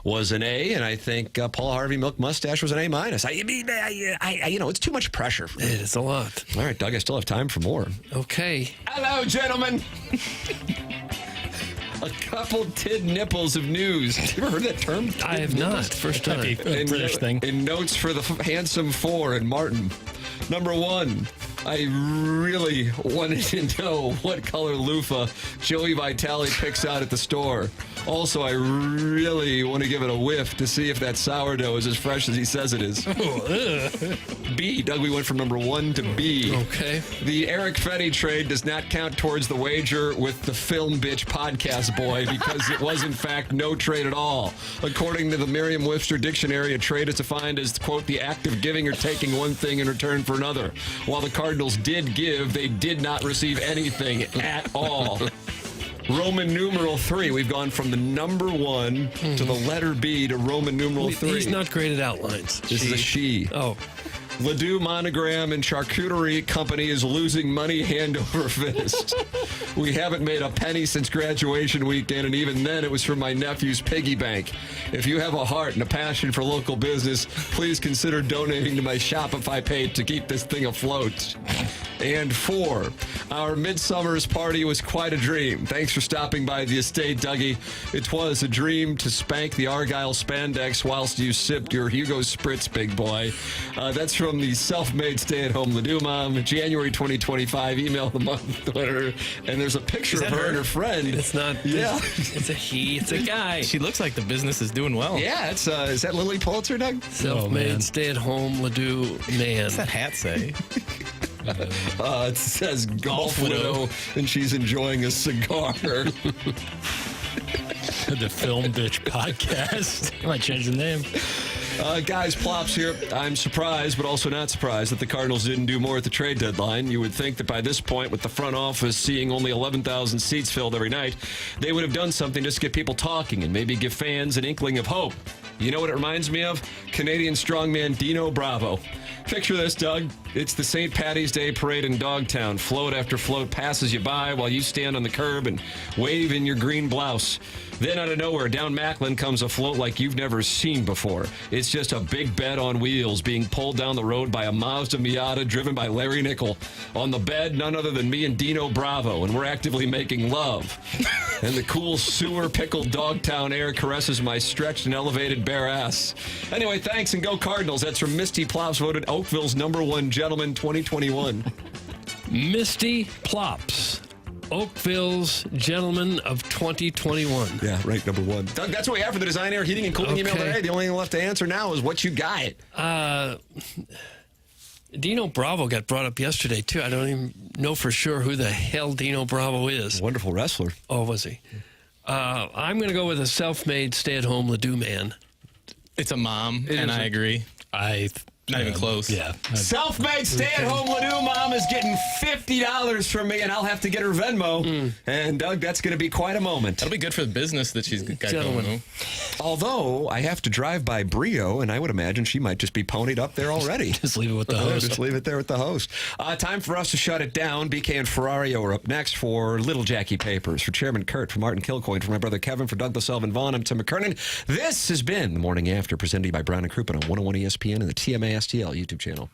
S1: was an A, and I think Paul Harvey Milk Mustache was an A minus. I mean, it's too much pressure for me.
S2: It's a lot.
S1: All right, Doug, I still have time for more.
S2: Okay.
S1: Hello, gentlemen. A couple tid nipples of news. Have you ever heard that term?
S2: I have not. First time.
S4: British thing.
S1: In notes for the handsome four and Martin. Number one, I really wanted to know what color loofah Joey Vitale picks out at the store. Also, I really want to give it a whiff to see if that sourdough is as fresh as he says it is. B, Doug, we went from number 1 to B.
S2: Okay.
S1: The Eric Fetty trade does not count towards the wager with the Film Bitch podcast boy because it was, in fact, no trade at all. According to the Merriam-Webster dictionary, a trade is defined as, quote, the act of giving or taking one thing in return for another. While the Cardinals did give, they did not receive anything at all. Roman numeral 3. We've gone from the number 1 to the letter B to Roman numeral 3.
S2: He's not great at outlines.
S1: This is a she.
S2: Oh.
S1: Ledoux Monogram and Charcuterie Company is losing money hand over fist. We haven't made a penny since graduation weekend, and even then it was from my nephew's piggy bank. If you have a heart and a passion for local business, please consider donating to my Shopify page to keep this thing afloat. And 4, our midsummer's party was quite a dream. Thanks for stopping by the estate, Dougie. It was a dream to spank the Argyle spandex whilst you sipped your Hugo Spritz, big boy. That's from the self-made stay-at-home Ledoux mom, January 2025, email the month winner. And there's a picture of her and her friend.
S2: It's not.
S1: Yeah.
S2: It's a he. It's a guy.
S9: She looks like the business is doing well.
S1: Yeah, it's is that Lily Pulitzer, Doug?
S2: Self-made, stay-at-home Ledoux man.
S9: What's that hat say?
S1: It says Golf Widow, and she's enjoying a cigar.
S4: The Film Bitch podcast. I might change the name.
S1: Guys, Plops here. I'm surprised, but also not surprised that the Cardinals didn't do more at the trade deadline. You would think that by this point, with the front office seeing only 11,000 seats filled every night, they would have done something just to get people talking and maybe give fans an inkling of hope. You know what it reminds me of? Canadian strongman Dino Bravo. Picture this, Doug. It's the St. Paddy's Day parade in Dogtown. Float after float passes you by while you stand on the curb and wave in your green blouse. Then out of nowhere, down Macklin comes a float like you've never seen before. It's just a big bed on wheels being pulled down the road by a Mazda Miata driven by Larry Nickel. On the bed, none other than me and Dino Bravo, and we're actively making love. And the cool sewer-pickled Dogtown air caresses my stretched and elevated bare ass. Anyway, thanks and go Cardinals. That's from Misty Plops, voted Oakville's #1 gentleman 2021.
S2: Misty Plops. Oakville's Gentleman of 2021.
S1: Yeah, right, #1. Doug, that's what we have for the Design, Air, Heating, and Cooling email today. The only thing left to answer now is what you got.
S2: Dino Bravo got brought up yesterday, too. I don't even know for sure who the hell Dino Bravo is.
S1: Wonderful wrestler.
S2: Oh, was he? I'm going to go with a self-made stay-at-home Ledoux man.
S9: It's a mom, and I agree. Not even close.
S4: Yeah.
S1: Self-made stay-at-home Ledoux mom is getting $50 from me, and I'll have to get her Venmo. And, Doug, that's going to be quite a moment.
S9: That'll be good for the business that she's got going on.
S1: Although, I have to drive by Brio, and I would imagine she might just be ponied up there already.
S4: Just leave it with the host.
S1: Just leave it there with the host. Time for us to shut it down. BK and Ferrario are up next for Little Jackie Papers. For Chairman Kurt, for Martin Kilcoyne, for my brother Kevin, for Doug Sullivan Vaughn, I'm Tim McKernan. This has been The Morning After, presented by Brown and Crouppen on 101 ESPN and the TMA STL YouTube channel.